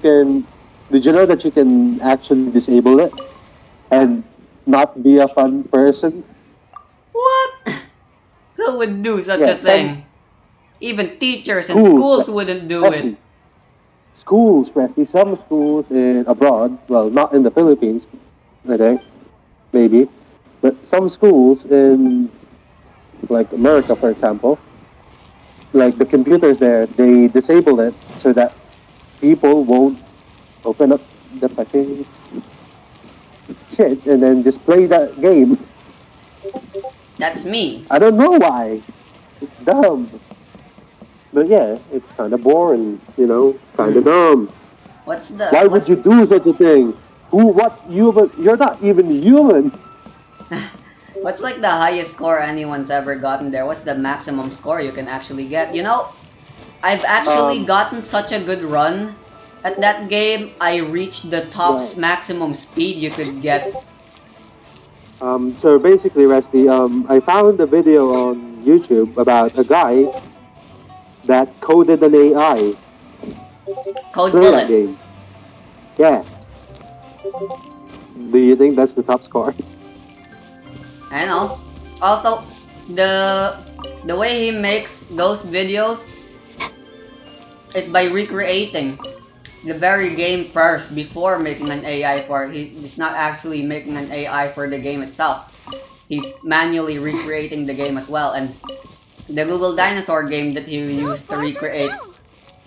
you can actually disable it and not be a fun person? What? Who would do such Yeah, a thing? Even teachers and schools, schools wouldn't do it. Wesley, schools, Wesley, some schools abroad, well, not in the Philippines, I think, maybe, but some schools in, like, America, for example, like, the computers there, they disable it so that people won't open up the fucking shit and then just play that game. That's me. I don't know why. It's dumb. But yeah, it's kind of boring, you know, kind of dumb. What's the? Why would what's, you do such a thing? You're not even human. What's like the highest score anyone's ever gotten there? What's the maximum score you can actually get? You know, I've actually gotten such a good run at that game. I reached the top Yeah. maximum speed you could get. So basically, Rusty, I found a video on YouTube about a guy that coded an AI Code play that Bullet. game. Yeah. Do you think that's the top score? I know. Also, the way he makes those videos is by recreating the very game first before making an AI for it. He's not actually making an AI for the game itself. He's manually recreating the game as well, and the Google Dinosaur game that he used to recreate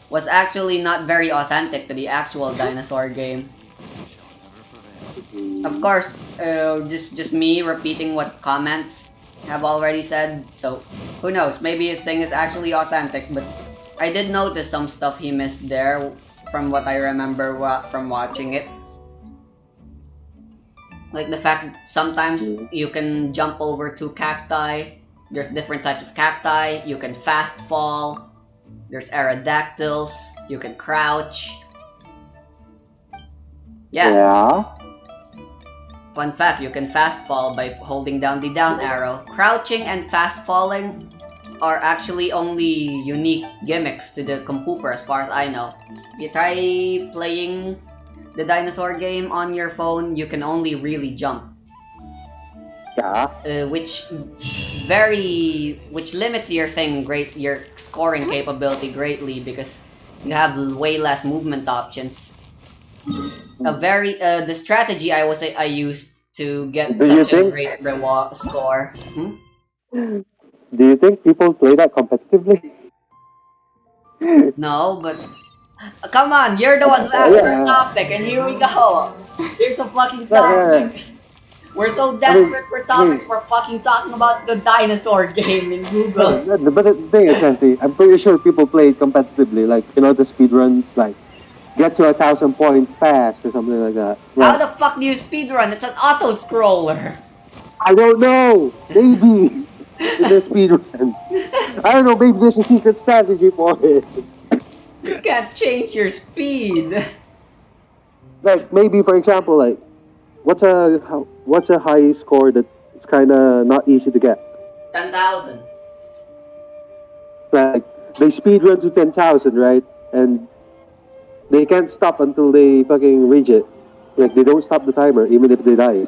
was actually not very authentic to the actual dinosaur game. Of course, just me repeating what comments have already said, so who knows, maybe his thing is actually authentic, but I did notice some stuff he missed there from what I remember from watching it. Like the fact sometimes Mm. you can jump over two cacti. There's different types of cacti. You can fast fall. There's aerodactyls. You can crouch. Yeah. Yeah. Fun fact, you can fast fall by holding down the down arrow. Crouching and fast falling are actually only unique gimmicks to the Compooper as far as I know. If you try playing the dinosaur game on your phone, you can only really jump. Yeah. Which limits your scoring capability greatly because you have way less movement options. The strategy I used to get Do you such a think? great reward score. Do you think people play that competitively? No, but come on, you're the one who asked for a Yeah. topic, and here we go. Here's a fucking Yeah. topic. We're so I mean, desperate for topics, we're fucking talking about the dinosaur game in Google. but the thing is, Nancy, I'm pretty sure people play it competitively. Like, you know, the speedruns, like, get to 1,000 points fast or something like that. How But the fuck do you speedrun? It's an auto scroller. I don't know. Maybe it's a speedrun. I don't know. Maybe there's a secret strategy for it. You can't change your speed. Like, maybe, for example, like, what's a high score that's kind of not easy to get? 10,000. Like, they speedrun to 10,000, right? And they can't stop until they fucking reach it. Like, they don't stop the timer, even if they die.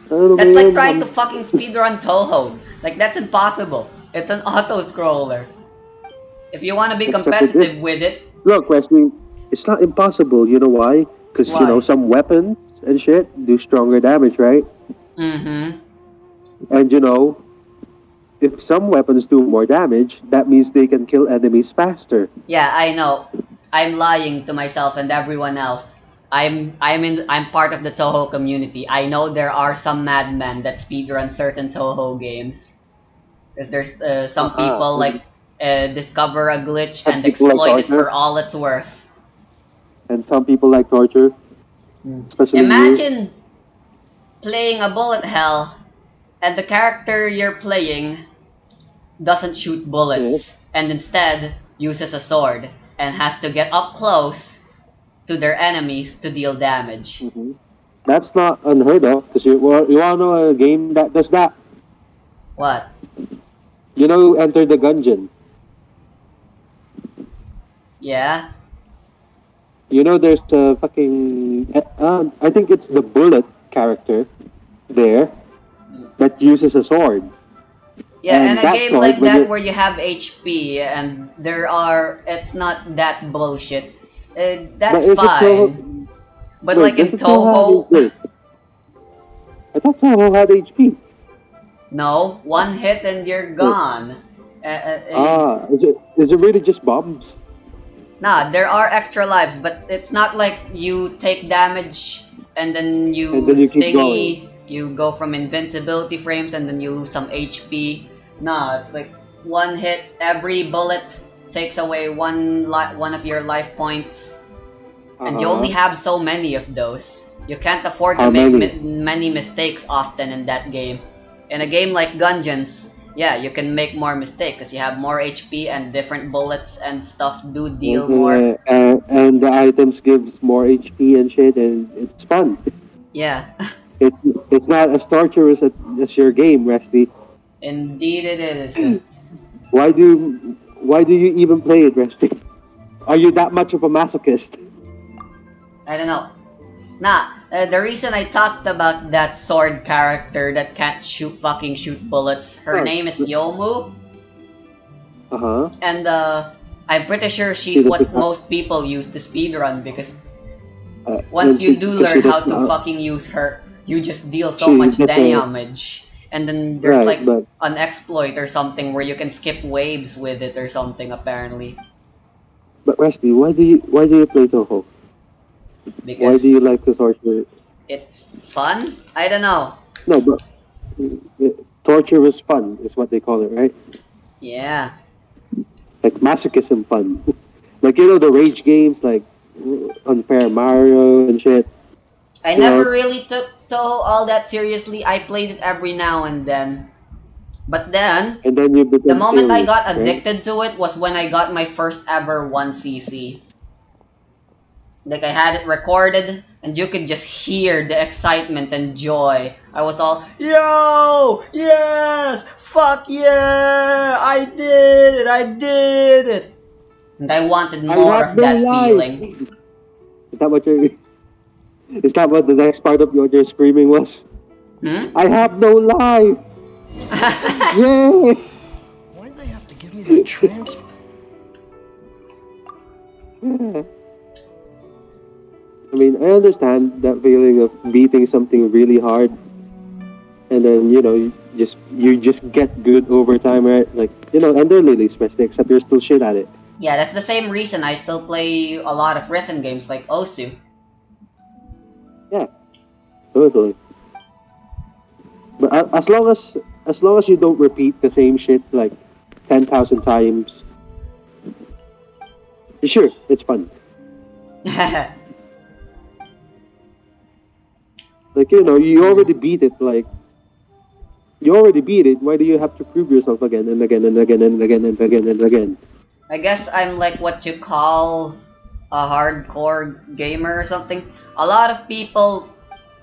I don't know, That's like man. trying to fucking speedrun Toho. Like, that's impossible. It's an auto scroller. If you want to be Except with competitive this- with it, Look, Wesley, it's not impossible. You know why? Because, Why? you know, some weapons and shit do stronger damage, right? mm-hmm. And, you know, if some weapons do more damage, that means they can kill enemies faster. Yeah, I know. I'm lying to myself and everyone else. I'm part of the Toho community. I know there are some madmen that speedrun certain Toho games. Because there's some Uh-huh. people like discover a glitch Some and people like exploit it torture. for all it's worth. And some people like torture. Especially you. Imagine playing a bullet hell and the character you're playing doesn't shoot bullets and instead uses a sword and has to get up close to their enemies to deal damage. Mhm. That's not unheard of. Because you want to know a game that does that? What? You know, Enter the Gungeon. Yeah? You know, there's a fucking. I think it's the bullet character there that uses a sword. Yeah, And and a that game sword, like when that you- where you have HP and it's not that bullshit. That's But is it fine. Toho- But Wait, like in does it Toho have Toho, wait. I thought Toho had HP. no, one hit and you're gone. Is it really just bombs? Nah, there are extra lives, but it's not like you take damage and then you And then you keep going. you go from invincibility frames and then you lose some HP. Nah, it's like one hit, every bullet takes away one of your life points, and you only have so many of those. You can't afford to How make many? many mistakes often in that game. In a game like Gungeons, yeah, you can make more mistakes because you have more HP and different bullets and stuff do deal more. And the items gives more HP and shit, and it's fun. Yeah, It's not as torturous as your game, Resty. indeed it is. Why do you even play it, Resty? Are you that much of a masochist? I don't know. Nah, the reason I talked about that sword character that can't fucking shoot bullets, her Oh, name is Yomu, Uh-huh. and I'm pretty sure she's She what doesn't have- most people use to speedrun because Uh, once and you she- do because learn she how doesn't to have- fucking use her, you just deal so She much doesn't- damage. And then there's Right, like but- an exploit or something where you can skip waves with it or something apparently. But Resty, why do you play Toho? Why Because do you like to torture? it's fun? I don't know. No, but torture is fun, is what they call it, right? Yeah. Like masochism fun. Like the rage games like Unfair Mario and shit. I You never know, really took Toho all that seriously. I played it every now and then. But then, and then you the become moment I got serious, right? addicted to it was when I got my first ever 1cc. Like I had it recorded and you could just hear the excitement and joy. I was all, yo, yes, fuck yeah, I did it. And I wanted I more have of no that life. feeling. Is that what you're? Is that what the next part of your screaming was? Hmm? I have no life. Yay! Why'd they have to give me that transfer? Yeah. I mean, I understand that feeling of beating something really hard, and then you just get good over time, right? Like and they're really especially, except you're still shit at it. Yeah, that's the same reason I still play a lot of rhythm games like Osu. Yeah, totally. But as long as you don't repeat the same shit like 10,000 times, sure, it's fun. Like you already beat it. Like you already beat it. Why do you have to prove yourself again and again and again and again and again and again? I guess I'm like what you call a hardcore gamer or something. A lot of people,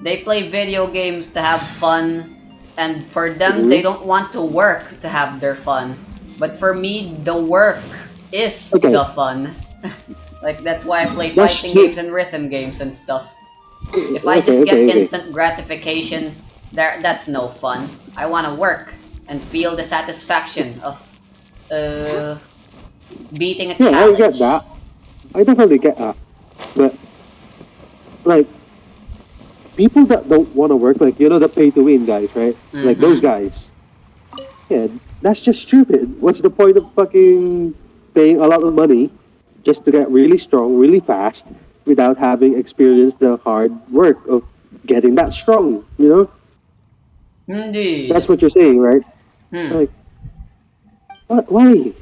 they play video games to have fun, and for them they Hmm. don't want to work to have their fun. But for me, the work is Okay, the fun. Like that's why I play that's fighting true. games and rhythm games and stuff. If I Okay, just okay, get okay. instant gratification, that's no fun. I want to work and feel the satisfaction of uh, beating a Yeah, I get challenge. that. I definitely get that. But like people that don't want to work, like the pay to win guys, right? Like those Mm-hmm. guys. Yeah, that's just stupid. What's the point of fucking paying a lot of money just to get really strong, really fast, without having experienced the hard work of getting that strong? That's Indeed. what you're saying, right? Hmm. Like, why?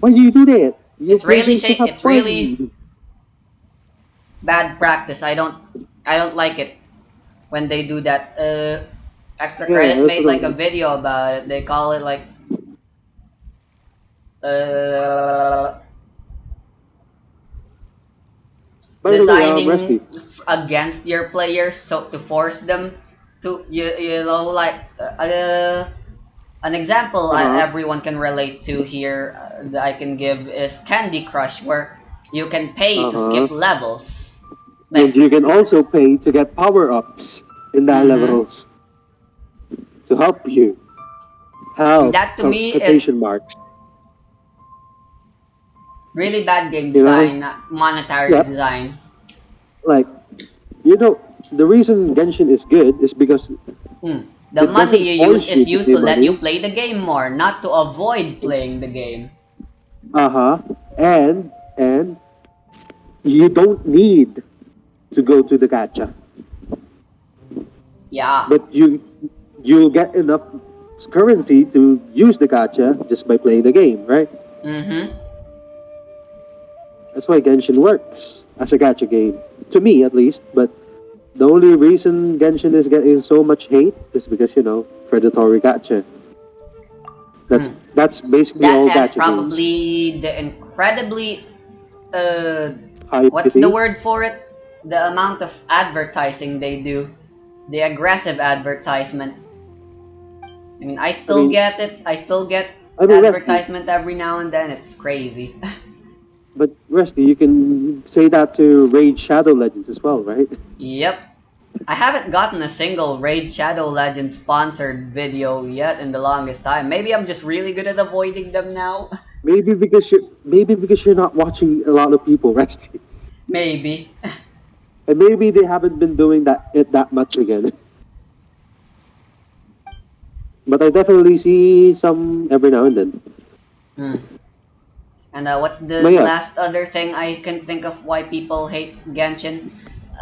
Why do you do that? You It's play really games to have it's really fun. bad practice. I don't like it when they do that. Extra Yeah, Credit that's made what like a I'm. video about it. They call it like uh By the way, designing Rusty. against your players so to force them to like an example Uh huh. everyone can relate to here that I can give is Candy Crush, where you can pay Uh to skip huh. levels. And Like, you can also pay to get power ups in that mm-hmm. levels to help you. Help That to me is quotation marks. really bad game You know. design, monetary Yep. design. Like the reason Genshin is good is because Hmm. The it money doesn't you use force you is to used pay to let you money. play the game more, not to avoid playing the game. Uh huh. And you don't need to go to the gacha, Yeah. but you'll get enough currency to use the gacha just by playing the game, right? Mm-hmm. That's why Genshin works as a gacha game, to me at least. But the only reason Genshin is getting so much hate is because predatory gacha. That's Hmm. that's basically That all and gacha games. probably the incredibly uh High what's the pity. word for it? The amount of advertising they do. The aggressive advertisement. I mean, I I still mean, get it. I still get Rusty. advertisement every now and then. It's crazy. But Rusty, you can say that to Raid Shadow Legends as well, right? Yep. I haven't gotten a single Raid Shadow Legends sponsored video yet in the longest time. Maybe I'm just really good at avoiding them now. Maybe because you're not watching a lot of people, Rusty, Maybe. and maybe they haven't been doing that much again. But I definitely see some every now and then. Hmm. And what's the But yeah, last other thing I can think of why people hate Genshin?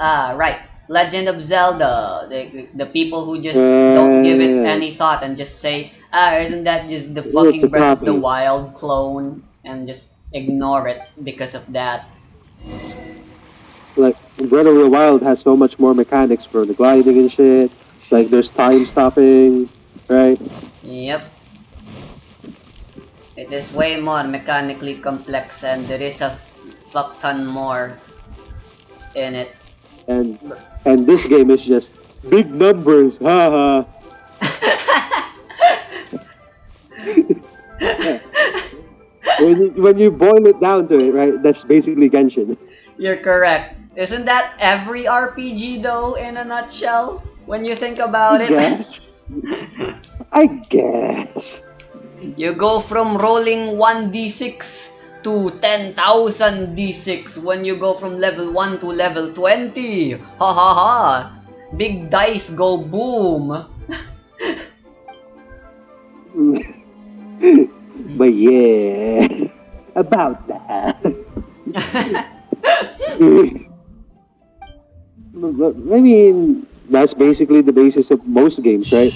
Right. Legend of Zelda, the people who just don't give it any thought and just say, isn't that just the It's fucking a Breath of the copy. Wild clone, and just ignore it because of that. Like Breath of the Wild has so much more mechanics for the gliding and shit. Like there's time stopping, right? Yep, it is way more mechanically complex, and there is a fuck ton more in it. And and this game is just big numbers, haha. Yeah. When you boil it down to it, right? That's basically Genshin. You're correct. Isn't that every RPG though, in a nutshell? When you think I about it? guess. I guess. You go from rolling 1d6 to 10,000 d6 when you go from level 1 to level 20. Ha ha ha. Big dice go boom. But yeah, about that. I mean, that's basically the basis of most games, right?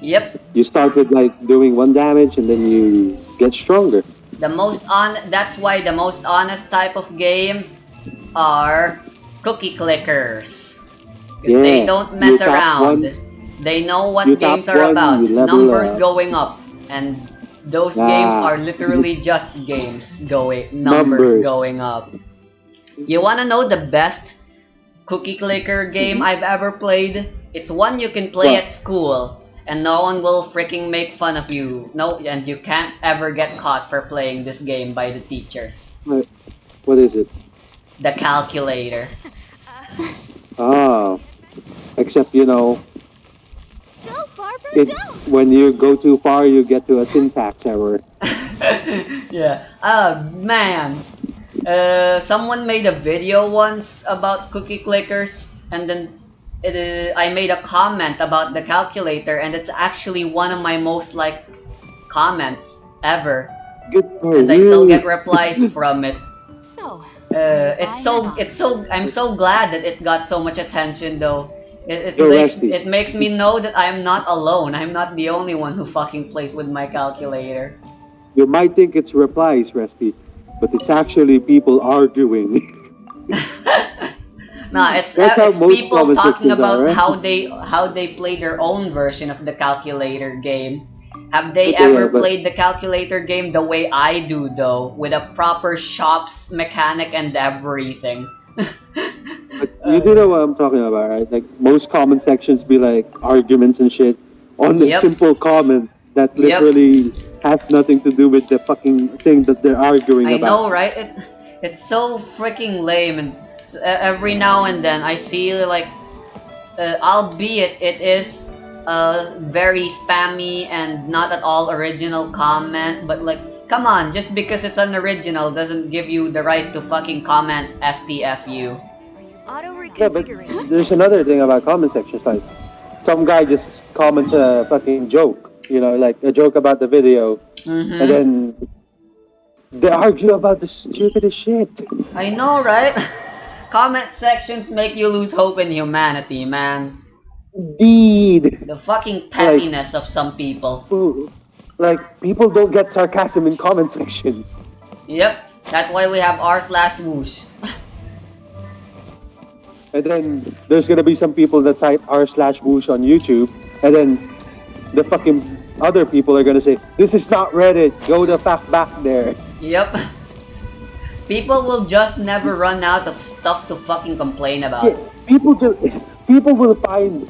Yep. You start with like doing one damage and then you get stronger. That's why the most honest type of game are cookie clickers. Because they Yeah, don't you mess tap around. one, They know you what tap games are one, about. you level Numbers up. going up. And those games Ah, are literally just games going numbers numbers. going up. You wanna know the best cookie clicker game Mhm. I've ever played? It's one you can play What? at school and no one will freaking make fun of you. No, and you can't ever get caught for playing this game by the teachers. What is it? The calculator. Ah, except Go, Barbara, it go! when you go too far, you get to a syntax error. Yeah. Oh man. Someone made a video once about cookie clickers, and then I made a comment about the calculator, and it's actually one of my most liked comments ever. Good for And I still you. get replies from it. So, I'm so glad that it got so much attention though. Yo, Rusty. It makes me know that I'm not alone. I'm not the only one who fucking plays with my calculator. You might think it's replies, Rusty, but it's actually people arguing. Nah, That's how it's most people comment talking sections are, about right? how they play their own version of the calculator game. Have they Okay, yeah, ever but played the calculator game the way I do though, with a proper shops mechanic and everything? you do know what I'm talking about, right? Like most comment sections be like arguments and shit on a Yep. simple comment that Yep. literally has nothing to do with the fucking thing that they're arguing I about. know, right? It's so freaking lame, and every now and then I see like, albeit it is very spammy and not at all original comment, but like, come on, just because it's unoriginal doesn't give you the right to fucking comment STFU. auto Yeah, but reconfiguring. there's another thing about comment sections. Like some guy just comments a fucking joke, like a joke about the video, and Mm-hmm. then they argue about the stupidest shit. I know, right? Comment sections make you lose hope in humanity, man. Indeed. The fucking Like, pettiness of some people. people don't get sarcasm in comment sections. Yep, that's why we have r/whoosh. And then there's gonna be some people that type r/whoosh on YouTube, and then the fucking other people are gonna say, "This is not Reddit. Go the fuck back there." Yep. People will just never run out of stuff to fucking complain Yeah, about. people will find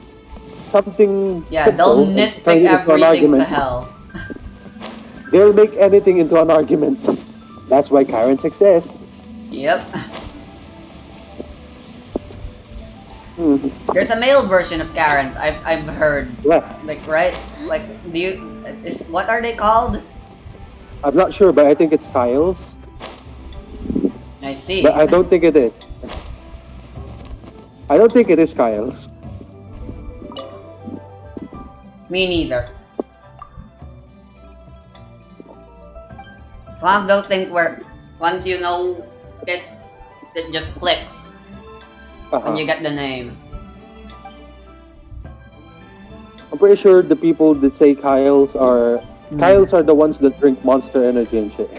something Yeah, they'll simple and nitpick turn it into an everything to argument. hell. They'll make anything into an argument. That's why Karens exist. Yep. Mhm. There's a male version of Karen. I've heard. Yeah, Like, right? Like, what are they called? I'm not sure, but I think it's Kyle's. I see. But I don't think it is. I don't think it is Kyle's. Me neither. It's one of those things where once you know it, it just clicks when you get the name. I'm pretty sure the people that say Kyles are the ones that drink Monster Energy and shit.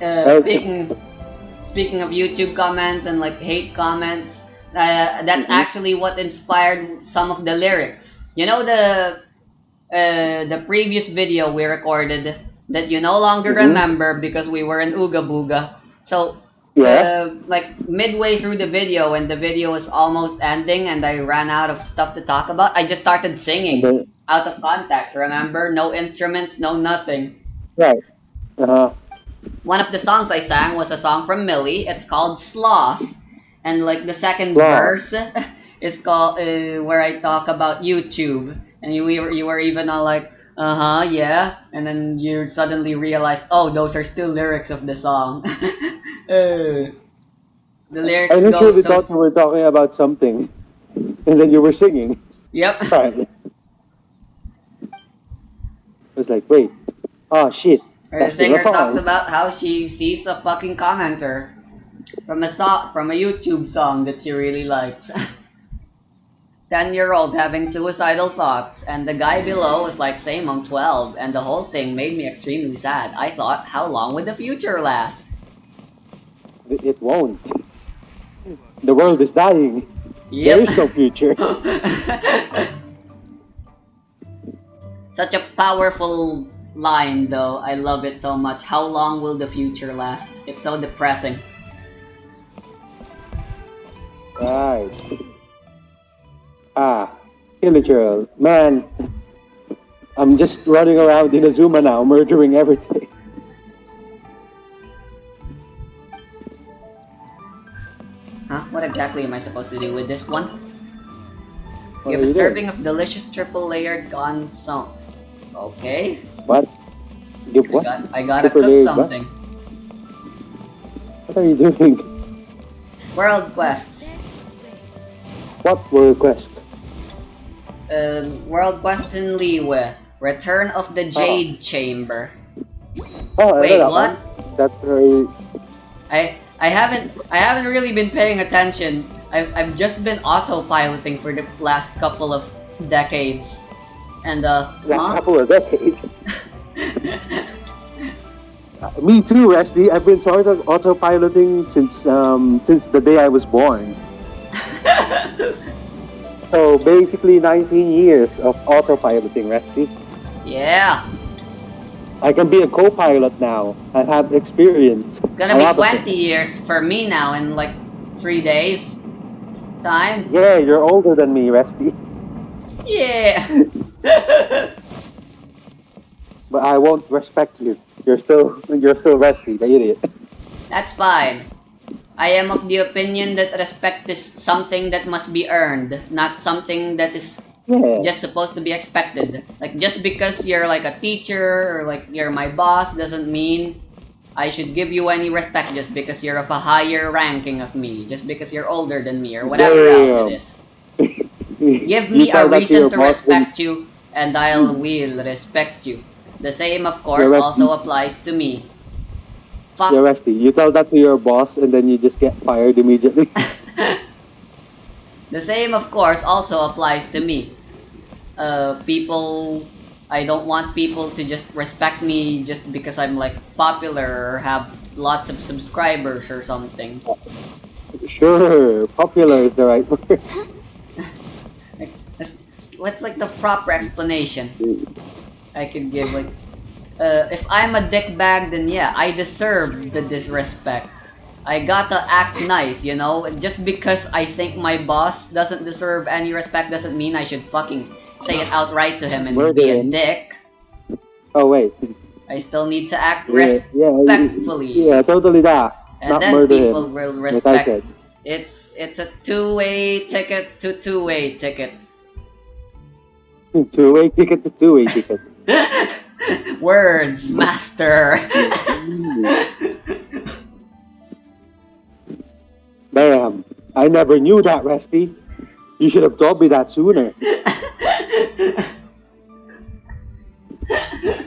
Right? Speaking of YouTube comments and like hate comments, that's Mm-hmm. actually what inspired some of the lyrics. You know the previous video we recorded that you no longer Mm-hmm. remember because we were in Ooga Booga. So Yeah. like midway through the video when the video was almost ending and I ran out of stuff to talk about, I just started And singing then, out of context. Remember, no instruments, no nothing. right. Uh-huh. One of the songs I sang was a song from Millie. It's called Sloth, and like the second Flaw. verse is called where I talk about YouTube, and you were even all like, yeah, and then you suddenly realized, oh, those are still lyrics of the song. The I lyrics go literally so. thought we were talking about something, and then you were singing. Yep. Right. I was like, wait. Oh, shit. Where the That's still a singer talks song. about how she sees a fucking commenter from a YouTube song that she really likes. 10-year-old having suicidal thoughts, and the guy below was like, same, I'm 12, and the whole thing made me extremely sad. I thought, how long would the future last? It won't. The world is dying. There Yep. is no future. Such a powerful line, though. I love it so much. How long will the future last? It's so depressing. Right. Ah, Kilichurl. Man, I'm just running around in Azuma now, murdering everything. Huh? What exactly am I supposed to do with this one? What Give are a you serving doing? of delicious triple layered gonson. Okay. What? Give what? I gotta Triple cook layered what? something. What are you doing? World quests. What world quest? World quest in Liyue. Return of the Jade Chamber. Oh, I Wait, know that what? one. That's very... I haven't really been paying attention. I've just been autopiloting for the last couple of decades. And last couple of decades. Me too, Ashley. I've been sort of autopiloting since the day I was born. So basically 19 years of autopiloting, Rusty. Yeah. I can be a co-pilot now. I have experience. It's gonna A be lot of 20 it. years for me now in like 3 days time. Yeah, you're older than me, Rusty. Yeah. But I won't respect you. You're still Rusty, the idiot. That's fine. I am of the opinion that respect is something that must be earned, not something that is Yeah. just supposed to be expected. Like just because you're like a teacher or like you're my boss doesn't mean I should give you any respect just because you're of a higher ranking of me, just because you're older than me or whatever else it is. Give You me a tell that to your reason to boss when- respect you and I will respect you. The same of course Yeah, also applies to me. Fuck. Yeah, Rusty. You tell that to your boss and then you just get fired immediately. The same, of course, also applies to me. I don't want people to just respect me just because I'm like popular or have lots of subscribers or something. Sure, popular is the right word. Like, that's like the proper explanation I could give. Like, if I'm a dickbag, then yeah, I deserve the disrespect. I gotta act nice, you know? Just because I think my boss doesn't deserve any respect doesn't mean I should fucking say it outright to him and Murder be a him. dick. Oh wait. I still need to act Yeah, respectfully. yeah, totally that. And Not then murder people him. will Like I respect. said. It's a two-way ticket to two-way ticket. Two-way ticket to two-way ticket. Words, master. Damn. I never knew that, Rusty. You should have told me that sooner.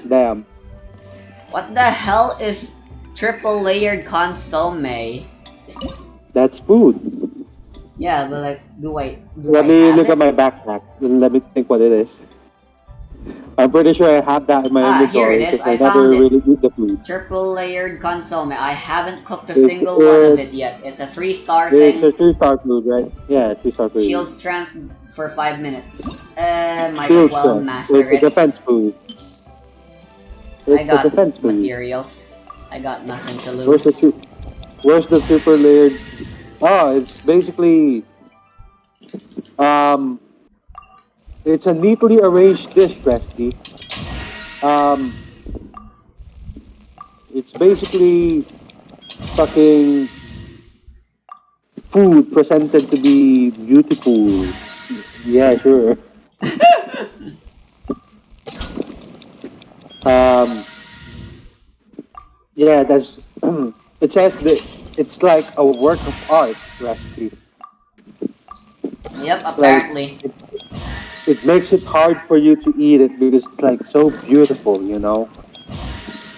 Damn. What the hell is triple layered consomme? That's food. Yeah, but like, do Let I me have look at it? my backpack and let me think what it is. I'm pretty sure I have that in my Ah, here it inventory is. because I I found never it. really eat the food. Triple layered consomme. I haven't cooked a It's single one of it it's yet. It's a 3-star it's thing. a 3-star food, right? Yeah, 3-star food. Shield strength for 5 minutes. Might as Shield well strength. master It's a it. defense food. I It's a got defense food. materials. I got nothing to Where's the lose. tri- Where's the super layered? Oh, it's basically um, it's a neatly arranged dish, Resty. Um, it's basically fucking food presented to be beautiful. Yeah, sure. Um, yeah, that's. It says that it's like a work of art, Rusty. Yep, Like apparently. it makes it hard for you to eat it because it's like so beautiful, you know.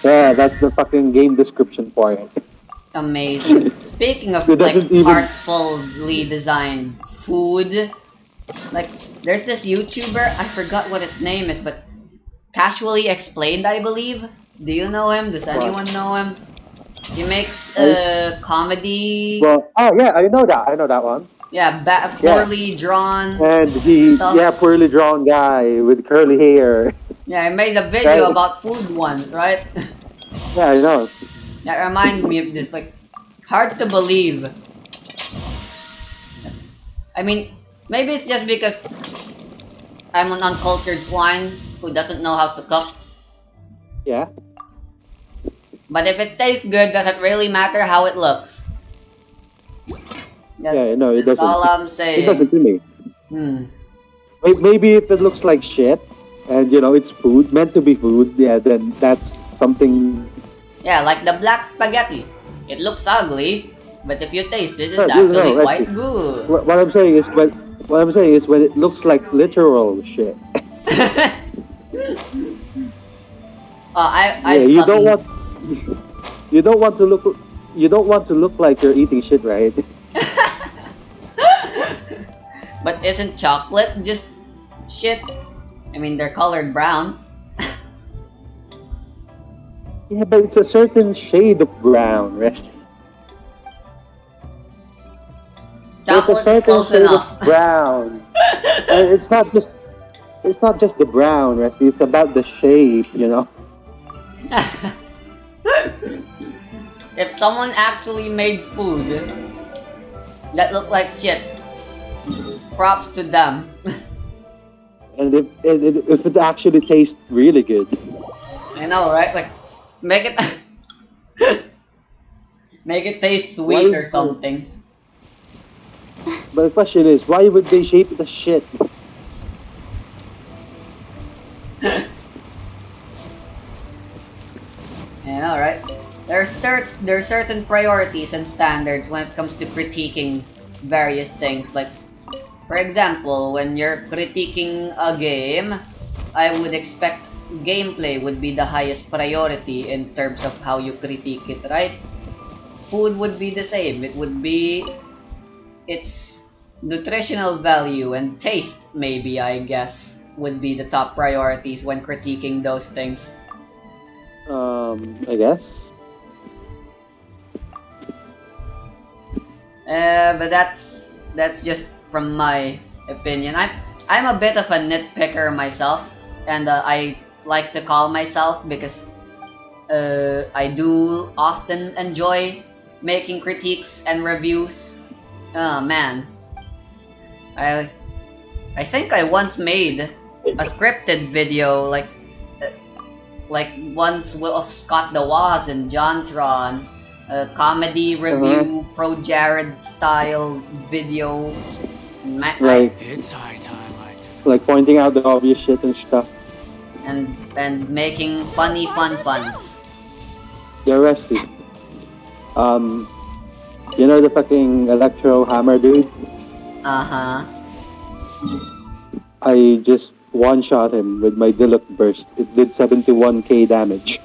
Yeah, that's the fucking game description for it. Amazing. Speaking of It like doesn't even. artfully designed food, like there's this YouTuber, I forgot what his name is, but Casually Explained, I believe. Do you know him? Does What? anyone know him? He makes I, comedy, well, oh yeah, I know that. I know that one. yeah, Yeah, poorly drawn and yeah, stuff. poorly drawn guy with curly hair. Yeah, I made a video Right? about food once, right? Yeah, I know. That reminded me of this, like, hard to believe. I mean, maybe it's just because I'm an uncultured swine who doesn't know how to cook. Yeah, But if it tastes good, does it really matter how it looks? yeah, no, it That's doesn't. all I'm It doesn't saying. to me. Hmm. Maybe if it looks like shit, and it's food meant to be food, yeah, then that's something. Yeah, like the black spaghetti. It looks ugly, but if you taste it, it's No, no, actually actually, quite good. what I'm saying is when it looks like literal shit. I Yeah, you don't fucking. want you don't want to look like you're eating shit, right? But isn't chocolate just shit? I mean, they're colored brown. Yeah, but it's a certain shade of brown, rest. There's a Chocolate is certain close shade of enough. brown, and it's not just the brown, rest. It's about the shape. If someone actually made food that looked like shit, props to them. And if it actually tastes really good. I know, right? Like, make it make it taste sweet Why? or something. But the question is, why would they shape it as shit? You know, right? There's certain priorities and standards when it comes to critiquing various things. Like, for example, when you're critiquing a game, I would expect gameplay would be the highest priority in terms of how you critique it, right? Food would be the same. It would be its nutritional value and taste, maybe, I guess, would be the top priorities when critiquing those things. I guess. But that's just from my opinion. I'm a bit of a nitpicker myself, and I like to call myself because I do often enjoy making critiques and reviews. Oh man, I I think I once made a scripted video like once of Scott the Woz and Jontron, a comedy review, pro Jared style video. Like It's high time I took. like pointing out the obvious shit and stuff. and making funny funs. You're arrested. Um, the fucking electro hammer dude. Uh huh. I just one shot him with my Diluc burst. It did 71k damage.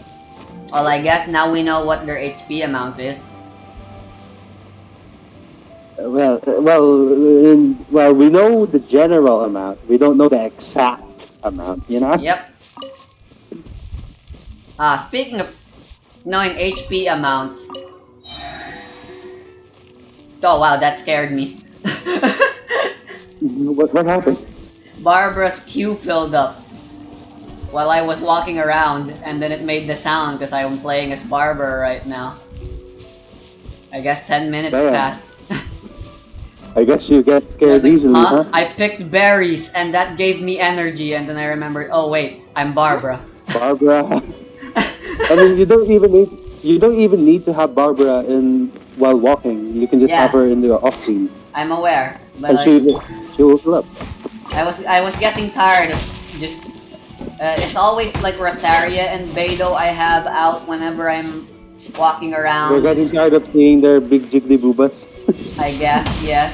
Well, I guess now we know what their HP amount is. well, we know the general amount. We don't know the exact amount. You know. Yep. Speaking of knowing HP amounts. Oh wow, that scared me. What happened? Barbara's queue filled up while I was walking around, and then it made the sound because I'm playing as Barbara right now. I guess 10 minutes Damn. passed. I guess you get I scared was like, easily, huh? I picked berries, and that gave me energy, and then I remembered, oh wait, I'm Barbara. Barbara. I mean, you don't even need to have Barbara in while walking. You can just Yeah. have her in the off scene, I'm aware, but and like, she will fill up. I was getting tired of just. It's always like Rosaria and Beidou I have out whenever I'm walking We're around. getting tired of seeing their big jiggly boobas. I guess, yes.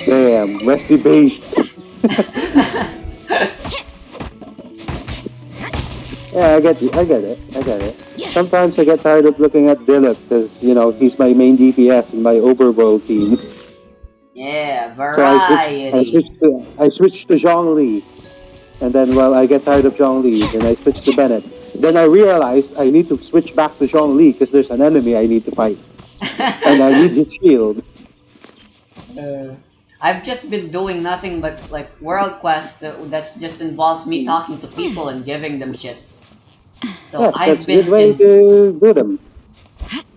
Damn, Rusty based. Yeah, I get it. Sometimes I get tired of looking at Dylan because, you know, he's my main DPS in my overworld team. Yeah, So variety. I switched to Zhongli. And then, well, I get tired of Zhongli, then I switch to Bennett. Then I realize I need to switch back to Zhongli because there's an enemy I need to fight. And I need his shield. I've just been doing nothing but like world quest that's just involves me talking to people and giving them shit. So Yeah, I've that's a good way been to do them.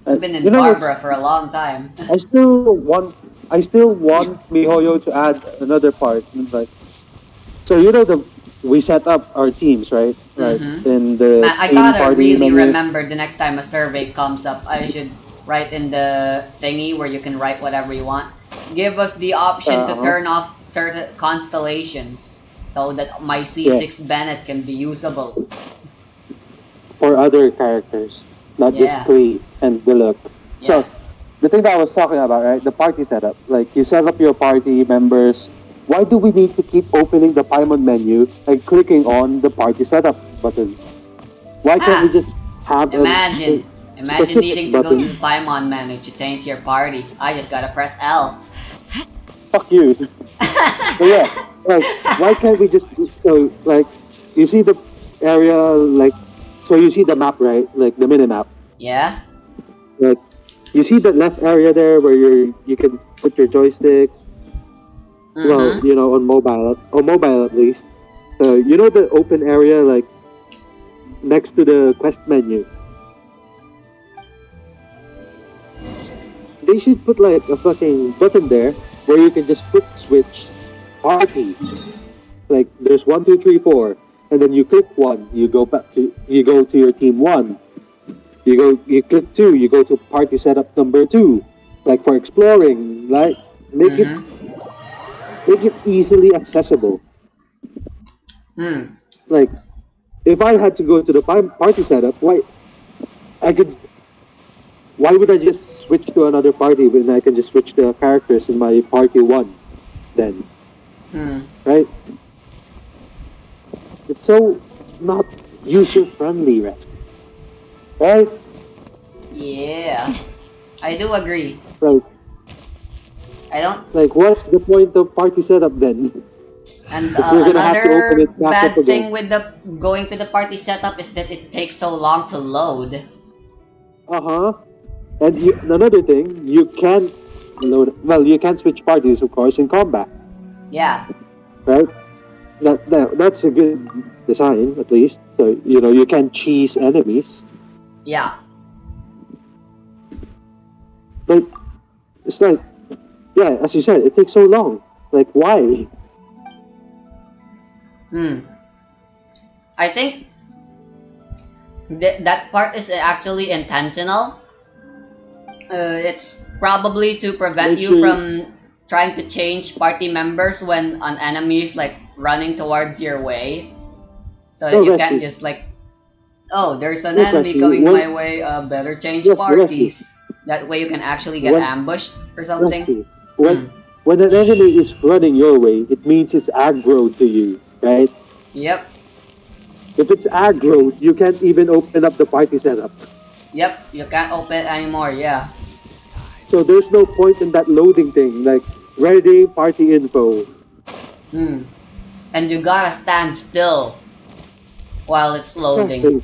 I've been in You know, Barbara for a long time. I still want MiHoYo to add another part. Like, so you know we set up our teams, right? Right. Mhm. In the Man, I team gotta party really menu. remember the next time a survey comes up, I should write in the thingy where you can write whatever you want. Give us the option to Uh-huh. turn off certain constellations so that my C6 Bennett can be usable. For other characters, not Yeah. just Klee and Willow. So, Yeah. the thing that I was talking about, right? The party setup. Like, you set up your party members. Why do we need to keep opening the Paimon menu and clicking on the party setup button? Why can't we just have Imagine specific needing to go button? to the Paimon menu to change your party. I just gotta press L. Fuck you. But yeah, like, why can't we just, so, like, you see the area, like, so you see the map, right? Like, the mini map. Yeah? Like, you see the left area there where you can put your joystick. Well, Mm-hmm. you know, on mobile at least. You know the open area, like next to the quest menu. They should put like a fucking button there where you can just quick switch parties. Like there's 1, 2, 3, 4, and then you click one, you go to your team one. You click two, you go to party setup number 2. Like for exploring, like make it easily accessible. Hmm. Like, if I had to go to the party setup, why would I just switch to another party when I can just switch the characters in my party one? Then, right? It's so not user friendly, Rest. Right? Yeah. I do agree. Like, I don't. what's the point of party setup then? And If you're gonna have to open another it back up bad again. thing with the going to the party setup is that it takes so long to load. And another thing, you can't load. Well, you can't switch parties, of course, in combat, Yeah. right? That's a good design, at least. So you know you can cheese enemies, Yeah. but it's like, yeah, as you said, it takes so long. Like, why? I think that part is actually intentional. It's probably to prevent you from trying to change party members when an enemy is like running towards your way. So that No, you can't Rusty. just like, oh, there's an No, enemy Rusty, coming when- my way, better change Yes, parties. That way you can actually get When- ambushed or something. Rusty, when an enemy is running your way, it means it's aggro to you, right? Yep. If it's aggro, you can't even open up the party setup. Yep. You can't open it anymore. Yeah. So there's no point in that loading thing, like ready party info. Hmm. And you gotta stand still while it's loading. Exactly.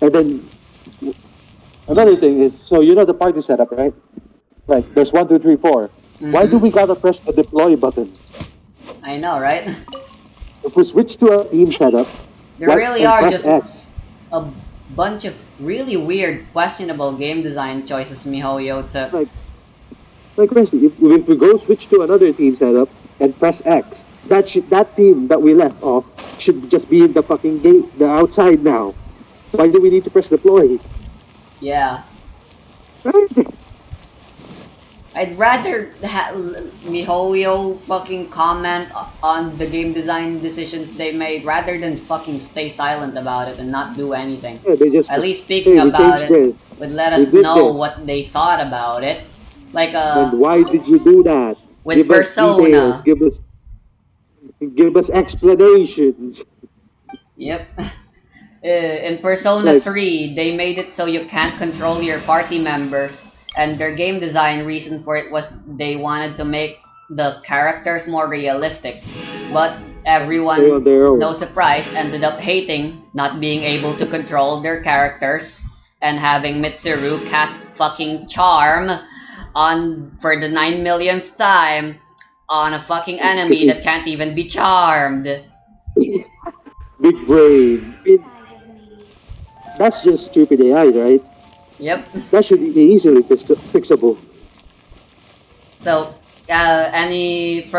And then another thing is, so you know the party setup, right? Like there's 1, 2, 3, 4. Why do Mm-hmm. we gotta press the deploy button? I know, right? If we switch to a team setup, There what really and are press just X, a bunch of really weird, questionable game design choices MiHoYo took. like honestly, if we go switch to another team setup and press X, that team that we left off should just be in the fucking gate, the outside now. Why do we need to press deploy? Yeah. Right? I'd rather MiHoYo fucking comment on the game design decisions they made rather than fucking stay silent about it and not do anything. Yeah, they just At least speaking hey, we about changed it this, would let we us did know this, what they thought about it. Like and why did you do that? with Give us details. Persona. Give us explanations. Yep. In Persona Like 3, they made it so you can't control your party members, and their game design reason for it was they wanted to make the characters more realistic. But stay on everyone, their no own. surprise, ended up hating not being able to control their characters and having Mitsuru cast fucking charm on for the 9 millionth time on a fucking Because enemy he that can't even be charmed. big brain. That's just stupid AI, right? Yep. That should be easily fixable. So, anytime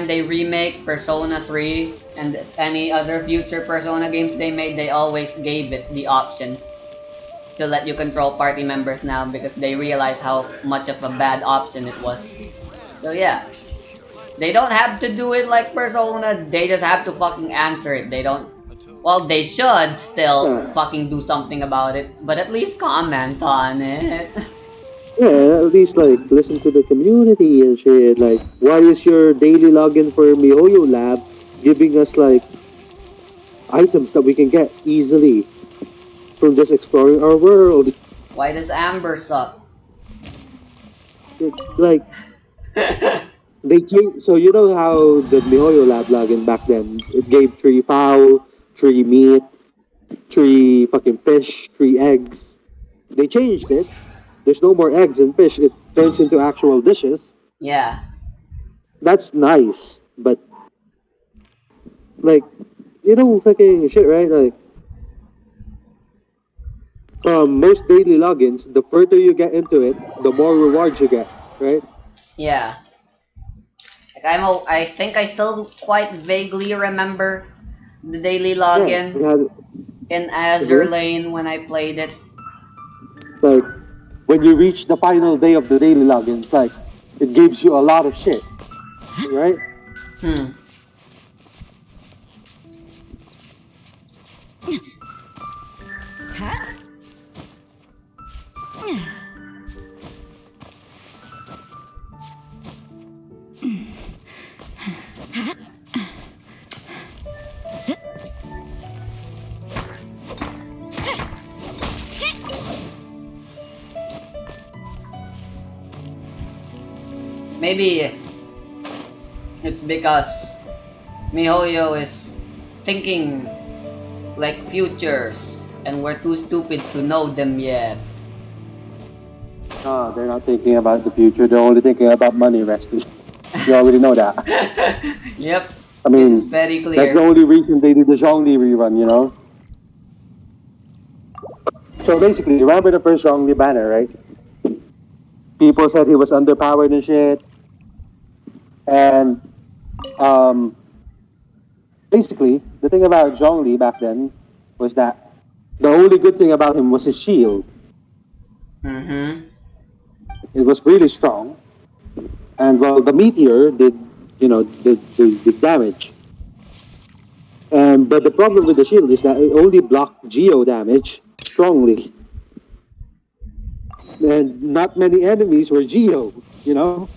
they remake Persona 3 and any other future Persona games they made, they always gave it the option to let you control party members now because they realize how much of a bad option it was. So yeah, they don't have to do it like Persona, they just have to fucking answer it. They don't, well, they should still Yeah, fucking do something about it, but at least comment on it. yeah, at least like listen to the community and shit. Like, why is your daily login for MiHoYo Lab giving us like items that we can get easily from just exploring our world? Why does Amber suck? Like they changed. So you know how the MiHoYo Lab login back then it gave 3 fowl, 3 meat, 3 fucking fish, 3 eggs. They changed it. There's no more eggs and fish. It turns into actual dishes. Yeah. That's nice, but like, fucking shit, right? Like, most daily logins, the further you get into it, the more rewards you get, right? Yeah. Like I think I still quite vaguely remember the daily Yeah, we login had in Azure mhm. Lane when I played it. Like when you reach the final day of the daily logins, like it gives you a lot of shit, right? Hmm. Maybe it's because MiHoYo is thinking like futures and we're too stupid to know them yet. No, they're not thinking about the future. They're only thinking about money, Resty. You already know that. Yep. I It is mean, very that's the clear. only reason they did the Zhongli rerun, you know? So basically, remember the first Zhongli banner, right? People said he was underpowered and shit. And um, basically, the thing about Zhongli back then was that the only good thing about him was his shield. Mm-hmm. It was really strong. And well, the meteor did damage. But the problem with the shield is that it only blocked geo damage strongly. And not many enemies were geo, you know?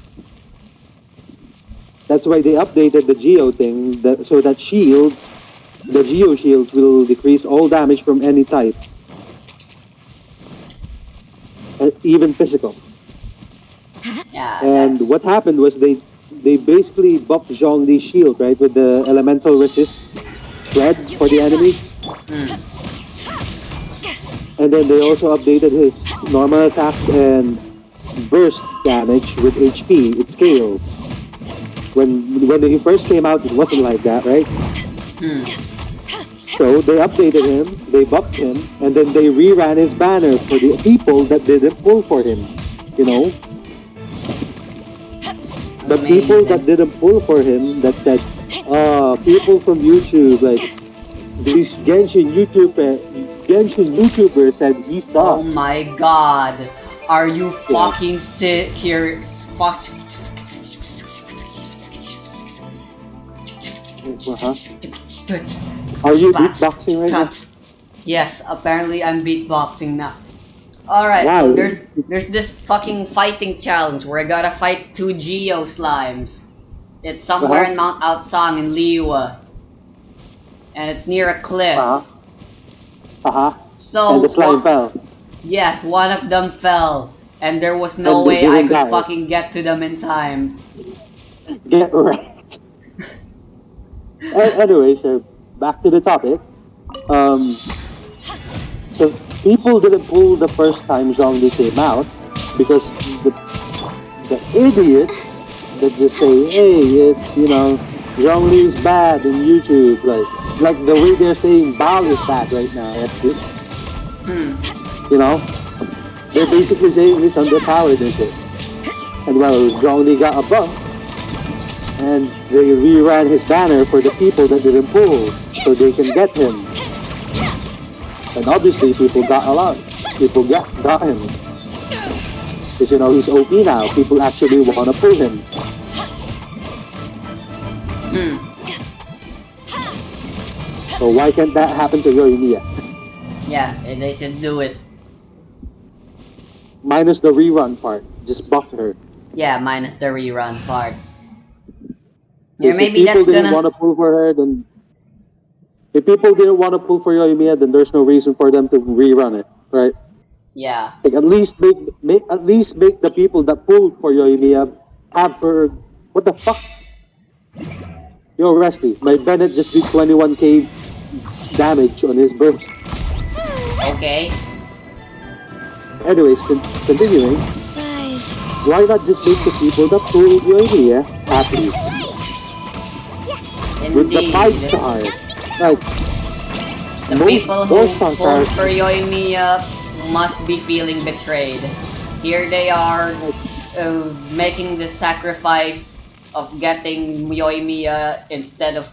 That's why they updated the geo thing so that the geo shields will decrease all damage from any type, even physical. Yeah, And that's. what happened was they basically buffed Zhongli's shield, right, with the elemental resists shred You for the can't enemies. Mm. And then they also updated his normal attacks and burst damage with HP. It scales. When he first came out, it wasn't like that, right? Mm. So they updated him, they buffed him, and then they reran his banner for the people that didn't pull for him. You know, the people that Amazing. didn't pull for him that said, people from YouTube, like these Genshin YouTubers said he Oh sucks. my god. Are you You know, fucking sick here? Fuck. uh-huh. Are you beatboxing right now? Yes, apparently I'm beatboxing now. Alright, so Why? there's this fucking fighting challenge where I gotta fight two Geo slimes. It's somewhere Uh-huh. in Mount Aotsang in Liwa. And it's near a cliff. Uh-huh. Uh-huh. And So the slime fell. yes, one of them fell. And there was no And they way I didn't could die. fucking get to them in time. Get right. Anyway, so back to the topic. Um, so people didn't pull the first time Zhongli came out because the idiots that just say, hey, it's, Zhongli's bad in YouTube, like the way they're saying Bao is bad right now. Hmm. You know, they're basically saying he's underpowered and shit. And well, Zhongli got a buff, and they reran his banner for the people that didn't pull, so they can get him. And obviously, people got a lot. People got him. Because, he's OP now. People actually want to pull him. Hmm. So why can't that happen to Yoimiya? Yeah, they should do it. Minus the rerun part. Just buff her. Yeah, minus the rerun part. Yeah, Because if maybe people that's didn't want gonna. to pull for her, then... If people didn't want to pull for Yoimiya, then there's no reason for them to rerun it, right? Yeah. Like at least make the people that pulled for Yoimiya have for... What the fuck? Yo, Resty, my Bennett just did 21k damage on his burst. Okay. Anyways, continuing. Guys. Why not just make the people that pulled Yoimiya happy? With the 5 Indeed. star. Like, The most people who 4-star pulled characters- for Yoimiya must be feeling betrayed. Here they are making the sacrifice of getting Yoimiya instead of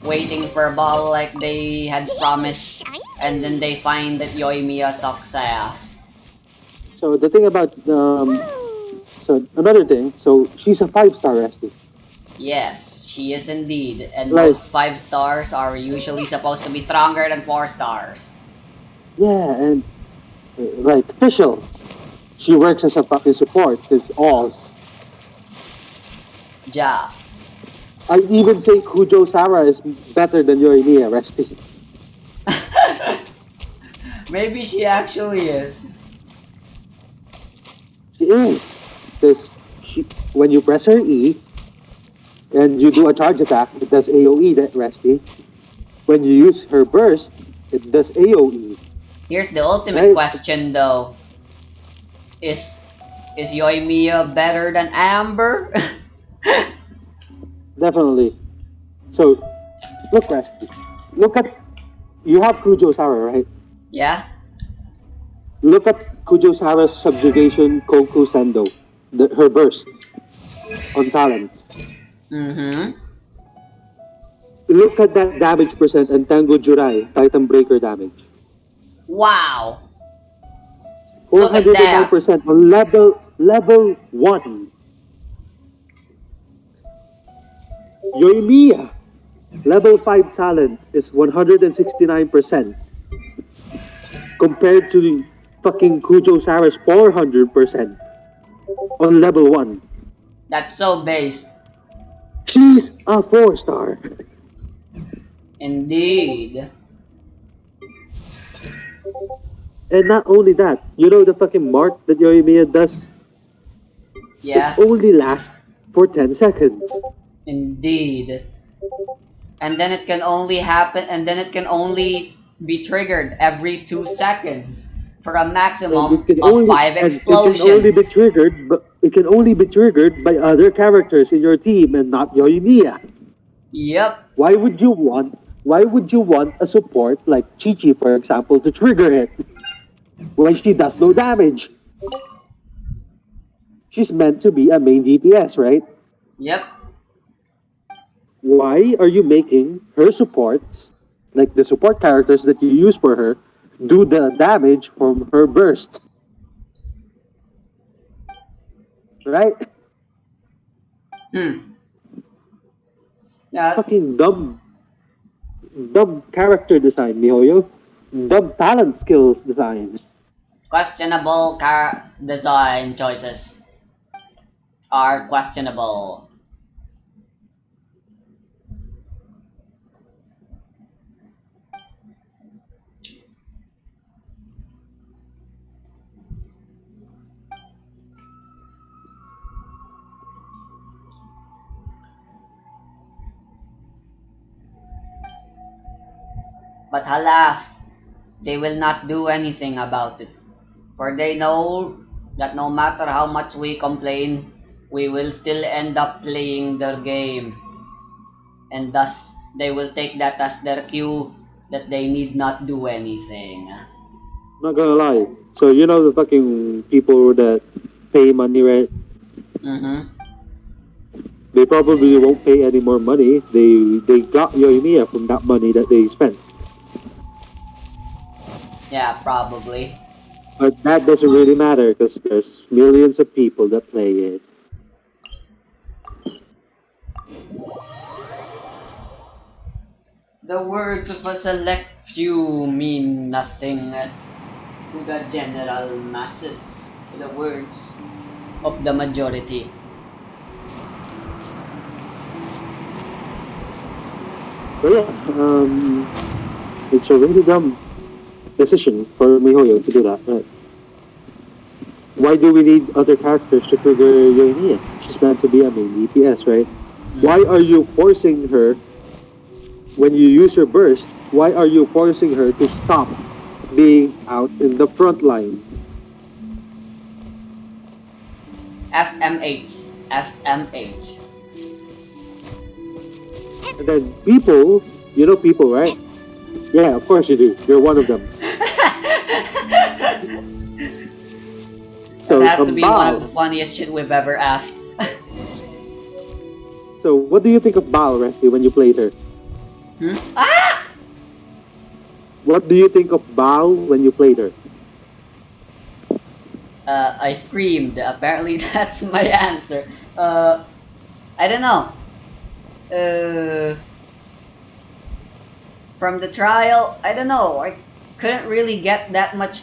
waiting for a ball like they had promised, and then they find that Yoimiya sucks ass. So the thing about so another thing, so she's a 5-star Resty. Yes, she is indeed, and Like- most 5 stars are usually supposed to be stronger than 4 stars. Yeah, and like official. She works as a fucking support. It's alls. Ja. I even say Kujo Sara is better than Yoimiya, Resty. Maybe she actually is. She is. Because when you press her E and you do a charge attack, it does AoE, that Resty. When you use her burst, it does AoE. Here's the ultimate Right. question though. Is Yoimiya better than Amber? Definitely. So, look, Resty. Look at... You have Kujo Sara, right? Yeah? Look at Kujo Sara's subjugation Koku Sendo. Her burst on talent. Mm-hmm. Look at that damage percent and Tango Jurai, Titan Breaker damage. Wow. Look at 409% on level 1. Yoimiya, level 5 talent is 169%. Compared to the fucking Kujo Sara's 400% on level 1. That's so based. She's a 4-star. Indeed. And not only that, you know the fucking mark that Yoimiya does? it Yeah, only lasts for 10 seconds. indeed. And then it can only happen, and then it can only be triggered every 2 seconds for a And maximum of five it can only be explosions. triggered, but it can only be triggered by other characters in your team and not Yoimiya. Yep. Why would you want a support like Chi Chi, for example, to trigger it when she does no damage? She's meant to be a main DPS, right? Yep. Why are you making her supports, like the support characters that you use for her, do the damage from her burst? Right? Hmm. Yeah. Fucking dumb character design, Mihoyo. Dumb talent skills design. Questionable car design choices are questionable. But alas, they will not do anything about it. For they know that no matter how much we complain, we will still end up playing their game. And thus, they will take that as their cue that they need not do anything. Not gonna lie. So you know the fucking people that pay money, right? Mm-hmm. They probably won't pay any more money. They got Yoimiya from that money that they spent. Yeah, probably. But that doesn't really matter because there's millions of people that play it. The words of a select few mean nothing to the general masses. The words of the majority. But yeah, it's a really dumb decision for Mihoyo to do that. Right? Why do we need other characters to trigger Yoimiya? She's meant to be a main DPS, right? Mm. Why are you forcing her when you use her burst? Why are you forcing her to stop being out in the front line? SMH. SMH. And then people, you know people, right? Yeah, of course you do. You're one of them. That So, has to be one of the Baal. funniest shit we've ever asked. So, what do you think of Baal, Resty, when you played her? Hmm? Ah! What do you think of Baal when you played her? I screamed. Apparently, that's my answer. I don't know. Uh, from the trial, I don't know. I couldn't really get that much.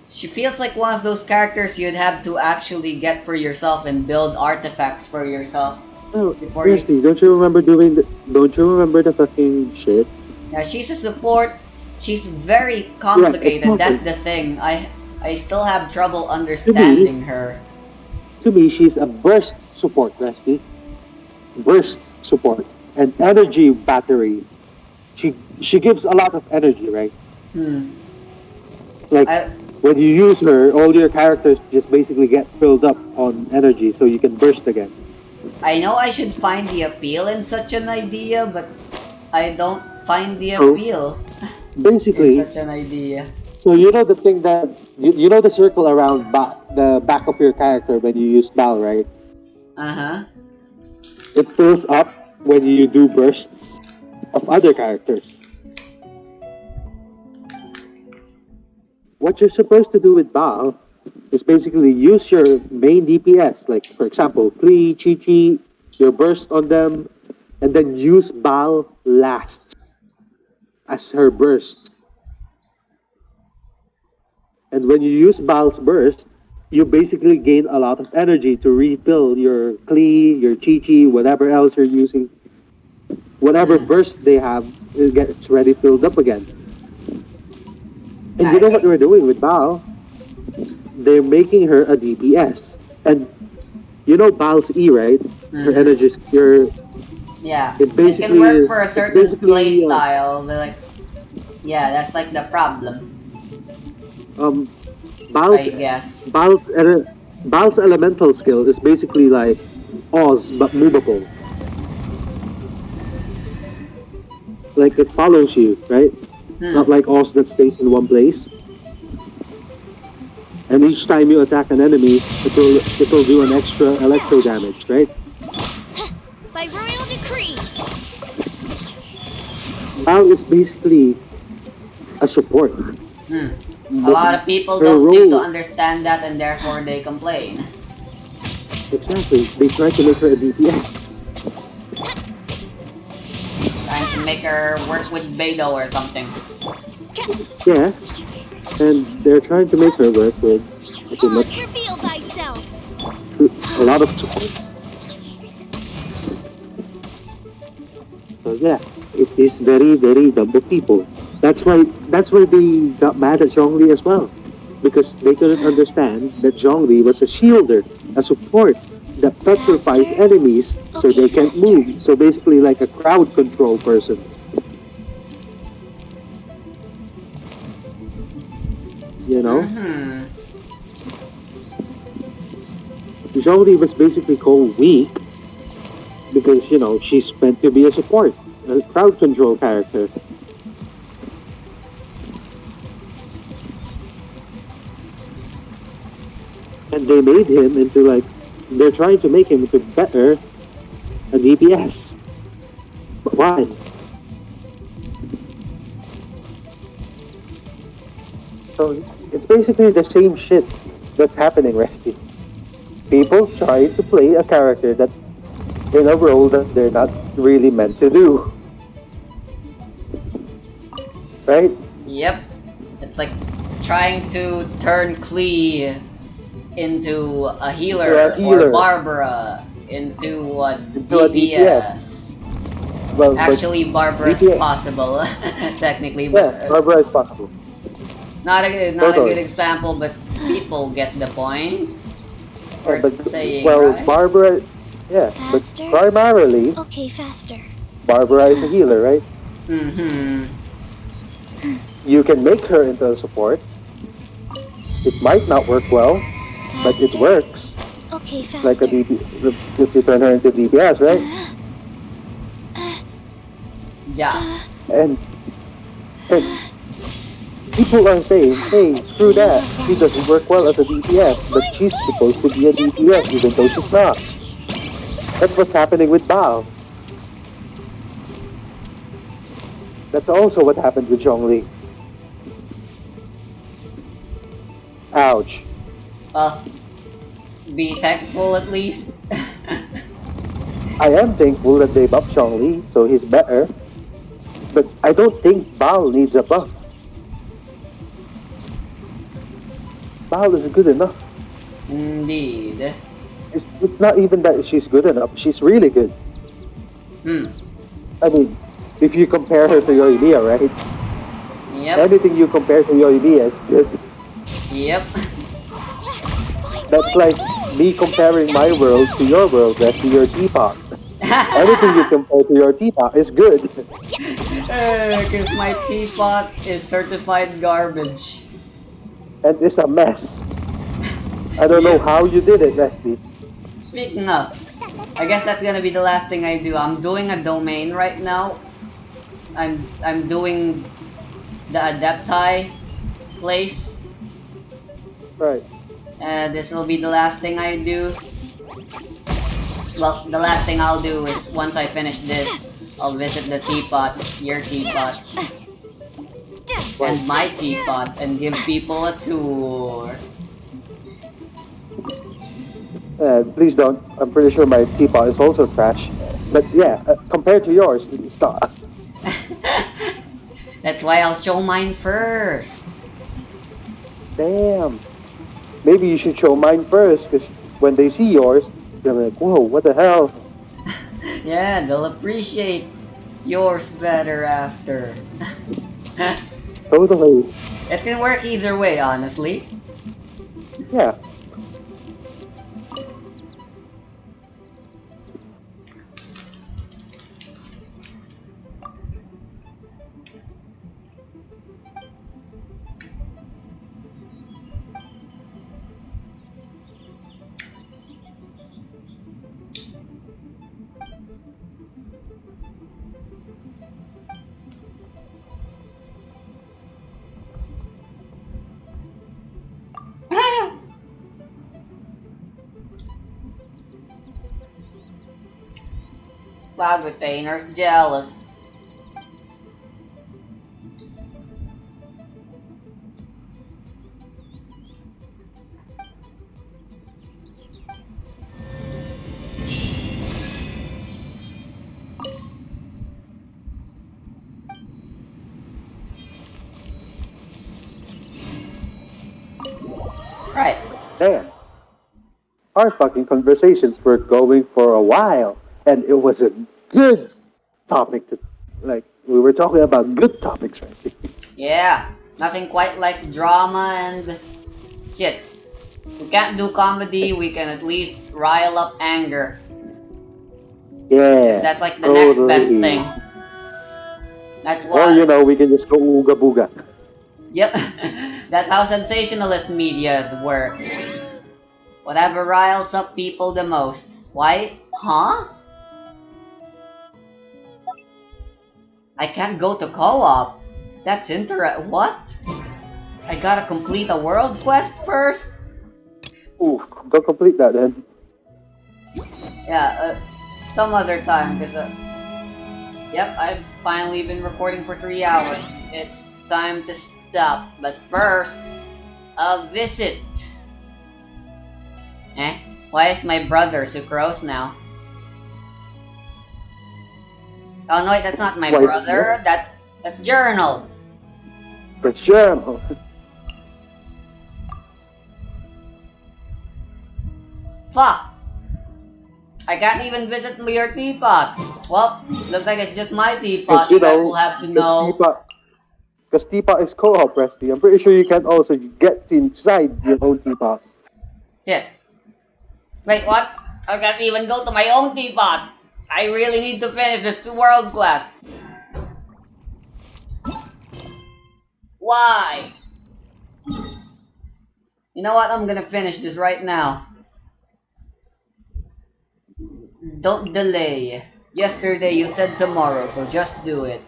She feels like one of those characters you'd have to actually get for yourself and build artifacts for yourself Oh, before you. Resty, don't you remember the fucking shit? Yeah, she's a support. She's very Yeah, complicated. exactly. That's the thing. I still have trouble To me, understanding her. she's a burst support, Resty. Burst support. An energy battery. She gives a lot of energy, right? Hmm. Like I when you use her, all your characters just basically get filled up on energy so you can burst again. I know I should find the appeal in such an idea, but I don't find the So appeal in basically, such an idea. so you know the thing that you know the circle around the back of your character when you use Bal, right? Uh huh. It fills up when you do bursts of other characters. What you're supposed to do with Bal is basically use your main DPS, like for example, Klee, Chi Chi, your burst on them, and then use Bal last as her burst. And when you use Bal's burst, you basically gain a lot of energy to refill your Klee, your Chi Chi, whatever else you're using. Whatever Hmm. burst they have, it gets ready filled up again. And Yeah. you know what we're doing with Bal? They're making her a DPS. And you know Bal's E, right? Her Mhm. energy, your Yeah, it it can basically work for is. a It's certain play basically style. They're like, yeah, that's like the problem, um Bal's I guess. Bal's Bal's elemental skill is basically like Oz but movable. Like it follows you, right? Not Hmm. like Oz that stays in one place. And each time you attack an enemy, it'll do an extra electro damage, right? By royal decree. Bal is basically a support. Hmm. A But lot of people her don't seem to role, understand that, and therefore they complain. exactly, they try to make her a DPS. Trying to make her work with Beidou or something. Yeah, and they're trying to make her work with pretty Oz, much reveal thyself. a lot of support. So yeah, it is very, very dumb of people. That's why they got mad at Zhongli as well. Because they couldn't understand that Zhongli was a shielder, a support that petrifies Faster? enemies so Okay, they can't faster. move. So basically like a crowd control person. You know? Mm-hmm. Zhongli was basically called weak because, she's meant to be a support, a crowd control character. And they made him into like they're trying to make him into better a DPS. But why? So it's basically the same shit that's happening, Resty. People try to play a character that's in a role that they're not really meant to do. Right? Yep. It's like trying to turn Klee into a You're a healer or healer Barbara into a into a DPS. DPS. Well, but Actually, Barbara's DPS, possible, technically, but yeah, Barbara is possible. not a good Totally. example. But people get the point. Yeah, We're but saying, well, right? Barbara, yeah, but Faster? primarily Okay, faster. Barbara is a healer, right? Mm-hmm. You can make her into a support. It might not work well, but it Faster? works. Okay, Like a faster. DP, if you turn her into DPS, right? Yeah. And and people are saying, hey, screw that. She doesn't work well as a DPS, but she's supposed to be a DPS even though she's not. That's what's happening with Bao. That's also what happened with Zhongli. Ouch. Well, be thankful at least. I am thankful that they buffed Zhongli, so he's better. But I don't think Bao needs a buff. Bao is good enough. Indeed. It's not even that she's good enough. She's really good. Hmm. I mean, if you compare her to Yoimiya, right? Yep. Anything you compare to Yoimiya is good. Yep. That's like me comparing my world to your world, that's to your teapot. Anything you compare to your teapot is good. Because my teapot is certified garbage. And it's a mess. I don't know how you did it, Resty. Speaking of, I guess that's gonna be the last thing I do. I'm doing a domain right now. I'm doing the Adepti place. Right. And this will be the last thing I do. Well, the last thing I'll do is once I finish this, I'll visit the teapot, your teapot, and my teapot, and give people a tour. Please don't. I'm pretty sure my teapot is also trash. But yeah, compared to yours, it's not. That's why I'll show mine first. Damn. Maybe you should show mine first, because when they see yours, they're like, whoa, what the hell? Yeah, they'll appreciate yours better after. Totally. It can work either way, honestly. Yeah. Cloud Retainer's jealous. Right. Damn. Our fucking conversations were going for a while, and it was a good topic to, like, we were talking about good topics, right? Yeah. Nothing quite like drama and shit. We can't do comedy, we can at least rile up anger. Because Yeah, that's like the next best totally. thing. That's Or, you what. know, we can just go ooga booga. Yep. That's how sensationalist media works. Whatever riles up people the most. Why? Huh? I can't go to co-op. That's what? I gotta complete a world quest first? Ooh, go complete that then. Yeah, some other time, because, yep, I've finally been recording for 3 hours. It's time to stop, but first, a visit. Eh? Why is my brother Sucrose now? Oh no, wait, that's not my Why is brother. That's Journal. For sure. Fuck! I can't even visit your teapot. Well, looks like it's just my Because, teapot. you You guys will know, have to because know. Teapot, because Teapot is co-op, Rusty. I'm pretty sure you can also get inside your own Teapot. Shit. Wait, what? I can't even go to my own teapot. I really need to finish this world quest. Why? You know what? I'm gonna finish this right now. Don't delay. Yesterday you said tomorrow, so just do it.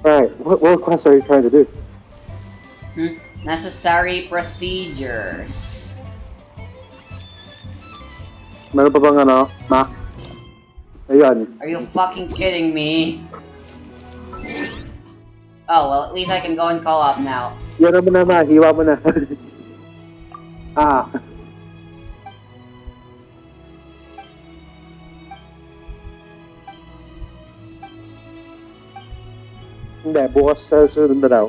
Alright, what quest are you trying to do? Necessary procedures. Meron pa bang ano, Mac? Ayun. Are you fucking kidding me? Oh, well, at least I can go in co-op now. Yan mo na, Ma. Hiwa mo na. Ah. Hindi, bukas sa susunod na daw.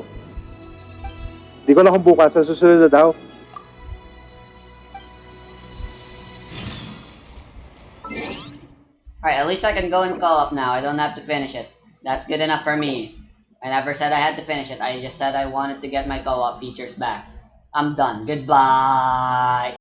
Di ko alam kung bukas sa susunod na daw. Alright, at least I can go in co-op now. I don't have to finish it. That's good enough for me. I never said I had to finish it. I just said I wanted to get my co-op features back. I'm done. Goodbye.